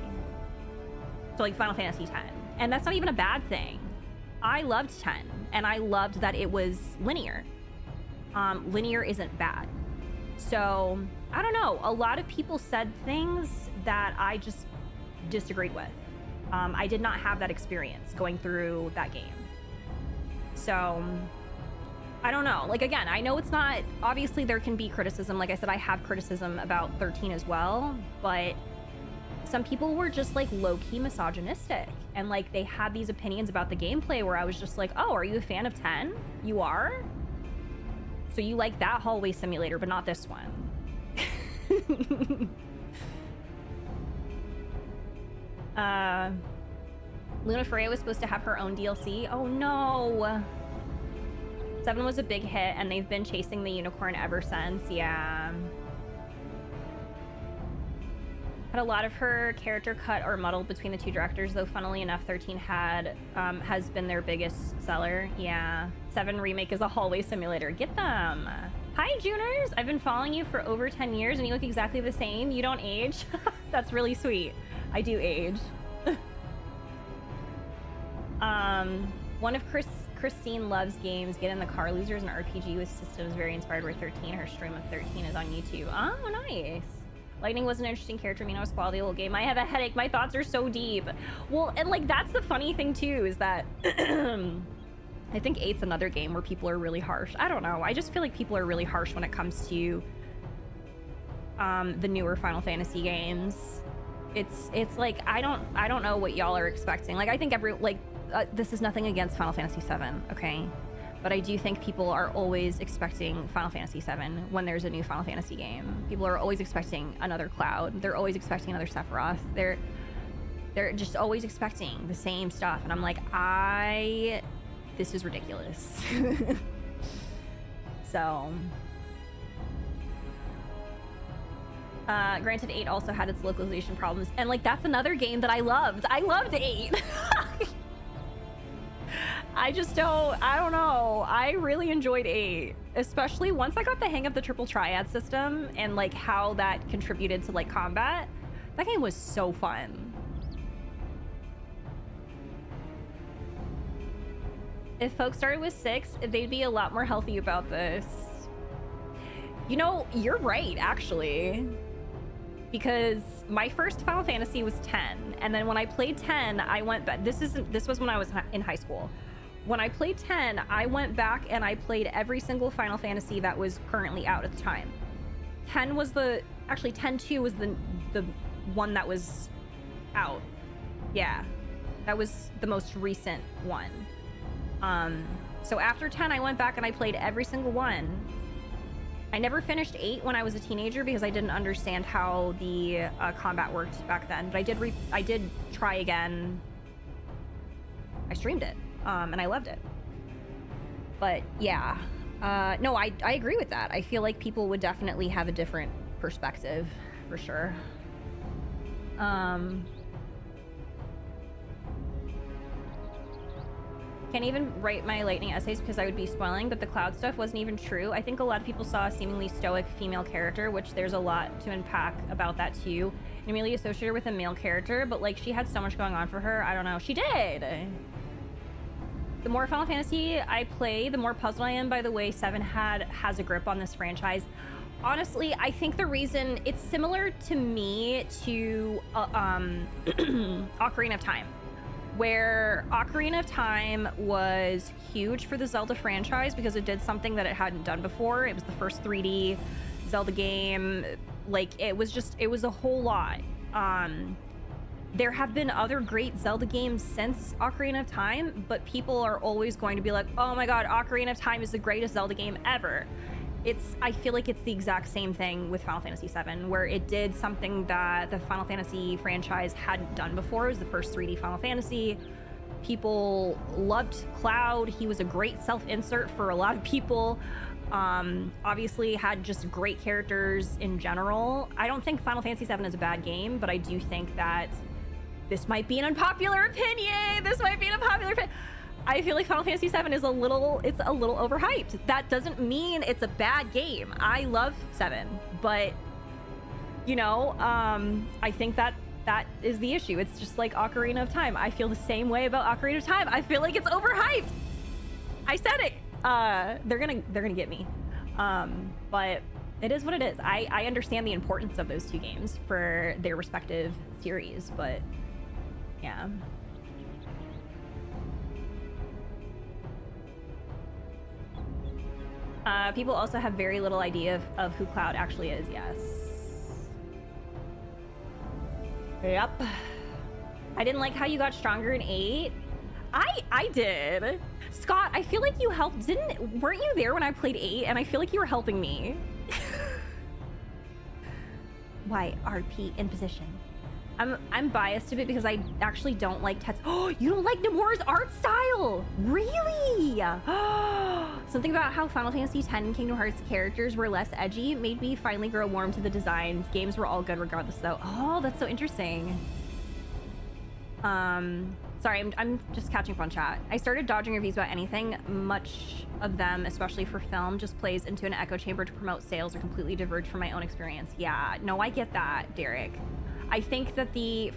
S1: So like Final Fantasy X. And that's not even a bad thing. I loved 10, and I loved that it was linear. Linear isn't bad. So, I don't know. A lot of people said things that I just disagreed with. I did not have that experience going through that game. So, I don't know. Like, again, I know it's not... Obviously, there can be criticism. Like I said, I have criticism about 13 as well, but some people were just, like, low-key misogynistic. And, like, they had these opinions about the gameplay where I was just like, oh, are you a fan of 10? You are? So you like that Hallway Simulator, but not this one. Luna Freya was supposed to have her own DLC. Oh no! 7 was a big hit, and they've been chasing the unicorn ever since. Yeah. Had a lot of her character cut or muddled between the 2 directors, though funnily enough 13 has been their biggest seller. Yeah. 7 Remake is a Hallway Simulator. Get them! Hi Juners! I've been following you for over 10 years and you look exactly the same. You don't age. That's really sweet. I do age. One of Christine Love's games, Get in the Car Losers, an RPG with systems very inspired by 13. Her stream of 13 is on YouTube. Oh, nice. Lightning was an interesting character. Mina was quality of the game. I have a headache. My thoughts are so deep. Well, and like that's the funny thing too, is that I think 8's another game where people are really harsh. I don't know. I just feel like people are really harsh when it comes to the newer Final Fantasy games. It's like I don't know what y'all are expecting. Like I think this is nothing against Final Fantasy 7, okay? But I do think people are always expecting Final Fantasy 7 when there's a new Final Fantasy game. People are always expecting another Cloud. They're always expecting another Sephiroth. They're just always expecting the same stuff, and I'm like, this is ridiculous. So, granted, 8 also had its localization problems, and like that's another game that I loved. I loved 8. I don't know. I really enjoyed 8, especially once I got the hang of the triple triad system and like how that contributed to like combat. That game was so fun. If folks started with 6, they'd be a lot more healthy about this. You know, you're right, actually. Because my first Final Fantasy was 10, and then when I played 10, I went back. This was when I was in high school. When I played 10, I went back and I played every single Final Fantasy that was currently out at the time. 10 was actually 10-2 was the one that was out. Yeah, that was the most recent one. So after 10, I went back and I played every single one. I never finished 8 when I was a teenager because I didn't understand how the combat worked back then. But I did try again. I streamed it, and I loved it. But yeah, no, I agree with that. I feel like people would definitely have a different perspective, for sure. Can't even write my lightning essays because I would be spoiling, but the Cloud stuff wasn't even true. I think a lot of people saw a seemingly stoic female character, which there's a lot to unpack about that too. And immediately associated her with a male character, but like she had so much going on for her. I don't know. She did. The more Final Fantasy I play, the more puzzled I am by the way 7 has a grip on this franchise. Honestly, I think the reason it's similar to me to Ocarina of Time, where Ocarina of Time was huge for the Zelda franchise because it did something that it hadn't done before. It was the first 3D Zelda game. Like, it was a whole lot. There have been other great Zelda games since Ocarina of Time, but people are always going to be like, oh my god, Ocarina of Time is the greatest Zelda game ever. I feel like it's the exact same thing with Final Fantasy VII, where it did something that the Final Fantasy franchise hadn't done before. It was the first 3D Final Fantasy. People loved Cloud. He was a great self-insert for a lot of people. Obviously had just great characters in general. I don't think Final Fantasy VII is a bad game, but I do think that this might be an unpopular opinion. I feel like Final Fantasy VII is a little overhyped. That doesn't mean it's a bad game. I love 7, but you know, I think that is the issue. It's just like Ocarina of Time. I feel the same way about Ocarina of Time. I feel like it's overhyped. I said it. They're gonna get me. But it is what it is. I understand the importance of those two games for their respective series, but yeah. People also have very little idea of who Cloud actually is, yes. Yep. I didn't like how you got stronger in 8. I did. Scott, I feel like you helped. Weren't you there when I played 8? And I feel like you were helping me. Why RP in position? I'm biased a bit because I actually don't like Tetsu's. Oh, you don't like Nomura's art style? Really? Something about how Final Fantasy X and Kingdom Hearts characters were less edgy made me finally grow warm to the designs. Games were all good regardless though. Oh, that's so interesting. Sorry, I'm just catching up on chat. I started dodging reviews about anything. Much of them, especially for film, just plays into an echo chamber to promote sales or completely diverge from my own experience. Yeah, no, I get that, Derek. I think that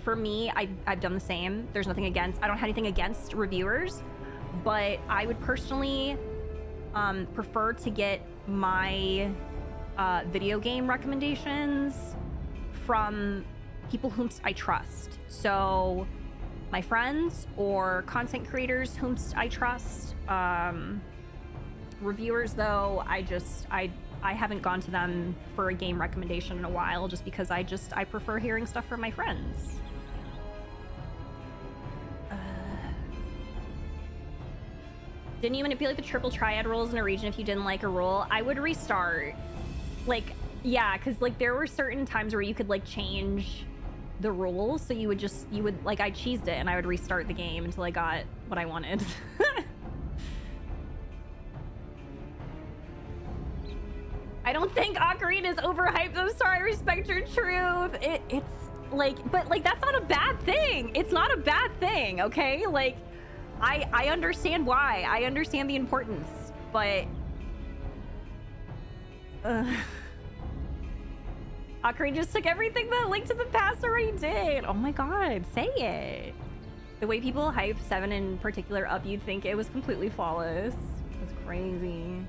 S1: for me, I've done the same. There's nothing against, I don't have anything against reviewers, but I would personally prefer to get my video game recommendations from people whom I trust. So my friends or content creators whom I trust. Reviewers though, I haven't gone to them for a game recommendation in a while just because I prefer hearing stuff from my friends. Didn't you manipulate the triple triad rules in a region if you didn't like a rule? I would restart. Like, yeah, because like there were certain times where you could like change the rules, so you would like, I cheesed it and I would restart the game until I got what I wanted. I don't think Ocarina is overhyped. I'm sorry, I respect your truth. It's like, but like, that's not a bad thing. It's not a bad thing, okay? Like, I understand why. I understand the importance, but Ocarina just took everything that Link to the Past already did. Oh my god, say it. The way people hype 7 in particular up, you'd think it was completely flawless. It's crazy.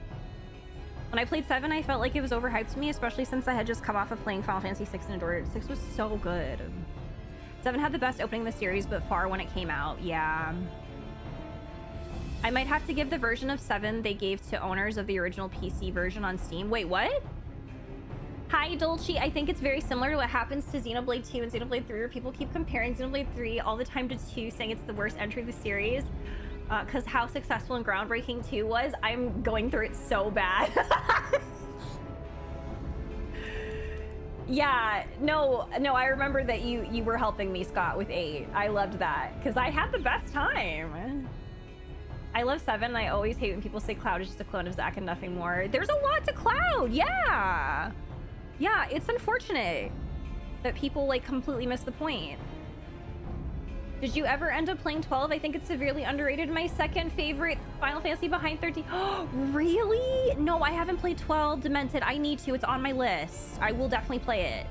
S1: When I played 7, I felt like it was overhyped to me, especially since I had just come off of playing Final Fantasy 6 and adored it. 6 was so good. 7 had the best opening in the series, but far when it came out, yeah. I might have to give the version of 7 they gave to owners of the original PC version on Steam. Wait, what? Hi, Dolce. I think it's very similar to what happens to Xenoblade 2 and Xenoblade 3, where people keep comparing Xenoblade 3 all the time to 2, saying it's the worst entry of the series. Because how successful and groundbreaking 2 was. I'm going through it so bad. Yeah, no, I remember that you were helping me, Scott, with 8. I loved that, because I had the best time. I love 7. I always hate when people say Cloud is just a clone of Zack and nothing more. There's a lot to Cloud, yeah! Yeah, it's unfortunate that people, like, completely miss the point. Did you ever end up playing 12? I think it's severely underrated. My second favorite Final Fantasy behind 13. Oh, really? No, I haven't played 12 Demented. I need to. It's on my list. I will definitely play it.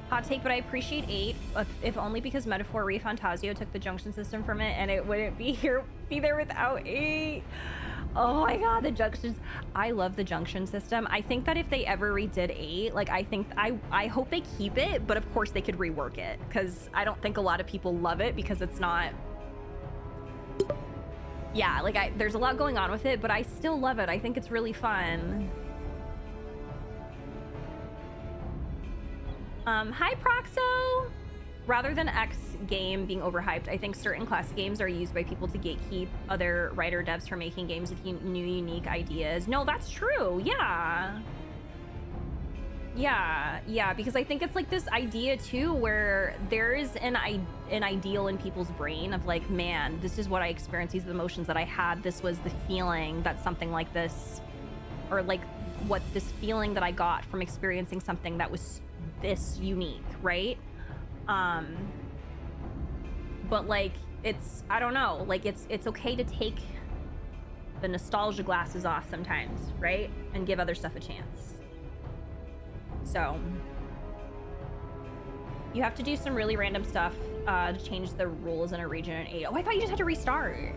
S1: Hot take, but I appreciate 8, if only because Metaphor ReFantasio took the junction system from it, and it wouldn't be there without 8. Oh my god, the junctions. I love the junction system. I think that if they ever redid 8, like, I hope they keep it, but of course they could rework it, because I don't think a lot of people love it because it's not... Yeah, like, there's a lot going on with it, but I still love it. I think it's really fun. Hi, Proxo! Rather than X game being overhyped, I think certain classic games are used by people to gatekeep other writer devs from making games with new, unique ideas. No, that's true. Yeah. Yeah, because I think it's like this idea too, where there is an ideal in people's brain of like, man, this is what I experienced. These are the emotions that I had. This was the feeling that something like this, or like what this feeling that I got from experiencing something that was this unique, right? But like, it's, I don't know, like it's okay to take the nostalgia glasses off sometimes, right? And give other stuff a chance. So you have to do some really random stuff to change the rules in a region in 8. Oh, I thought you just had to restart.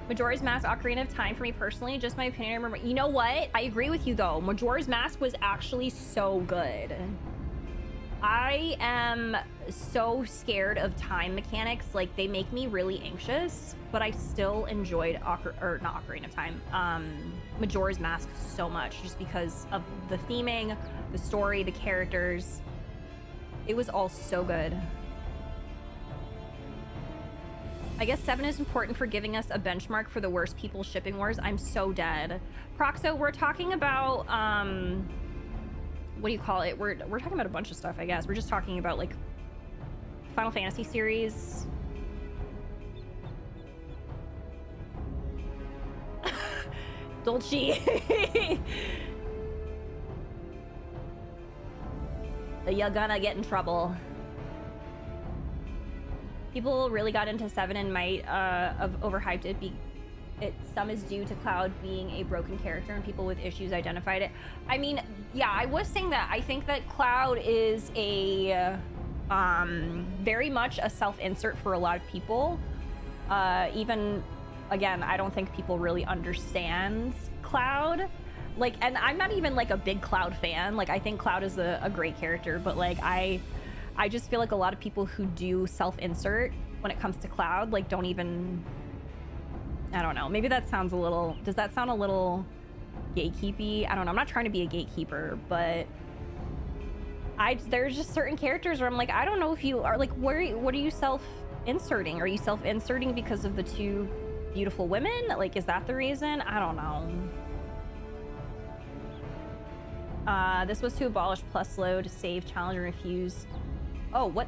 S1: Majora's Mask, Ocarina of Time for me personally, just my opinion. I remember, you know what? I agree with you though. Majora's Mask was actually so good. I am so scared of time mechanics. Like, they make me really anxious, but I still enjoyed not Ocarina of Time, Majora's Mask so much, just because of the theming, the story, the characters. It was all so good. I guess 7 is important for giving us a benchmark for the worst people shipping wars. I'm so dead. Proxo, we're talking about, what do you call it? We're talking about a bunch of stuff, I guess. We're just talking about, like, Final Fantasy series. Dolce. You're gonna get in trouble. People really got into 7 and might have overhyped it. Some is due to Cloud being a broken character and people with issues identified it. I mean, yeah, I was saying that. I think that Cloud is a very much a self-insert for a lot of people. Even, again, I don't think people really understand Cloud. Like, and I'm not even like a big Cloud fan. Like, I think Cloud is a great character, but like I just feel like a lot of people who do self-insert when it comes to Cloud, like, don't even, I don't know. Maybe that sounds a little, does that sound a little gatekeepy? I don't know. I'm not trying to be a gatekeeper, but there's just certain characters where I'm like, I don't know if you are like, what are you self-inserting? Are you self-inserting because of the 2 beautiful women? Like, is that the reason? I don't know. This was to abolish plus load, save, challenge, and refuse. Oh, what?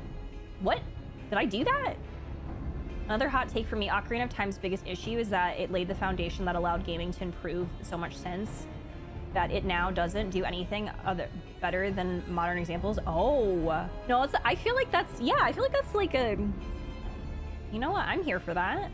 S1: What? Did I do that? Another hot take for me, Ocarina of Time's biggest issue is that it laid the foundation that allowed gaming to improve so much since that it now doesn't do anything better than modern examples. Oh, no, I feel like that's, yeah, I feel like that's like a, you know what? I'm here for that.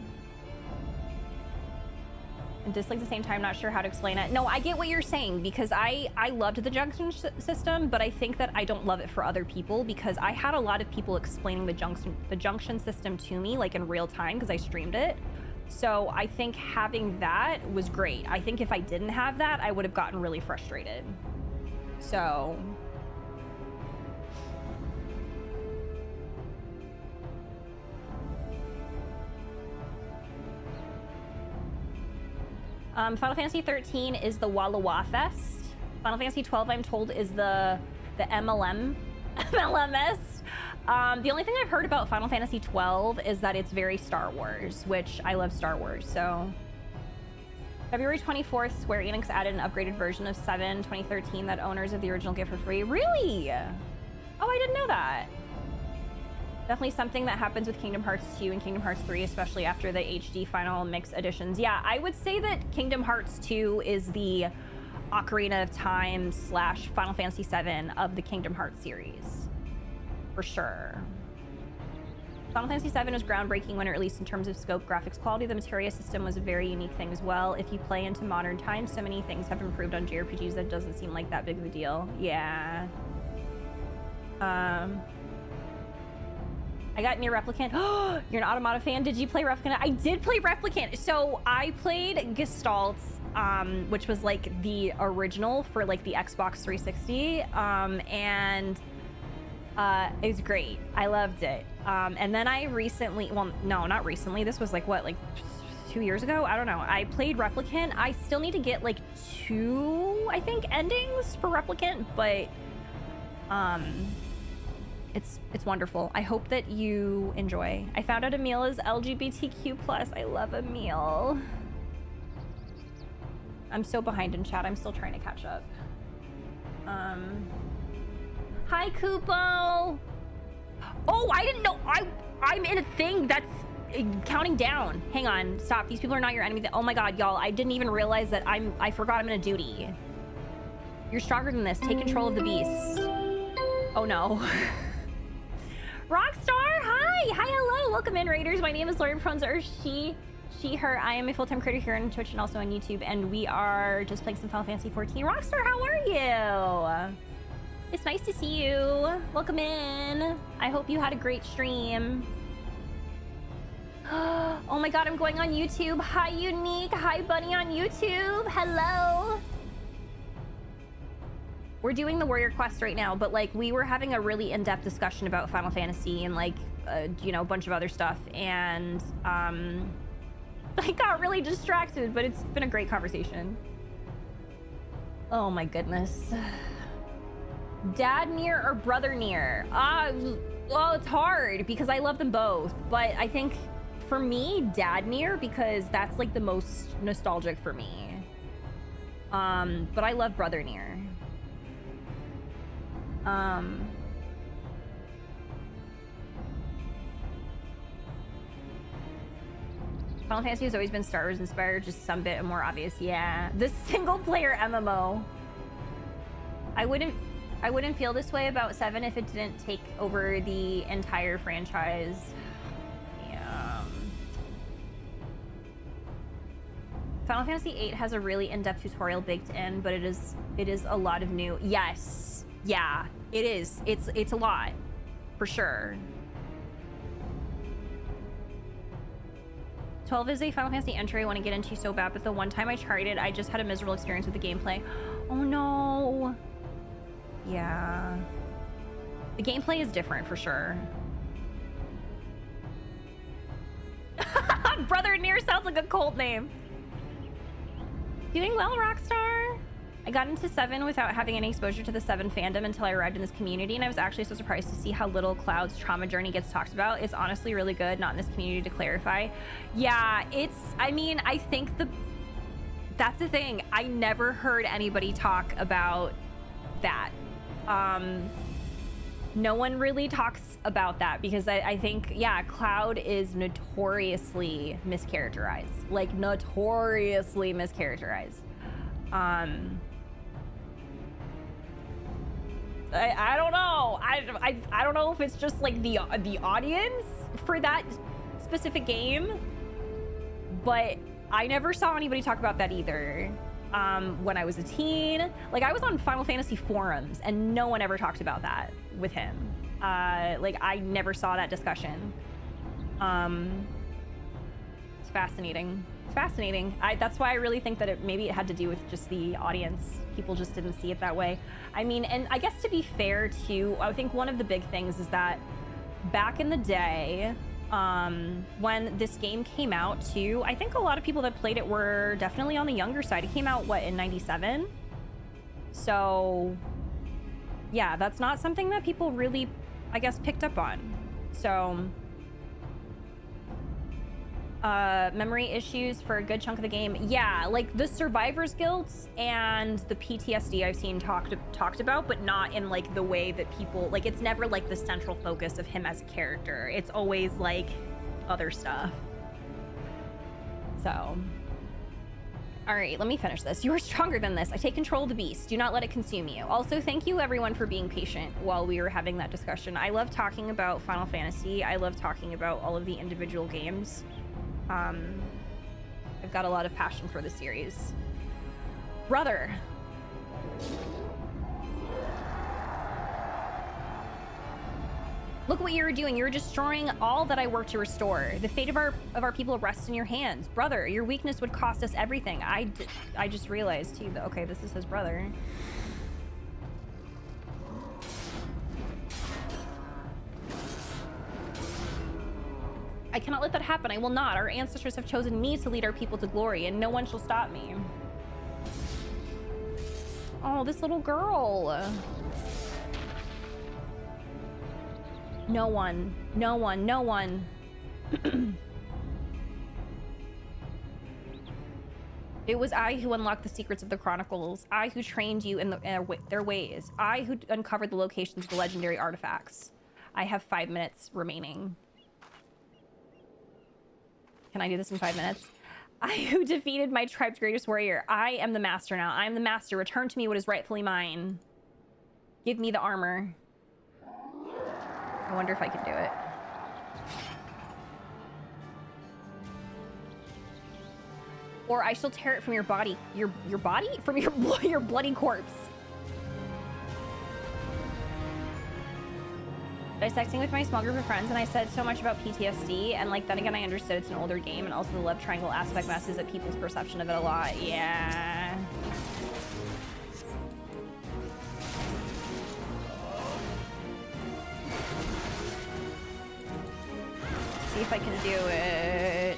S1: And dislike at the same time, not sure how to explain it. No, I get what you're saying because I loved the junction system, but I think that I don't love it for other people because I had a lot of people explaining the junction system to me like in real time because I streamed it. So I think having that was great. I think if I didn't have that, I would have gotten really frustrated. So Final Fantasy 13 is the Walla Wah Fest. Final Fantasy 12, I'm told, is the MLMS. The only thing I've heard about Final Fantasy 12 is that it's very Star Wars, which I love Star Wars, so. February 24th, Square Enix added an upgraded version of 7 2013 that owners of the original get for free. Really? Oh, I didn't know that. Definitely something that happens with Kingdom Hearts 2 and Kingdom Hearts 3, especially after the HD final mix editions. Yeah, I would say that Kingdom Hearts 2 is the Ocarina of Time / Final Fantasy 7 of the Kingdom Hearts series. For sure. Final Fantasy 7 was groundbreaking when it released in terms of scope, graphics quality. The materia system was a very unique thing as well. If you play into modern times, so many things have improved on JRPGs that it doesn't seem like that big of a deal. Yeah. I got Nier Replicant. Oh, you're an Automata fan. Did you play Replicant? I did play Replicant. So I played Gestalt, which was like the original for like the Xbox 360. And it was great. I loved it. And then I recently, well, no, not recently. This was like what, like 2 years ago? I don't know. I played Replicant. I still need to get like 2, I think, endings for Replicant, but it's wonderful. I hope that you enjoy. I found out Emil is LGBTQ+. I love Emil. I'm so behind in chat. I'm still trying to catch up. Hi, Kupo. Oh, I didn't know. I'm in a thing that's counting down. Hang on. Stop. These people are not your enemy. Oh my God, y'all. I didn't even realize that I forgot I'm in a duty. You're stronger than this. Take control of the beast. Oh no. Rockstar, hi, hello, welcome in, Raiders. My name is Lauren Pronza, or she, her. I am a full-time creator here on Twitch and also on YouTube, and we are just playing some Final Fantasy 14. Rockstar, how are you? It's nice to see you. Welcome in. I hope you had a great stream. Oh my God, I'm going on YouTube. Hi, Unique. Hi, Bunny on YouTube. Hello. We're doing the Warrior quest right now, but like we were having a really in-depth discussion about Final Fantasy and like, you know, a bunch of other stuff. And I got really distracted, but it's been a great conversation. Oh my goodness. Dad Nier or brother Nier? Well, it's hard because I love them both, but I think for me, Dad Nier, because that's like the most nostalgic for me. But I love brother Nier. Final Fantasy has always been Star Wars inspired, just some bit more obvious. Yeah, the single player MMO. I wouldn't feel this way about 7 if it didn't take over the entire franchise. Yeah. Final Fantasy 8 has a really in-depth tutorial baked in, but it is a lot of new. Yes. Yeah, it is. It's a lot, for sure. 12 is a Final Fantasy entry I want to get into so bad, but the one time I tried it, I just had a miserable experience with the gameplay. Oh no. Yeah. The gameplay is different, for sure. Brother Nier sounds like a cult name. Doing well, Rockstar. I got into 7 without having any exposure to the 7 fandom until I arrived in this community, and I was actually so surprised to see how little Cloud's trauma journey gets talked about. It's honestly really good, not in this community, to clarify. Yeah, I mean, I think that's the thing. I never heard anybody talk about that. No one really talks about that because I think, yeah, Cloud is notoriously mischaracterized. Like, notoriously mischaracterized. I don't know. I don't know if it's just like the audience for that specific game, but I never saw anybody talk about that either. When I was a teen, like I was on Final Fantasy forums and no one ever talked about that with him. Like I never saw that discussion. It's fascinating. It's fascinating. That's why I really think that maybe it had to do with just the audience. People just didn't see it that way. I mean, and I guess to be fair too, I think one of the big things is that back in the day, when this game came out too, I think a lot of people that played it were definitely on the younger side. It came out, what, in 97? So yeah, that's not something that people really, I guess, picked up on. So memory issues for a good chunk of the game. Yeah, like the survivor's guilt and the PTSD I've seen talked about, but not in like the way that people, like it's never like the central focus of him as a character. It's always like other stuff. So, all right, let me finish this. You are stronger than this. I take control of the beast. Do not let it consume you. Also, thank you everyone for being patient while we were having that discussion. I love talking about Final Fantasy. I love talking about all of the individual games. I've got a lot of passion for the series. Brother. Look what you're doing. You're destroying all that I work to restore. The fate of our people rests in your hands. Brother, your weakness would cost us everything. I just realized too that, okay, this is his brother. I cannot let that happen. I will not. Our ancestors have chosen me to lead our people to glory, and no one shall stop me. Oh, this little girl. No one. No one. No one. It was I who unlocked the secrets of the Chronicles. I who trained you in their ways. I who uncovered the locations of the legendary artifacts. I have 5 minutes remaining. Can I do this in 5 minutes? I who defeated my tribe's greatest warrior. I am the master now. I am the master. Return to me what is rightfully mine. Give me the armor. I wonder if I can do it. Or I shall tear it from your body. Your body? From your bloody corpse. Dissecting with my small group of friends, and I said so much about PTSD, and like then again I understood it's an older game, and also the love triangle aspect messes at people's perception of it a lot. Yeah. See if I can do it.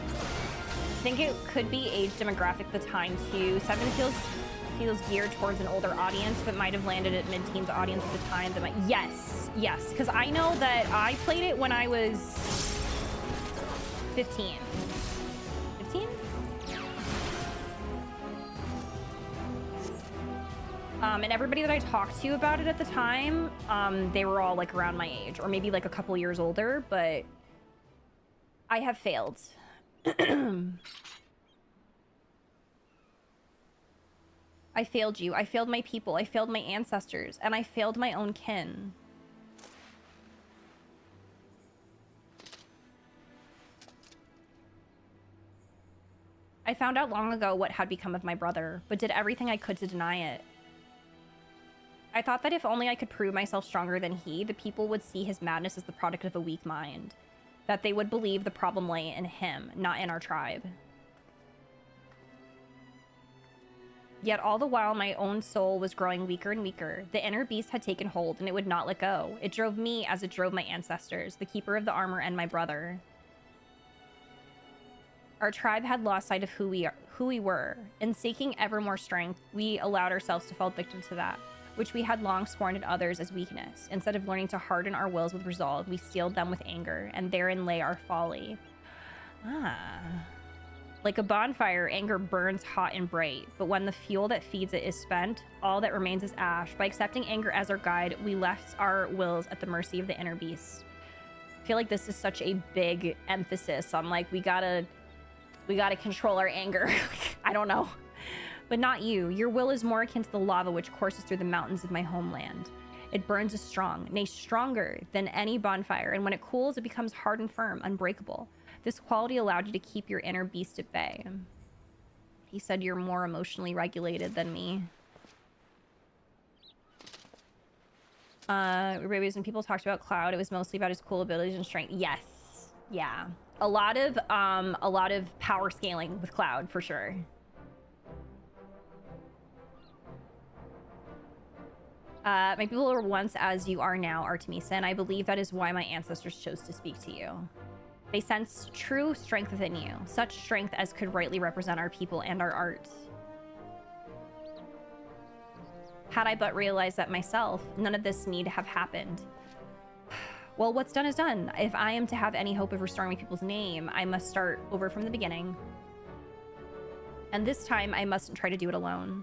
S1: I think it could be age demographic at the time too. 7 feels geared towards an older audience, but might have landed at mid-teens audience at the time. That might, yes, because I know that I played it when I was 15. 15? And everybody that I talked to about it at the time, they were all like around my age, or maybe like a couple years older, but I have failed. I failed you. I failed my people. I failed my ancestors. And I failed my own kin. I found out long ago what had become of my brother, but did everything I could to deny it. I thought that if only I could prove myself stronger than he, the people would see his madness as the product of a weak mind. That they would believe the problem lay in him, not in our tribe. Yet all the while, my own soul was growing weaker and weaker. The inner beast had taken hold, and it would not let go. It drove me as it drove my ancestors, the keeper of the armor and my brother. Our tribe had lost sight of who we were. In seeking ever more strength, we allowed ourselves to fall victim to that, which we had long scorned in others as weakness. Instead of learning to harden our wills with resolve, we steeled them with anger, and therein lay our folly. Ah. Like a bonfire, anger burns hot and bright, but when the fuel that feeds it is spent, all that remains is ash. By accepting anger as our guide, we left our wills at the mercy of the inner beast. I feel like this is such a big emphasis on like we gotta control our anger. I don't know. But not you. Your will is more akin to the lava which courses through the mountains of my homeland. It burns as strong, nay stronger than any bonfire, and when it cools, it becomes hard and firm, unbreakable. This quality allowed you to keep your inner beast at bay. He said you're more emotionally regulated than me. When people talked about Cloud, it was mostly about his cool abilities and strength. Yes. Yeah. A lot of power scaling with Cloud, for sure. My people were once as you are now, Artemisa, and I believe that is why my ancestors chose to speak to you. They sense true strength within you, such strength as could rightly represent our people and our art. Had I but realized that myself, none of this need have happened. Well, what's done is done. If I am to have any hope of restoring my people's name, I must start over from the beginning. And this time, I mustn't try to do it alone.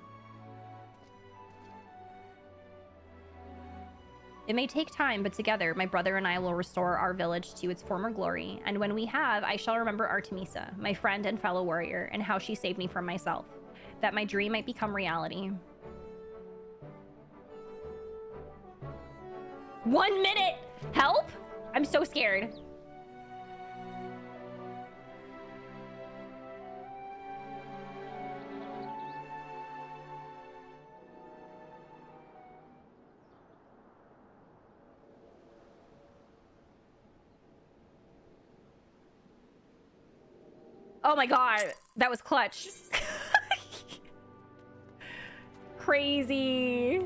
S1: It may take time, but together, my brother and I will restore our village to its former glory. And when we have, I shall remember Artemisa, my friend and fellow warrior, and how she saved me from myself, that my dream might become reality. 1 minute! Help? I'm so scared. Oh my god, that was clutch. Crazy.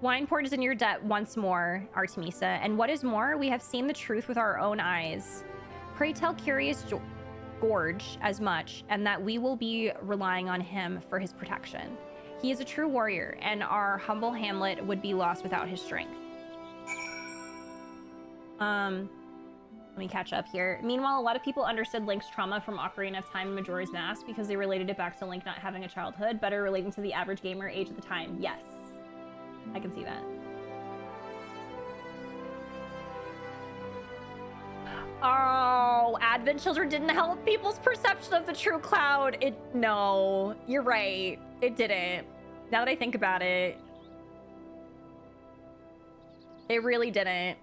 S1: Wineport is in your debt once more, Artemisa, and what is more, we have seen the truth with our own eyes. Pray tell Curious Gorge as much, and that we will be relying on him for his protection. He is a true warrior, and our humble hamlet would be lost without his strength. Let me catch up here. Meanwhile, a lot of people understood Link's trauma from Ocarina of Time and Majora's Mask because they related it back to Link not having a childhood, better relating to the average gamer age at the time. Yes. I can see that. Oh, Advent Children didn't help people's perception of the true Cloud. No, you're right. It didn't. Now that I think about it, it really didn't.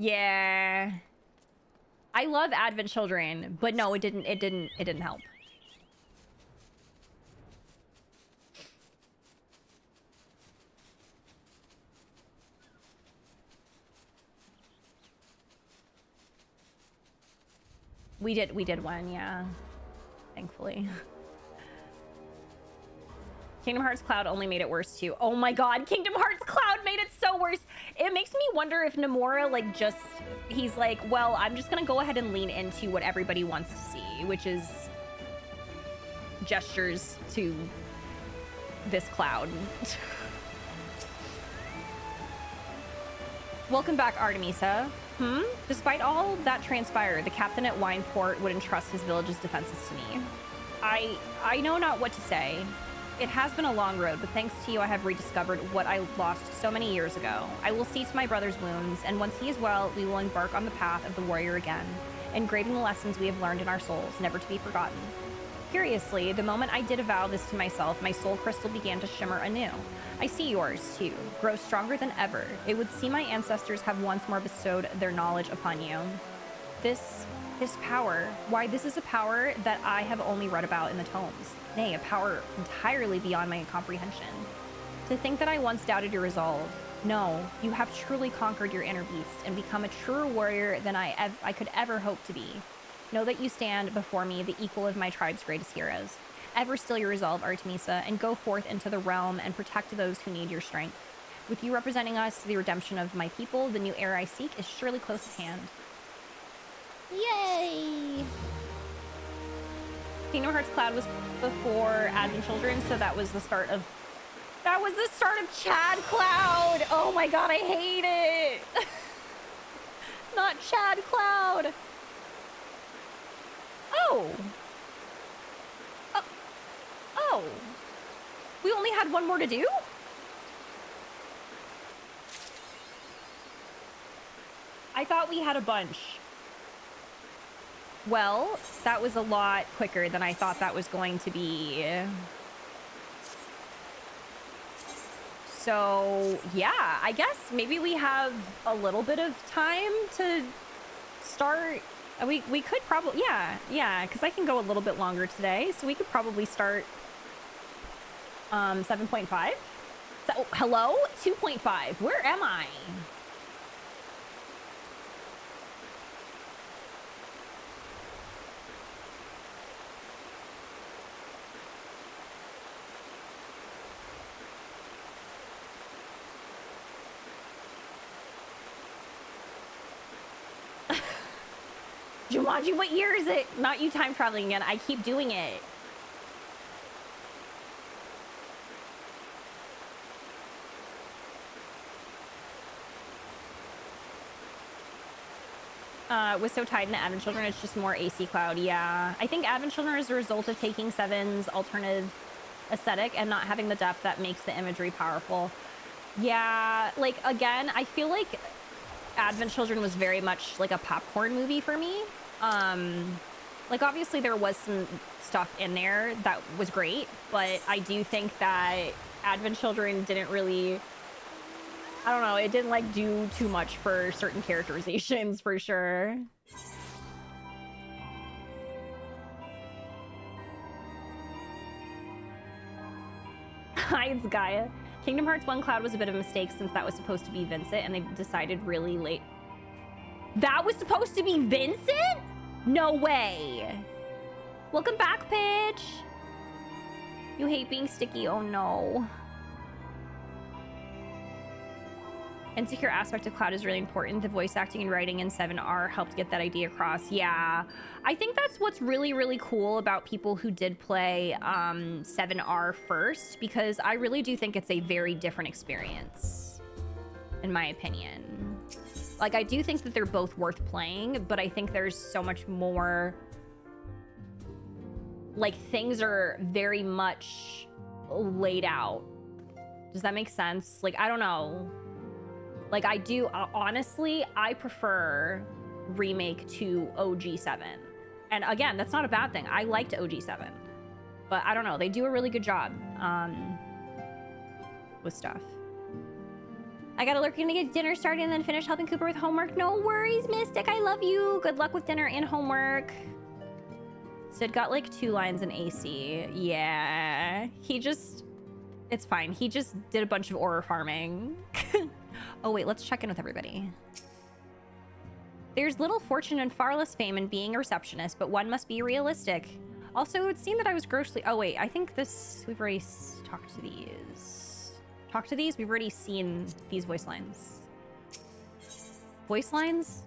S1: Yeah. I love Advent Children, but no, it didn't help. We did one, yeah. Thankfully. Kingdom Hearts Cloud only made it worse too. Oh my god, Kingdom Hearts Cloud made it so worse. It makes me wonder if Nomura he's like, well, I'm just gonna go ahead and lean into what everybody wants to see, which is gestures to this Cloud. Welcome back, Artemisa. Despite all that transpired, the captain at Wineport would entrust his village's defenses to me. I know not what to say. It has been a long road, but thanks to you, I have rediscovered what I lost so many years ago. I will see to my brother's wounds, and once he is well, we will embark on the path of the warrior again, engraving the lessons we have learned in our souls, never to be forgotten. Curiously, the moment I did avow this to myself, my soul crystal began to shimmer anew. I see yours, too, grow stronger than ever. It would seem my ancestors have once more bestowed their knowledge upon you. This power, why, this is a power that I have only read about in the tomes. Nay, a power entirely beyond my comprehension. To think that I once doubted your resolve. No, you have truly conquered your inner beast and become a truer warrior than I could ever hope to be. Know that you stand before me, the equal of my tribe's greatest heroes. Ever still your resolve, Artemisa, and go forth into the realm and protect those who need your strength. With you representing us, the redemption of my people, the new era I seek is surely close at hand. Yay! Kingdom Hearts Cloud was before Advent Children, so that was the start of Chad Cloud! Oh my god, I hate it! Not Chad Cloud! Oh! Oh! We only had one more to do? I thought we had a bunch. Well, that was a lot quicker than I thought that was going to be. So, yeah, I guess maybe we have a little bit of time to start. We could probably, yeah, because I can go a little bit longer today, so we could probably start 7.5. So, hello? 2.5. Where am I? Jumanji, what year is it? Not you time traveling again. I keep doing it. Was so tied into Advent Children, it's just more AC Cloud. Yeah. I think Advent Children is a result of taking Seven's alternative aesthetic and not having the depth that makes the imagery powerful. Yeah, like, again, I feel like Advent Children was very much like a popcorn movie for me. Like, obviously there was some stuff in there that was great, but I do think that Advent Children didn't really, I don't know, it didn't like do too much for certain characterizations for sure. Hi, it's Gaia. Kingdom Hearts 1 Cloud was a bit of a mistake since that was supposed to be Vincent and they decided really late. That was supposed to be Vincent? No way. Welcome back, Pitch. You hate being sticky. Oh no. Insecure aspect of Cloud is really important. The voice acting and writing in 7R helped get that idea across. Yeah, I think that's what's really, really cool about people who did play 7R first, because I really do think it's a very different experience, in my opinion. Like, I do think that they're both worth playing, but I think there's so much more, like, things are very much laid out. Does that make sense? Like, I don't know. Like, I do, honestly, I prefer Remake to OG7. And again, that's not a bad thing. I liked OG7. But I don't know, they do a really good job with stuff. I gotta lurk in to get dinner started and then finish helping Cooper with homework. No worries, Mystic, I love you. Good luck with dinner and homework. Sid got like 2 lines in AC. Yeah, he just, it's fine. He just did a bunch of aura farming. Oh wait, let's check in with everybody. There's little fortune and far less fame in being a receptionist, but one must be realistic. Also, it would seem that I was grossly... Oh wait, I think this... We've already talked to these. Talked to these? We've already seen these voice lines. Voice lines?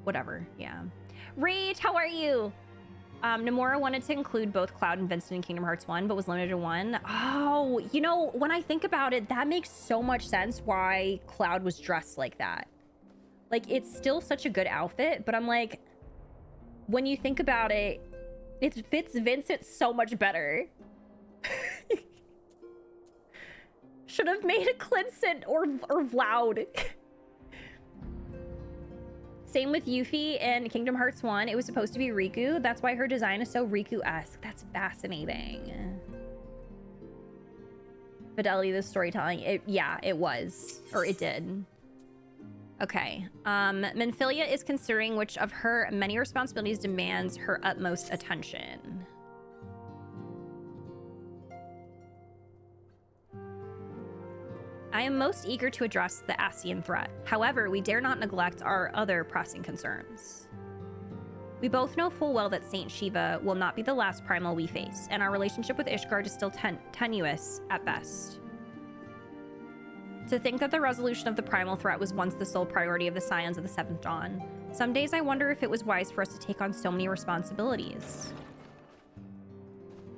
S1: Whatever, yeah. Rach, how are you? Nomura wanted to include both Cloud and Vincent in Kingdom Hearts 1, but was limited to 1. Oh, you know, when I think about it, that makes so much sense why Cloud was dressed like that. Like, it's still such a good outfit, but I'm like, when you think about it, it fits Vincent so much better. Should have made a Clincent or Vloud. Same with Yuffie in Kingdom Hearts 1. It was supposed to be Riku. That's why her design is so Riku-esque. That's fascinating. Fidelity, the storytelling. Yeah, it was. Or it did. Okay. Minfilia is considering which of her many responsibilities demands her utmost attention. I am most eager to address the Ascian threat. However, we dare not neglect our other pressing concerns. We both know full well that Saint Shiva will not be the last primal we face, and our relationship with Ishgard is still tenuous at best. To think that the resolution of the primal threat was once the sole priority of the Scions of the Seventh Dawn. Some days I wonder if it was wise for us to take on so many responsibilities.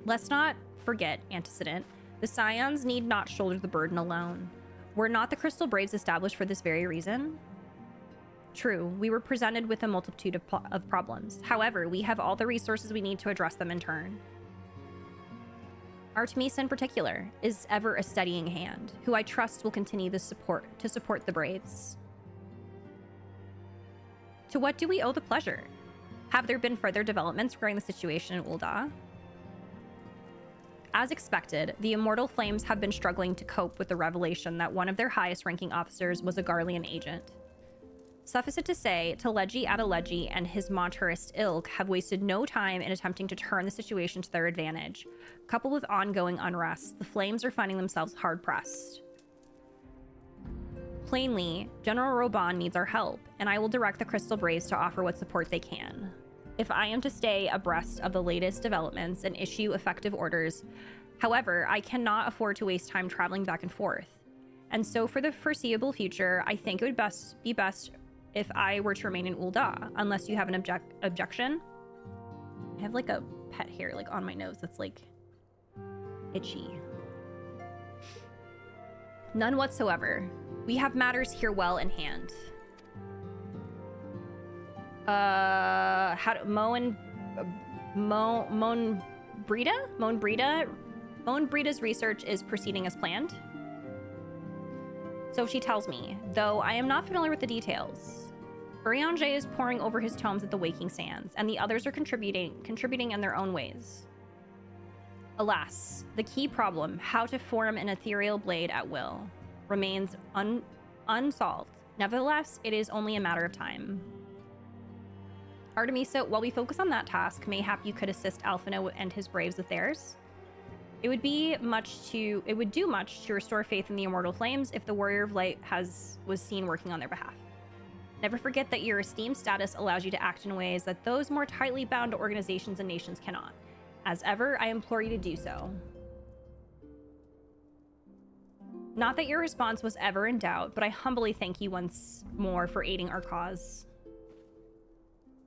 S1: Let's not forget, antecedent, the Scions need not shoulder the burden alone. Were not the crystal braids established for this very reason? True, we were presented with a multitude of problems. However, we have all the resources we need to address them in turn. Artemisa in particular is ever a steadying hand, who I trust will continue to support the Braves. To what do we owe the pleasure? Have there been further developments regarding the situation in Ul'dah? As expected, the Immortal Flames have been struggling to cope with the revelation that one of their highest-ranking officers was a Garlean agent. Suffice it to say, Teleji Adeleji and his Monturist ilk have wasted no time in attempting to turn the situation to their advantage. Coupled with ongoing unrest, the Flames are finding themselves hard-pressed. Plainly, General Roban needs our help, and I will direct the Crystal Braves to offer what support they can. If I am to stay abreast of the latest developments and issue effective orders, however, I cannot afford to waste time traveling back and forth. And so for the foreseeable future, I think it would be best if I were to remain in Ul'dah, unless you have an objection. I have like a pet hair like on my nose that's like itchy. None whatsoever. We have matters here well in hand. Moan Breda's research is proceeding as planned. So she tells me, though I am not familiar with the details. Urianger is poring over his tomes at the Waking Sands, and the others are contributing in their own ways. Alas, the key problem, how to form an ethereal blade at will, remains unsolved. Nevertheless, it is only a matter of time. Artemisa, while we focus on that task, mayhap you could assist Alphino and his Braves with theirs. It would do much to restore faith in the Immortal Flames if the Warrior of Light was seen working on their behalf. Never forget that your esteemed status allows you to act in ways that those more tightly bound to organizations and nations cannot. As ever, I implore you to do so. Not that your response was ever in doubt, but I humbly thank you once more for aiding our cause.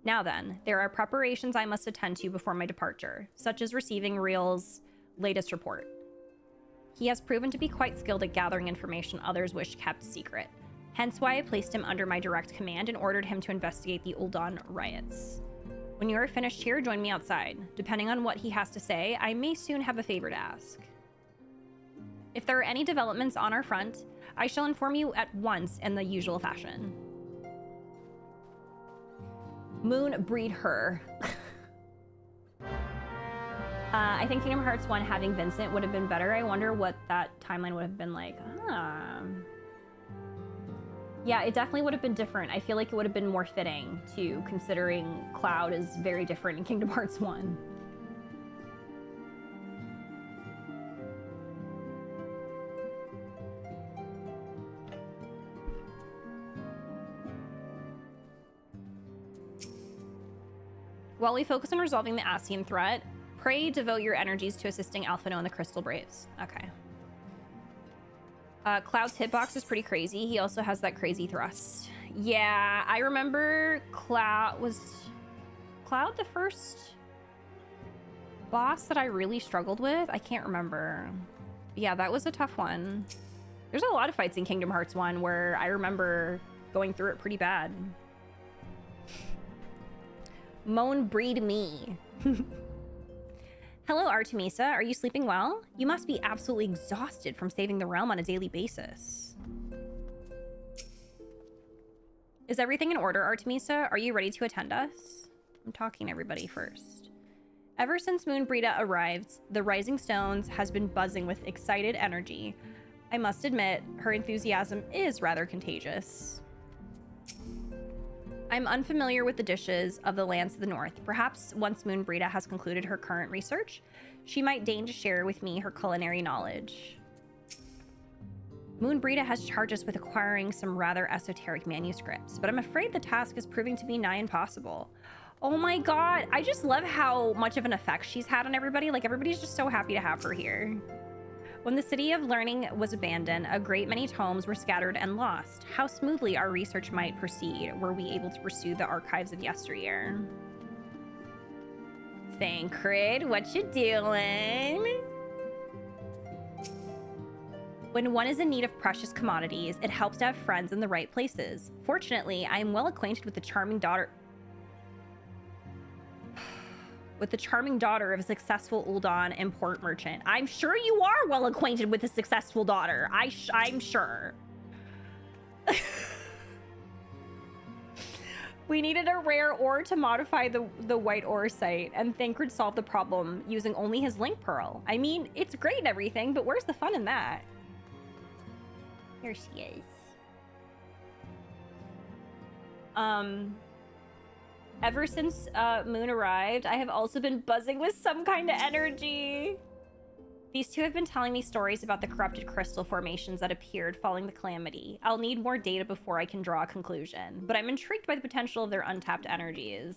S1: Now then, there are preparations I must attend to before my departure, such as receiving Real's latest report. He has proven to be quite skilled at gathering information others wished kept secret, hence why I placed him under my direct command and ordered him to investigate the Ul'dah riots. When you are finished here, join me outside. Depending on what he has to say, I may soon have a favor to ask. If there are any developments on our front, I shall inform you at once in the usual fashion. Moon breed her. I think Kingdom Hearts 1 having Vincent would have been better. I wonder what that timeline would have been like. Yeah, it definitely would have been different. I feel like it would have been more fitting too, considering Cloud is very different in Kingdom Hearts 1. While we focus on resolving the Ascian threat, pray devote your energies to assisting Alphino and the Crystal Braves. Okay. Cloud's hitbox is pretty crazy. He also has that crazy thrust. Yeah, I remember Cloud the first boss that I really struggled with? I can't remember. Yeah, that was a tough one. There's a lot of fights in Kingdom Hearts 1 where I remember going through it pretty bad. Moan breed me. Hello, Artemisa. Are you sleeping well? You must be absolutely exhausted from saving the realm on a daily basis. Is everything in order, Artemisa? Are you ready to attend us? I'm talking to everybody first. Ever since Moon Brita arrived, the Rising Stones has been buzzing with excited energy. I must admit, her enthusiasm is rather contagious. I'm unfamiliar with the dishes of the lands of the north. Perhaps once Moon Brita has concluded her current research, she might deign to share with me her culinary knowledge. Moon Brita has charged us with acquiring some rather esoteric manuscripts, but I'm afraid the task is proving to be nigh impossible. Oh my god, I just love how much of an effect she's had on everybody. Like, everybody's just so happy to have her here. When the City of Learning was abandoned, a great many tomes were scattered and lost. How smoothly our research might proceed were we able to pursue the archives of yesteryear. Thancred, what you doing? When one is in need of precious commodities, it helps to have friends in the right places. Fortunately, I am well acquainted with the charming daughter... with the charming daughter of a successful Uldan import merchant. I'm sure you are well acquainted with a successful daughter. I'm sure. We needed a rare ore to modify the white ore site, and Thancred solved the problem using only his link pearl. I mean, it's great and everything, but where's the fun in that? Here she is. Ever since Moon arrived, I have also been buzzing with some kind of energy. These two have been telling me stories about the corrupted crystal formations that appeared following the calamity. I'll need more data before I can draw a conclusion, but I'm intrigued by the potential of their untapped energies.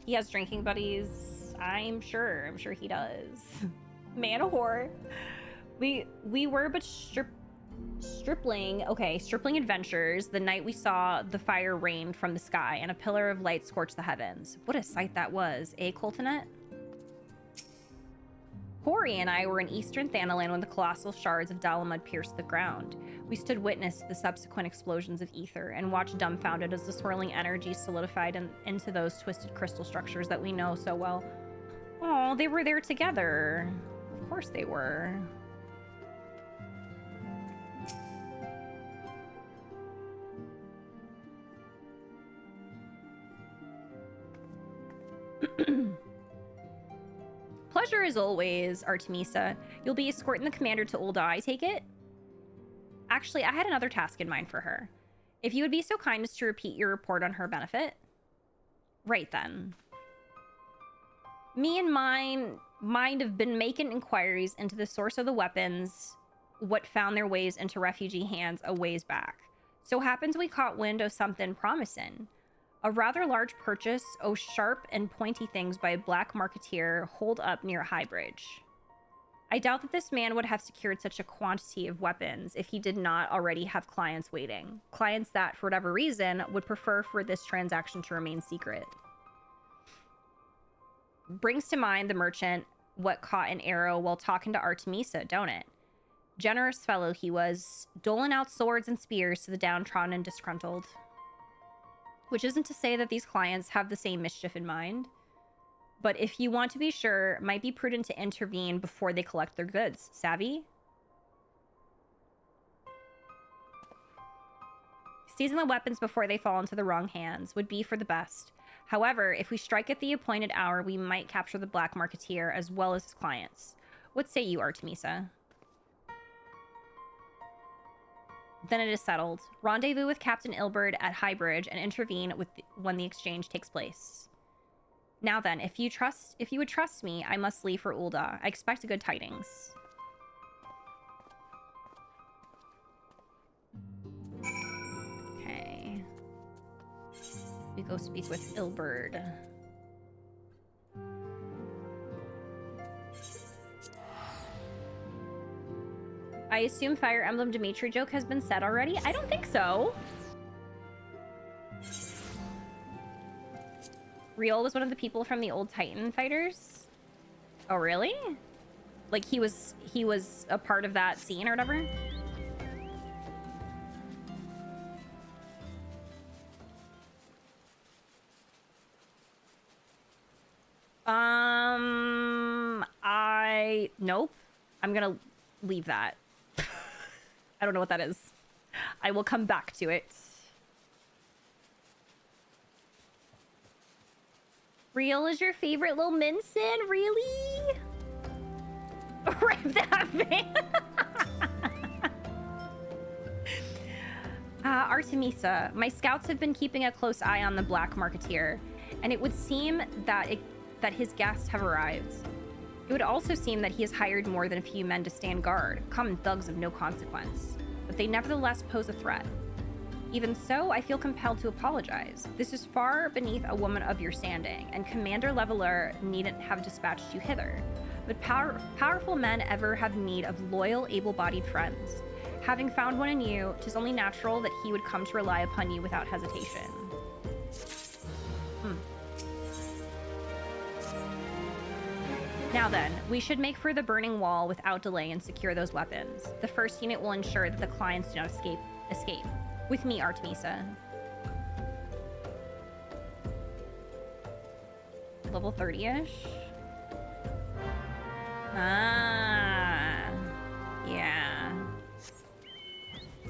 S1: He has drinking buddies. I'm sure he does. Man a whore. We were but stripling adventures the night we saw the fire rain from the sky and a pillar of light scorch the heavens. What a sight that was, eh, Coltonet? Hori and I were in eastern Thanalan when the colossal shards of Dalamud pierced the ground. We stood witness to the subsequent explosions of ether and watched dumbfounded as the swirling energy solidified into those twisted crystal structures that we know so well. Oh, they were there together. Of course they were. Pleasure as always, Artemisa. You'll be escorting the commander to Ulda, I take it? Actually, I had another task in mind for her. If you would be so kind as to repeat your report on her benefit. Right then. Me and mind have been making inquiries into the source of the weapons, what found their ways into refugee hands a ways back. So happens we caught wind of something promising. A rather large purchase o' sharp and pointy things by a black marketeer holed up near Highbridge. I doubt that this man would have secured such a quantity of weapons if he did not already have clients waiting. Clients that, for whatever reason, would prefer for this transaction to remain secret. Brings to mind the merchant what caught an arrow while talking to Artemisa, don't it? Generous fellow he was, doling out swords and spears to the downtrodden and disgruntled. Which isn't to say that these clients have the same mischief in mind. But if you want to be sure, it might be prudent to intervene before they collect their goods. Savvy? Seizing the weapons before they fall into the wrong hands would be for the best. However, if we strike at the appointed hour, we might capture the black marketeer as well as his clients. What say you, Artemisa? Then it is settled. Rendezvous with Captain Ilberd at Highbridge and intervene when the exchange takes place. Now then, if you would trust me, I must leave for Ulda. I expect good tidings. Okay. We go speak with Ilberd. I assume Fire Emblem Dimitri joke has been said already? I don't think so. Riol was one of the people from the old Titan fighters. Oh, really? Like he was a part of that scene or whatever? Nope. I'm gonna leave that. I don't know what that is. I will come back to it. Real is your favorite little Minson? Really? Rip that man. Artemisa, my scouts have been keeping a close eye on the black marketeer, and it would seem that his guests have arrived. It would also seem that he has hired more than a few men to stand guard, common thugs of no consequence, but they nevertheless pose a threat. Even so, I feel compelled to apologize. This is far beneath a woman of your standing, and Commander Leveler needn't have dispatched you hither. But powerful men ever have need of loyal, able-bodied friends. Having found one in you, 'tis only natural that he would come to rely upon you without hesitation. Now then, we should make for the burning wall without delay and secure those weapons. The first unit will ensure that the clients do not escape. With me, Artemisa. Level 30-ish? Ah. Yeah.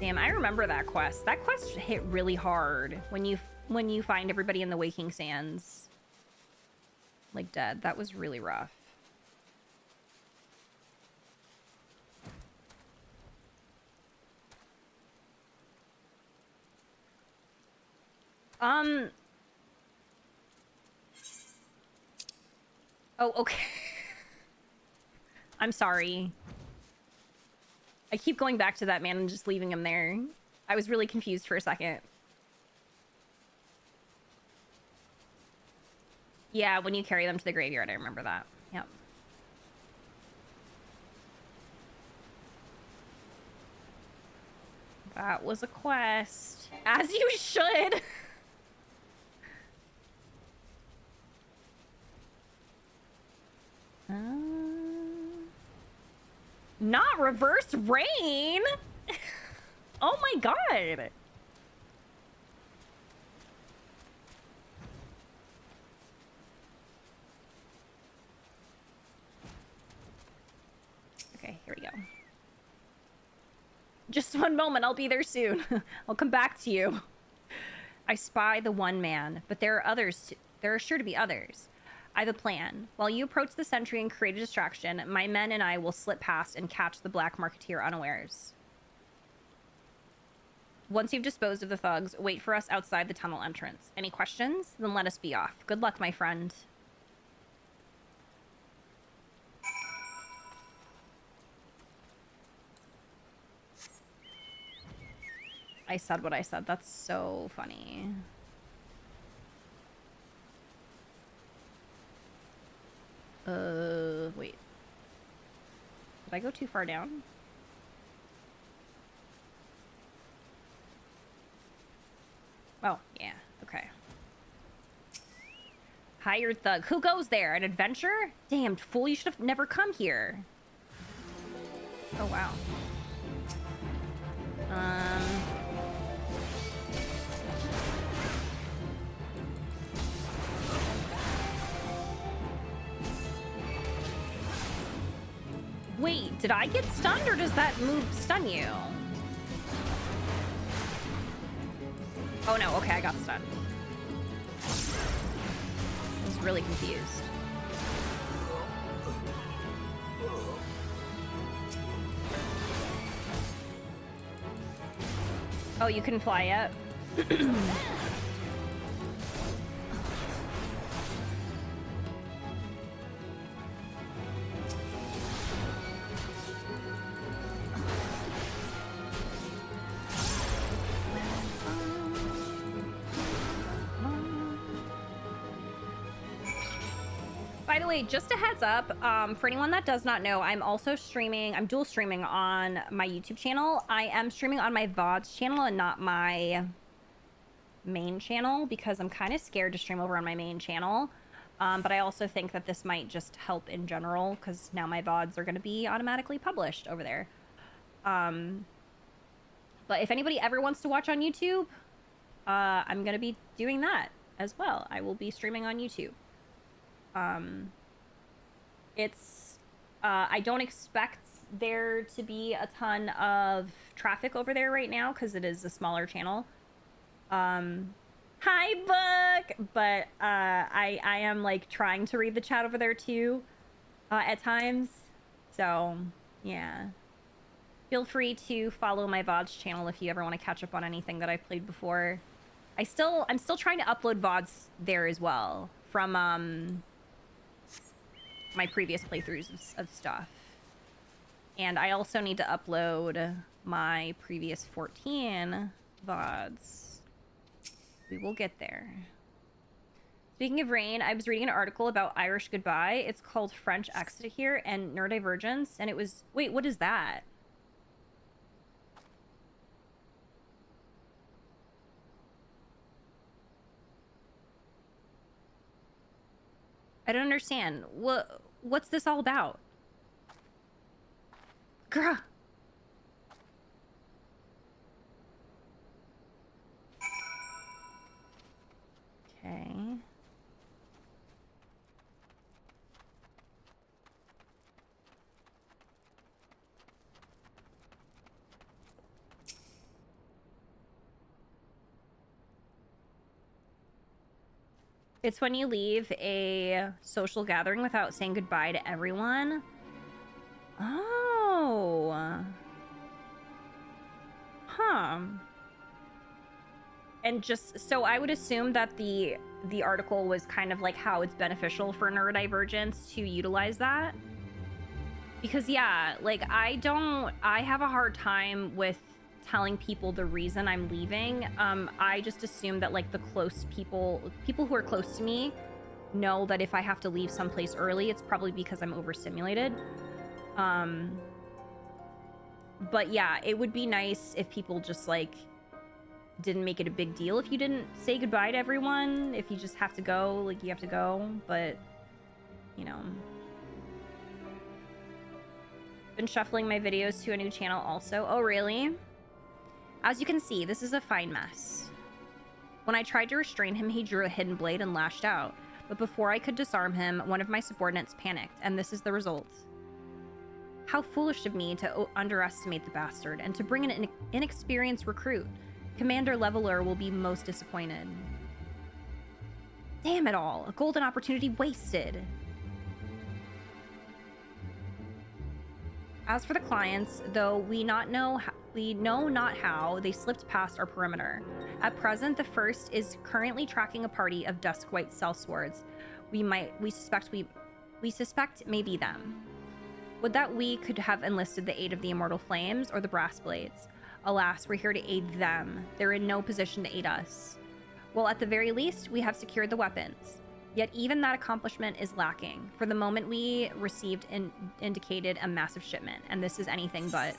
S1: Damn, I remember that quest. That quest hit really hard when you find everybody in the Waking Sands. Like, dead. That was really rough. Oh, okay. I'm sorry. I keep going back to that man and just leaving him there. I was really confused for a second. Yeah, when you carry them to the graveyard, I remember that. Yep. That was a quest. As you should! Not reverse rain! Oh my god! Okay, here we go. Just one moment, I'll be there soon. I'll come back to you. I spy the one man, but there are others. There are sure to be others. I have a plan. While you approach the sentry and create a distraction, my men and I will slip past and catch the Black Marketeer unawares. Once you've disposed of the thugs, wait for us outside the tunnel entrance. Any questions? Then let us be off. Good luck, my friend. I said what I said. That's so funny. Wait. Did I go too far down? Oh, yeah. Okay. Hired thug. Who goes there? An adventurer? Damned fool, you should have never come here. Oh, wow. Wait, did I get stunned or does that move stun you? Oh no, okay, I got stunned. I was really confused. Oh, you couldn't fly yet? By the way, just a heads up, for anyone that does not know, I'm also streaming, I'm dual streaming on my YouTube channel. I am streaming on my VODs channel and not my main channel because I'm kind of scared to stream over on my main channel. But I also think that this might just help in general because now my VODs are going to be automatically published over there. But if anybody ever wants to watch on YouTube, I'm going to be doing that as well. I will be streaming on YouTube. I don't expect there to be a ton of traffic over there right now because it is a smaller channel. Hi, Book! But, I am, like, trying to read the chat over there, too, at times. So, yeah. Feel free to follow my VODs channel if you ever want to catch up on anything that I've played before. I'm still trying to upload VODs there as well from, my previous playthroughs of stuff. And I also need to upload my previous 14 VODs. We will get there. Speaking of rain, I was reading an article about Irish goodbye. It's called French Exit here and Neurodivergence. And it was... Wait, what is that? I don't understand. What what's this all about? Grr. Okay. It's when you leave a social gathering without saying goodbye to everyone. Oh. Huh. And just so I would assume that the article was kind of like how it's beneficial for neurodivergence to utilize that. Because yeah, like I have a hard time with telling people the reason I'm leaving. I just assume that like the close people who are close to me know that if I have to leave someplace early, it's probably because I'm overstimulated. But yeah, it would be nice if people just like didn't make it a big deal if you didn't say goodbye to everyone. If you just have to go, like you have to go. But, you know. Been shuffling my videos to a new channel also. Oh, really? As you can see, this is a fine mess. When I tried to restrain him, he drew a hidden blade and lashed out. But before I could disarm him, one of my subordinates panicked, and this is the result. How foolish of me to underestimate the bastard and to bring in an inexperienced recruit. Commander Leveler will be most disappointed. Damn it all, a golden opportunity wasted. As for the clients, though we know not how they slipped past our perimeter. At present, the first is currently tracking a party of dusk white sellswords. We suspect may be them. Would that we could have enlisted the aid of the Immortal Flames or the Brass Blades. Alas, we're here to aid them. They're in no position to aid us. Well, at the very least, we have secured the weapons. Yet even that accomplishment is lacking. For the moment we received indicated a massive shipment, and this is anything but.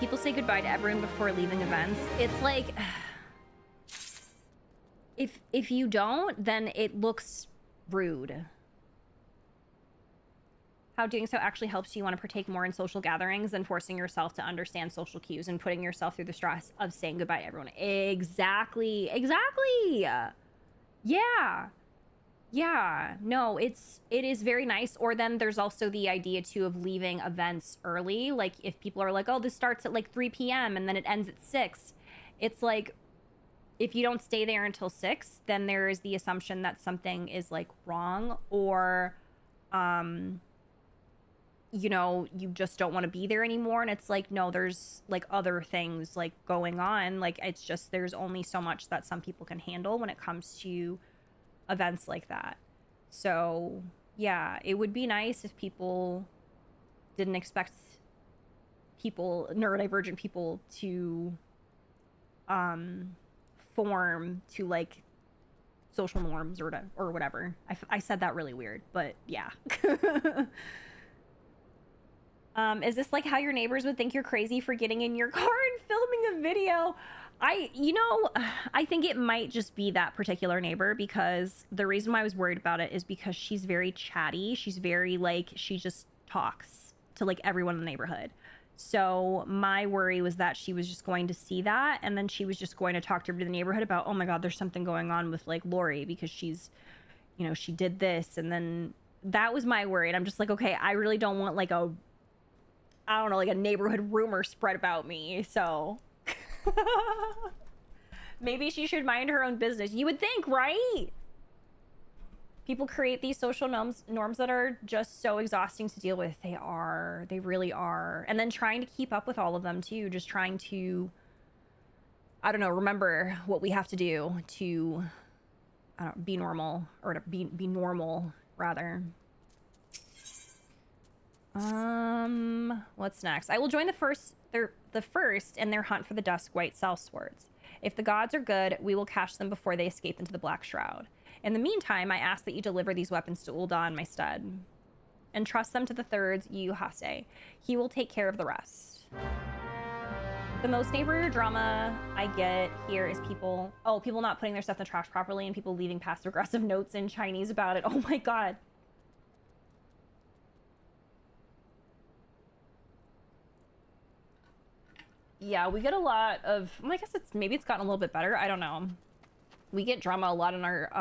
S1: People say goodbye to everyone before leaving events. It's like, if you don't, then it looks rude. How doing so actually helps you want to partake more in social gatherings than forcing yourself to understand social cues and putting yourself through the stress of saying goodbye to everyone. Exactly. Yeah. No, it is very nice. Or then there's also the idea too of leaving events early. Like if people are like, oh, this starts at like 3 p.m. and then it ends at 6. It's like, if you don't stay there until 6, then there is the assumption that something is like wrong, or, you know, you just don't want to be there anymore. And it's like, no, there's like other things like going on. Like it's just, there's only so much that some people can handle when it comes to events like that. So yeah, it would be nice if people didn't expect neurodivergent people to form to like social norms or whatever. I said that really weird, but yeah. Is this like how your neighbors would think you're crazy for getting in your car and filming a video? I think it might just be that particular neighbor, because the reason why I was worried about it is because she's very chatty. She's very like, she just talks to like everyone in the neighborhood. So my worry was that she was just going to see that, and then she was just going to talk to everybody in the neighborhood about, oh my God, there's something going on with like Lori because she's, you know, she did this. And then that was my worry. And I'm just like, okay, I really don't want like a neighborhood rumor spread about me. So maybe she should mind her own business. You would think, right? People create these social norms that are just so exhausting to deal with. They really are. And then trying to keep up with all of them too, just trying to, I don't know, remember what we have to do to, I don't know, be normal, or to be normal rather. What's next? I will join the first in their hunt for the dusk white sellswords. If the gods are good, we will catch them before they escape into the Black Shroud. In the meantime, I ask that you deliver these weapons to Ul'dah, my stud, and trust them to the thirds, Yuhase. He will take care of the rest. The most neighbor drama I get here is people not putting their stuff in the trash properly and people leaving passive-aggressive notes in Chinese about it. Oh my god. Yeah, we get a lot of, well, I guess maybe it's gotten a little bit better. I don't know. We get drama a lot in our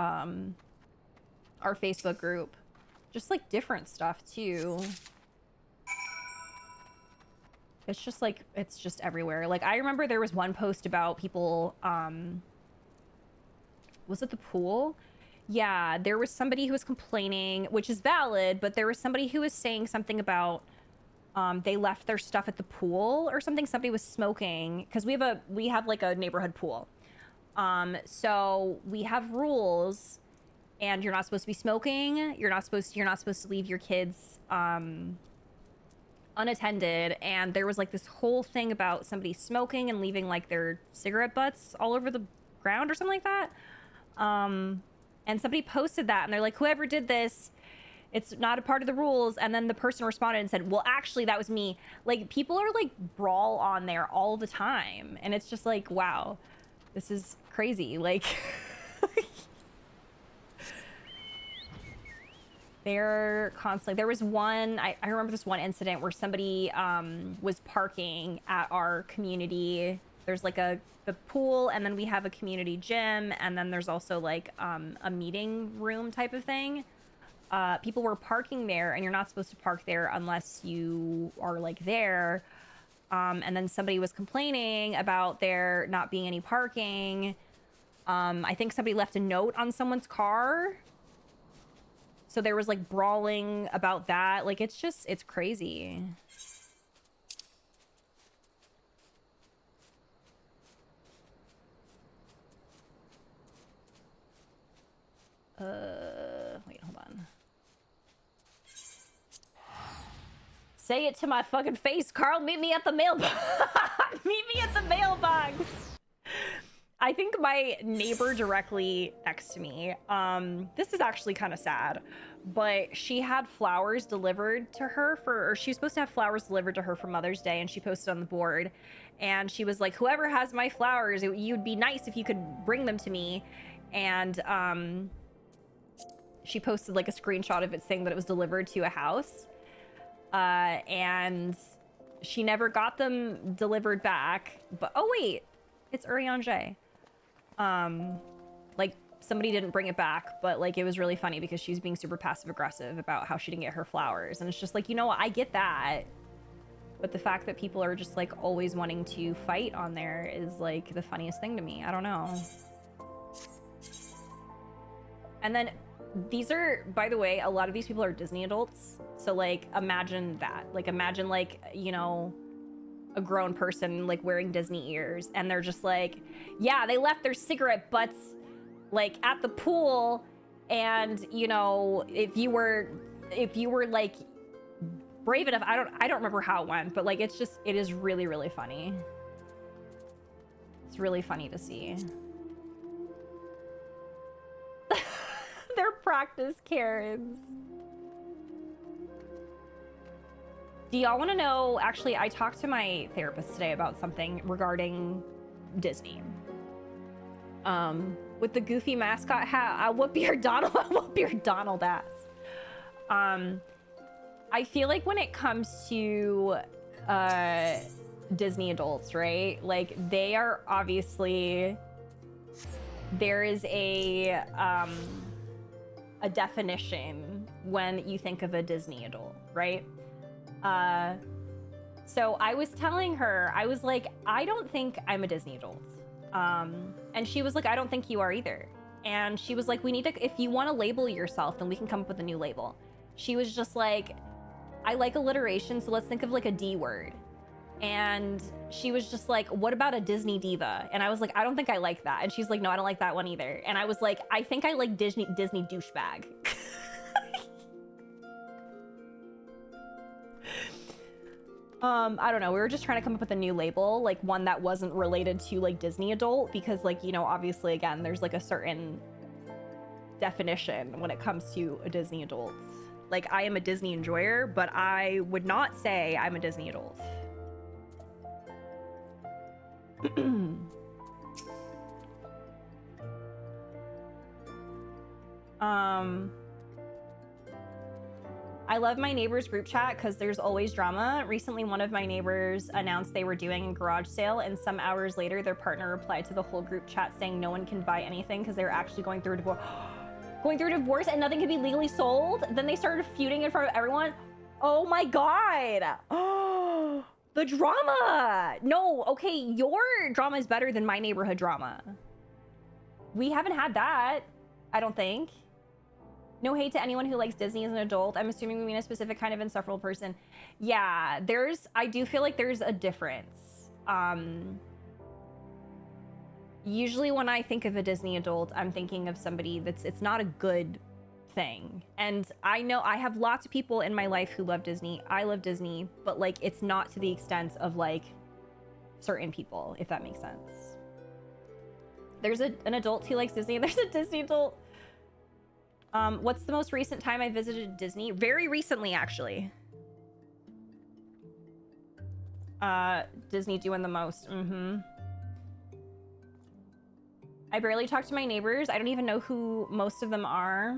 S1: Facebook group. Just like different stuff too. It's just like, it's just everywhere. Like, I remember there was one post about people, was it the pool? Yeah, there was somebody who was complaining, which is valid, but there was somebody who was saying something about, they left their stuff at the pool or something. Somebody was smoking, because we have like a neighborhood pool. So we have rules, and you're not supposed to be smoking. You're not supposed to leave your kids, unattended, and there was like this whole thing about somebody smoking and leaving like their cigarette butts all over the ground or something like that. And somebody posted that and they're like, whoever did this, it's not a part of the rules. And then the person responded and said, well, actually that was me. Like, people are like brawl on there all the time, and it's just like, wow, this is crazy. Like they're constantly, there was one, I remember this one incident where somebody was parking at our community. There's like the pool, and then we have a community gym, and then there's also like a meeting room type of thing. People were parking there, and you're not supposed to park there unless you are like there. And then somebody was complaining about there not being any parking. I think somebody left a note on someone's car. So there was like brawling about that. Like, it's crazy. Wait, hold on. Say it to my fucking face, Carl. Meet me at the mailbox. Meet me at the mailbox. I think my neighbor directly next to me, this is actually kind of sad, but she had flowers delivered to her or she was supposed to have flowers delivered to her for Mother's Day, and she posted on the board, and she was like, whoever has my flowers, you'd be nice if you could bring them to me. And she posted like a screenshot of it saying that it was delivered to a house, and she never got them delivered back. But oh wait, it's Urianger. Like, somebody didn't bring it back, but like, it was really funny because she was being super passive aggressive about how she didn't get her flowers. And it's just like, you know what, I get that, but the fact that people are just like always wanting to fight on there is like the funniest thing to me. I don't know. And then these are, by the way, a lot of these people are Disney adults. So like, imagine that. Like, imagine like, you know, a grown person like wearing Disney ears, and they're just like, yeah, they left their cigarette butts like at the pool, and you know, if you were like brave enough, I don't remember how it went, but like, it is really, really funny. It's really funny to see. They're practice Karens. Do y'all want to know? Actually, I talked to my therapist today about something regarding Disney. With the goofy mascot hat, I'll whoop your Donald ass. I feel like when it comes to Disney adults, right? Like, they are obviously, there is a definition when you think of a Disney adult, right? So I was telling her, I was like, I don't think I'm a Disney adult. And she was like, I don't think you are either. And she was like, we need to, if you want to label yourself, then we can come up with a new label. She was just like, I like alliteration, so let's think of like a D word. And she was just like, what about a Disney diva? And I was like, I don't think I like that. And she's like, no, I don't like that one either. And I was like, I think I like Disney douchebag. I don't know. We were just trying to come up with a new label, like one that wasn't related to like Disney adult, because like, you know, obviously again, there's like a certain definition when it comes to a Disney adult. Like, I am a Disney enjoyer, but I would not say I'm a Disney adult. I love my neighbors group chat because there's always drama. Recently, one of my neighbors announced they were doing a garage sale, and some hours later, their partner replied to the whole group chat saying no one can buy anything because they're actually going through a divorce. Going through a divorce and nothing can be legally sold? Then they started feuding in front of everyone? Oh my god! Oh, the drama! No, okay, your drama is better than my neighborhood drama. We haven't had that, I don't think. No hate to anyone who likes Disney as an adult. I'm assuming we mean a specific kind of insufferable person. Yeah, I do feel like there's a difference. Usually when I think of a Disney adult, I'm thinking of somebody it's not a good thing. And I know I have lots of people in my life who love Disney. I love Disney, but like it's not to the extent of like certain people, if that makes sense. There's an adult who likes Disney. There's a Disney adult. What's the most recent time I visited Disney? Very recently, actually. Disney doing the most. I barely talk to my neighbors. I don't even know who most of them are.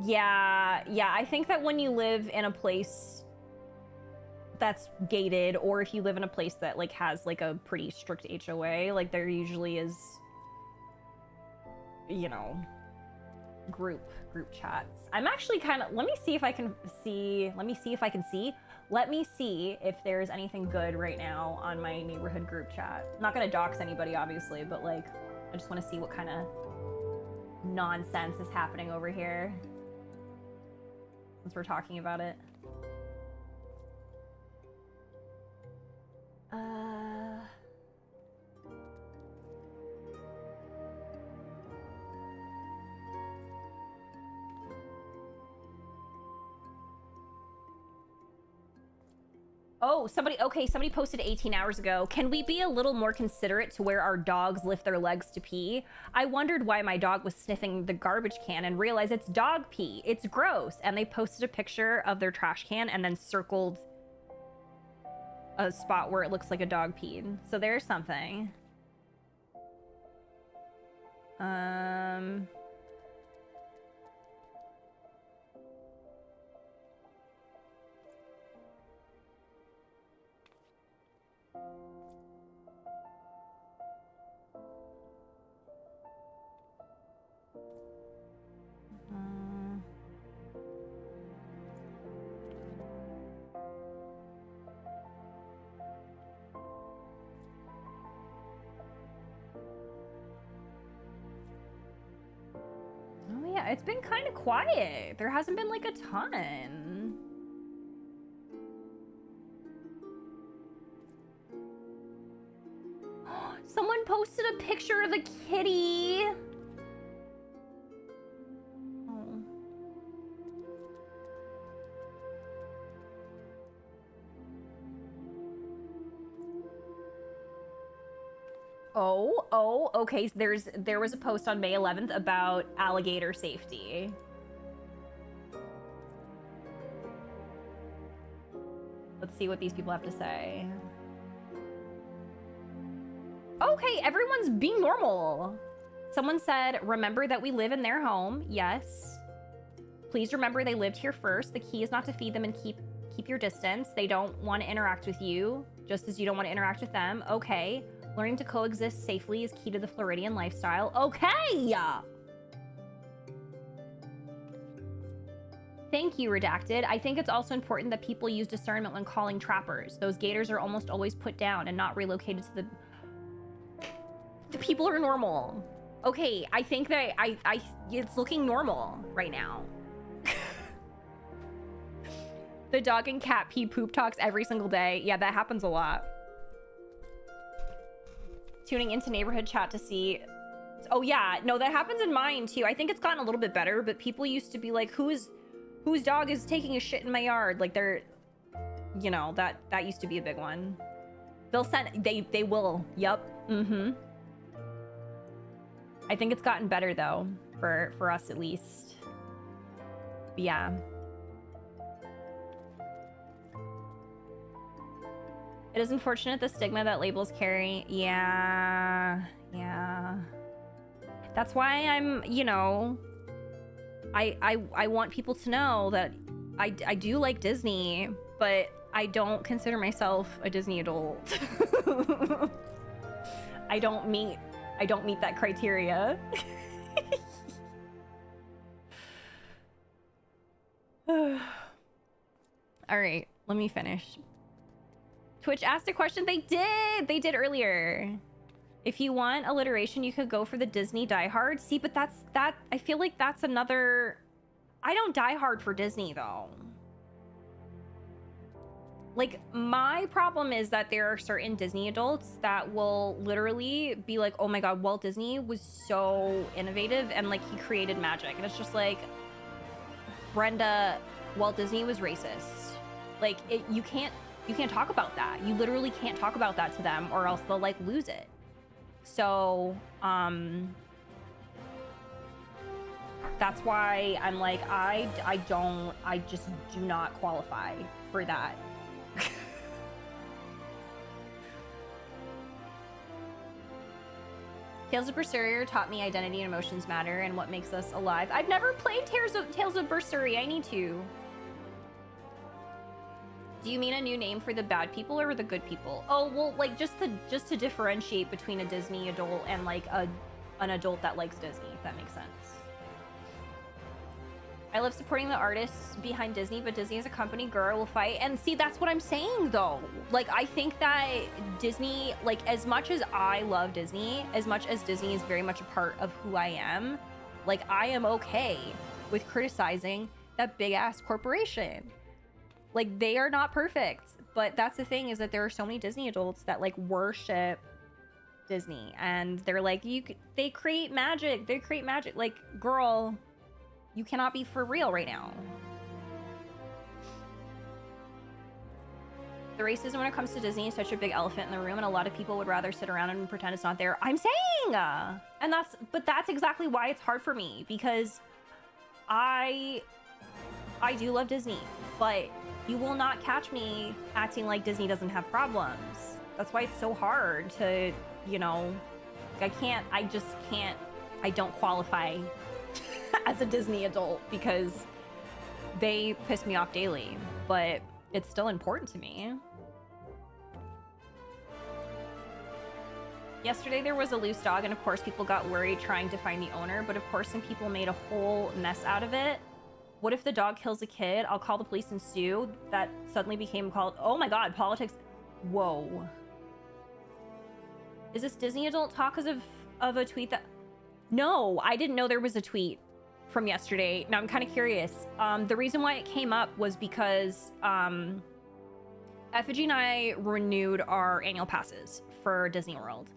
S1: Yeah, I think that when you live in a place that's gated, or if you live in a place that like has like a pretty strict HOA, like there usually is, you know, group chats. I'm actually kind of, let me see if there's anything good right now on my neighborhood group chat. I'm not gonna dox anybody, obviously, but like I just want to see what kind of nonsense is happening over here since we're talking about it. Oh, somebody posted 18 hours ago. Can we be a little more considerate to where our dogs lift their legs to pee? I wondered why my dog was sniffing the garbage can and realized it's dog pee. It's gross. And they posted a picture of their trash can and then circled a spot where it looks like a dog peed. So there's something. Oh yeah, it's been kind of quiet. There hasn't been like a ton. Someone posted a picture of the kitty. Oh, okay. There was a post on May 11th about alligator safety. Let's see what these people have to say. Okay, everyone's being normal. Someone said, remember that we live in their home. Yes. Please remember they lived here first. The key is not to feed them and keep your distance. They don't want to interact with you, just as you don't want to interact with them. Okay. Learning to coexist safely is key to the Floridian lifestyle. Okay! Thank you, Redacted. I think it's also important that people use discernment when calling trappers. Those gators are almost always put down and not relocated to the people are normal. Okay, I think that it's looking normal right now. The dog and cat pee poop talks every single day. Yeah, that happens a lot. Tuning into neighborhood chat to see. Oh yeah, no, that happens in mine too. I think it's gotten a little bit better, but people used to be like, whose dog is taking a shit in my yard? Like they're, you know, that used to be a big one. They'll send, they will. Yep. I think it's gotten better though, for us at least. But yeah. It is unfortunate the stigma that labels carry. Yeah. That's why I'm, you know, I want people to know that I do like Disney, but I don't consider myself a Disney adult. I don't meet that criteria. All right, let me finish. Twitch asked a question. They did earlier. If you want alliteration, you could go for the Disney Die Hard. See, but that I feel like that's another. I don't die hard for Disney though. Like, my problem is that there are certain Disney adults that will literally be like, oh my god, Walt Disney was so innovative and like he created magic. And it's just like, Brenda, Walt Disney was racist. Like, you can't talk about that. You literally can't talk about that to them or else they'll like lose it. So, that's why I'm like, I just do not qualify for that. Tales of Berseria taught me identity and emotions matter and what makes us alive. I've never played Tales of Berseria. I need to. Do you mean a new name for the bad people or the good people? Oh, well, like just to differentiate between a Disney adult and like an adult that likes Disney, if that makes sense. I love supporting the artists behind Disney, but Disney as a company, girl, will fight. And see, that's what I'm saying though. Like, I think that Disney, like, as much as I love Disney, as much as Disney is very much a part of who I am, like, I am okay with criticizing that big ass corporation. Like, they are not perfect, but that's the thing, is that there are so many Disney adults that like worship Disney and they're like, they create magic. Like, girl, you cannot be for real right now. The racism when it comes to Disney is such a big elephant in the room, and a lot of people would rather sit around and pretend it's not there. I'm saying, and that's exactly why it's hard for me, because I do love Disney, but you will not catch me acting like Disney doesn't have problems. That's why it's so hard to, you know, I don't qualify as a Disney adult because they piss me off daily, but it's still important to me. Yesterday there was a loose dog, and of course people got worried trying to find the owner, but of course some people made a whole mess out of it. What if the dog kills a kid? I'll call the police and sue. That suddenly became called, oh my god, politics. Whoa. Is this Disney adult talk because of a tweet that... No, I didn't know there was a tweet from yesterday. Now I'm kind of curious. The reason why it came up was because Effigy and I renewed our annual passes for Disney World.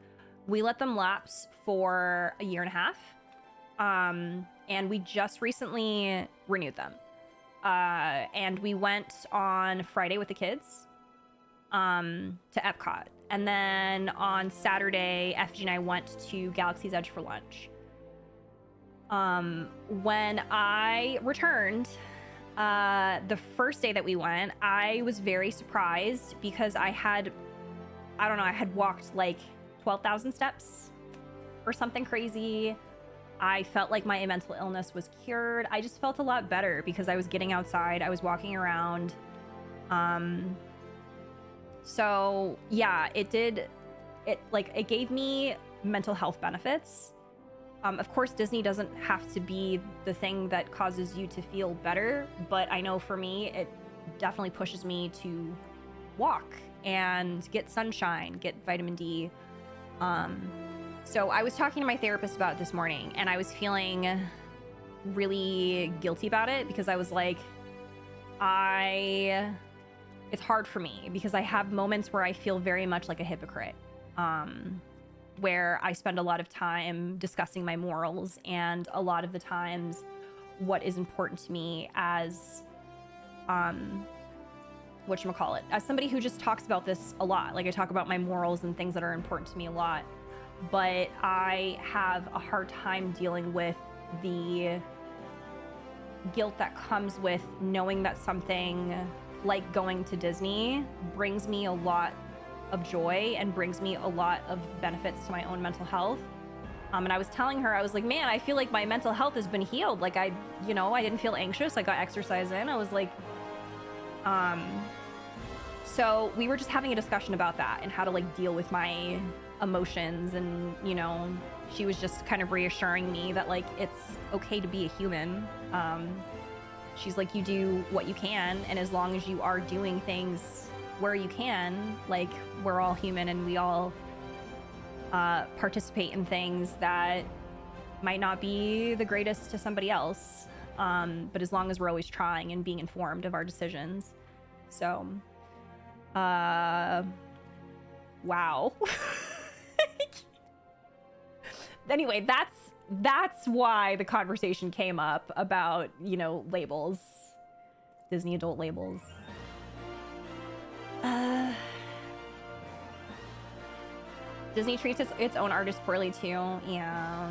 S1: We let them lapse for a year and a half. And we just recently renewed them. And we went on Friday with the kids to Epcot. And then on Saturday, Effigy and I went to Galaxy's Edge for lunch. When I returned, the first day that we went, I was very surprised because I had walked like 12,000 steps or something crazy. I felt like my mental illness was cured. I just felt a lot better because I was getting outside. I was walking around. So yeah, it gave me mental health benefits. Of course, Disney doesn't have to be the thing that causes you to feel better, but I know for me, it definitely pushes me to walk and get sunshine, get vitamin D. So I was talking to my therapist about it this morning, and I was feeling really guilty about it because I was like, it's hard for me because I have moments where I feel very much like a hypocrite, where I spend a lot of time discussing my morals and a lot of the times what is important to me as, whatchamacallit, as somebody who just talks about this a lot. Like, I talk about my morals and things that are important to me a lot. But I have a hard time dealing with the guilt that comes with knowing that something like going to Disney brings me a lot of joy and brings me a lot of benefits to my own mental health. And I was telling her, I was like, man, I feel like my mental health has been healed. Like I didn't feel anxious. I got exercise in. I was like, so we were just having a discussion about that and how to like deal with my emotions. And, you know, she was just kind of reassuring me that like, it's okay to be a human. She's like, you do what you can. And as long as you are doing things where you can, like we're all human and we all participate in things that might not be the greatest to somebody else. But as long as we're always trying and being informed of our decisions. So, wow. Anyway, that's why the conversation came up about, you know, labels, Disney adult labels. Disney treats its own artists poorly too. Yeah.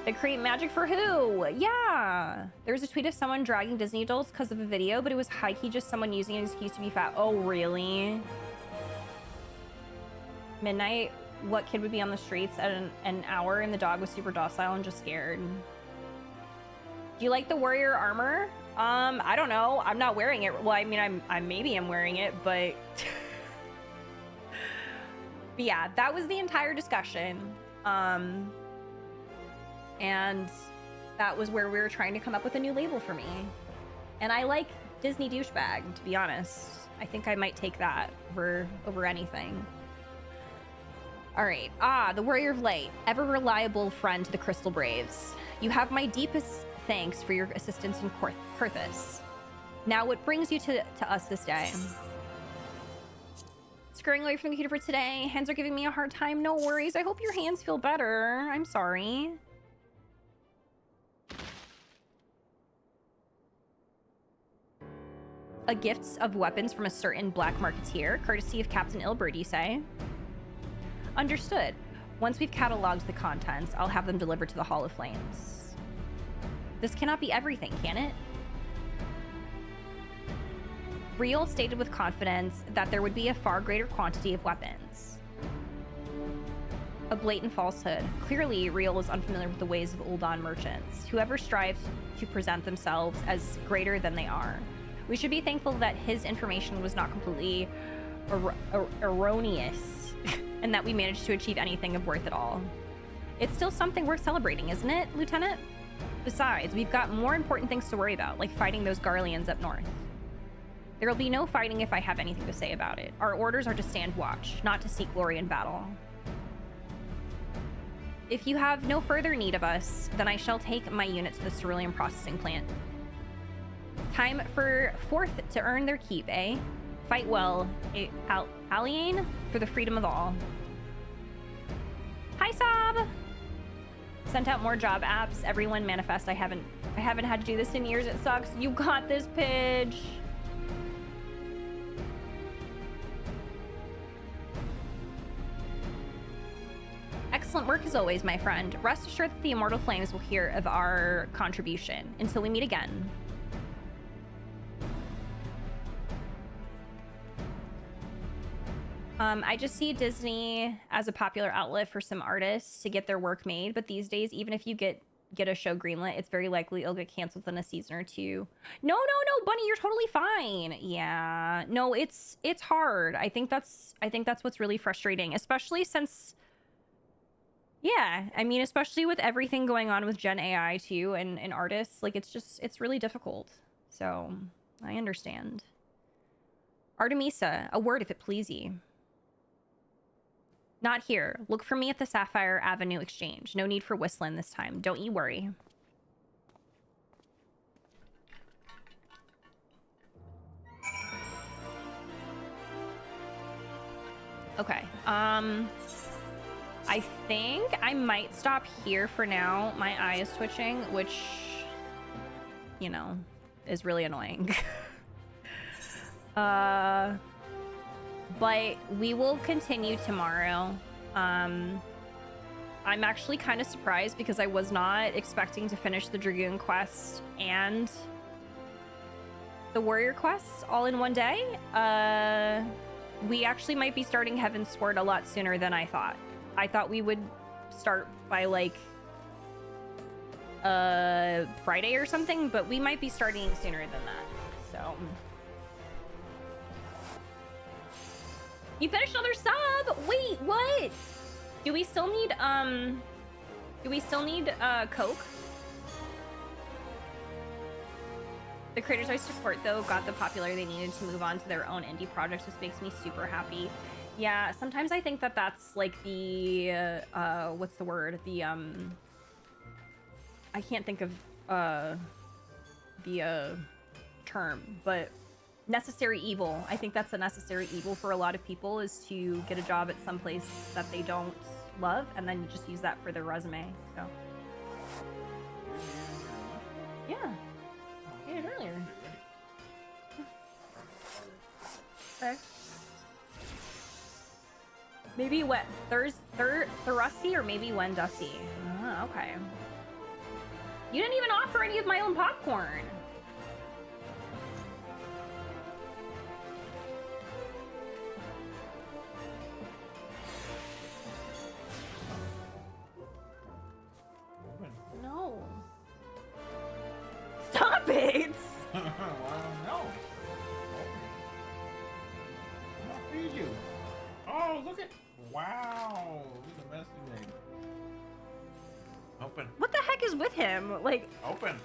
S1: They create magic for who? Yeah. There was a tweet of someone dragging Disney adults because of a video, but it was high-key just someone using an excuse to be fat. Oh, really? Midnight, what kid would be on the streets at an hour and the dog was super docile and just scared? Do you like the warrior armor? I don't know. I'm not wearing it. Well, I mean, maybe I'm wearing it, but... But yeah, that was the entire discussion. And that was where we were trying to come up with a new label for me. And I like Disney douchebag, to be honest. I think I might take that over anything. All right. The Warrior of Light, ever reliable friend to the Crystal Braves. You have my deepest thanks for your assistance in Kurthus. Now, what brings you to us this day? Scurrying away from the computer for today. Hands are giving me a hard time. No worries. I hope your hands feel better. I'm sorry. A gift of weapons from a certain black marketeer, courtesy of Captain Ilbert, you say? Understood. Once we've cataloged the contents, I'll have them delivered to the Hall of Flames. This cannot be everything, can it? Riel stated with confidence that there would be a far greater quantity of weapons. A blatant falsehood. Clearly, Riel is unfamiliar with the ways of Uldan merchants, whoever strives to present themselves as greater than they are. We should be thankful that his information was not completely erroneous, and that we managed to achieve anything of worth at all. It's still something worth celebrating, isn't it, Lieutenant? Besides, we've got more important things to worry about, like fighting those Garleans up north. There will be no fighting if I have anything to say about it. Our orders are to stand watch, not to seek glory in battle. If you have no further need of us, then I shall take my unit to the cerulean processing plant. Time for Fourth to earn their keep, eh? Fight well, Aliane, for the freedom of all. Hi, Sob! Sent out more job apps. Everyone manifest. I haven't had to do this in years. It sucks. You got this, Pidge. Excellent work as always, my friend. Rest assured that the Immortal Flames will hear of our contribution. Until we meet again. I just see Disney as a popular outlet for some artists to get their work made, but these days, even if you get a show greenlit, it's very likely it'll get canceled in a season or two. No, Bunny, you're totally fine. Yeah, no, it's hard. I think that's what's really frustrating, especially since, yeah, I mean, especially with everything going on with Gen AI too, and artists, like it's really difficult. So I understand. Artemisa, a word if it please ye. Not here. Look for me at the Sapphire Avenue Exchange. No need for whistling this time. Don't you worry. Okay. I think I might stop here for now. My eye is twitching, which, you know, is really annoying. But we will continue tomorrow. I'm actually kind of surprised because I was not expecting to finish the Dragoon quest and the Warrior quests all in one day. we actually might be starting Heaven's Sword a lot sooner than I thought. I thought we would start by like Friday or something, but we might be starting sooner than that. So you finished another sub. Wait, what? Do we still need Coke? The creators I support, though, got the popularity they needed to move on to their own indie projects, which makes me super happy. Yeah, sometimes I think that that's like the, what's the word? The, I can't think of, the, term, but necessary evil. I think that's a necessary evil for a lot of people, is to get a job at some place that they don't love, and then you just use that for their resume, so. Yeah. Earlier. Okay. Maybe what? Thursday or maybe Wednesday. Oh, okay. You didn't even offer any of my own popcorn. No. Stop it!
S4: Well, no. I'll feed you. Oh, look at... Wow. Look at the mess you made. Open.
S1: What the heck is with him? Like...
S4: Open.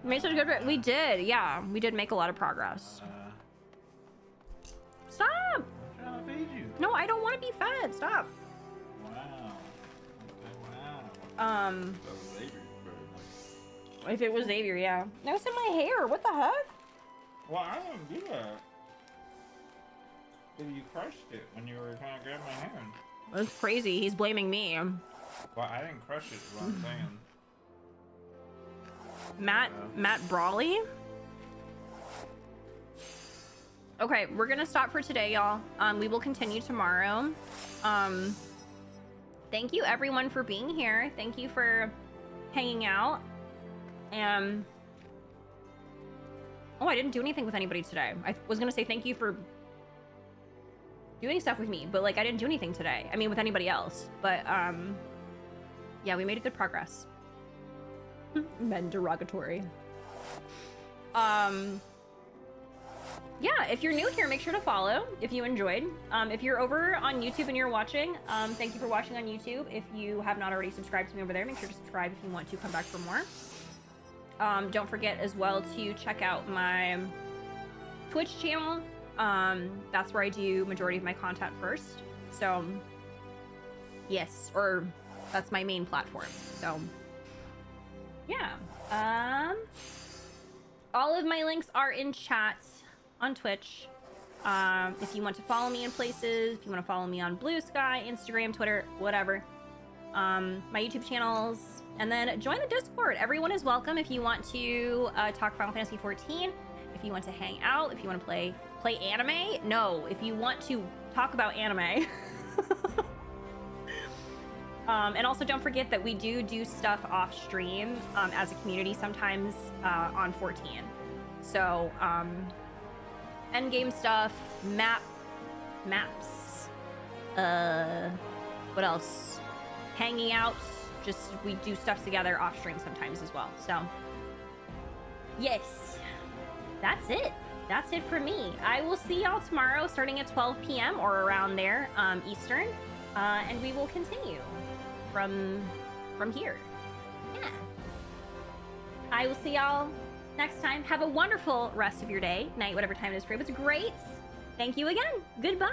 S1: We made such a good... We did, yeah. We did make a lot of progress. Stop!
S4: I'm trying to feed you.
S1: No, I don't want to be fed. Stop.
S4: Wow. Okay, wow. That was Xavier's bird.
S1: If it was Xavier, yeah. That was in my hair. What the heck?
S4: Well, I didn't do that. But you crushed it when you were trying to grab my hand.
S1: That's crazy. He's blaming me.
S4: Well, I didn't crush it, is what I'm saying.
S1: Matt Brawley? Okay, we're gonna stop for today, y'all. We will continue tomorrow. Thank you everyone for being here. Thank you for hanging out. Oh, I didn't do anything with anybody today. I was gonna say thank you for doing stuff with me, but like I didn't do anything today. I mean, with anybody else. But yeah, we made good progress. Men derogatory. Yeah, if you're new here, make sure to follow if you enjoyed. If you're over on YouTube and you're watching, thank you for watching on YouTube. If you have not already subscribed to me over there, make sure to subscribe if you want to come back for more. Don't forget as well to check out my Twitch channel. That's where I do majority of my content first. So, yes, or that's my main platform. So, yeah. All of my links are in chat on Twitch. If you want to follow me in places, if you want to follow me on Blue Sky, Instagram, Twitter, whatever. My YouTube channels, and then join the Discord. Everyone is welcome if you want to talk Final Fantasy XIV, if you want to hang out, if you want to play anime. No, if you want to talk about anime. And also don't forget that we do stuff off stream as a community sometimes on 14. So endgame stuff, maps, what else? Hanging out, just we do stuff together off stream sometimes as well. So yes, that's it. That's it for me. I will see y'all tomorrow starting at 12 p.m. or around there Eastern, and we will continue from here. Yeah. I will see y'all next time. Have a wonderful rest of your day, night, whatever time it is for you. It's great. Thank you again. Goodbye.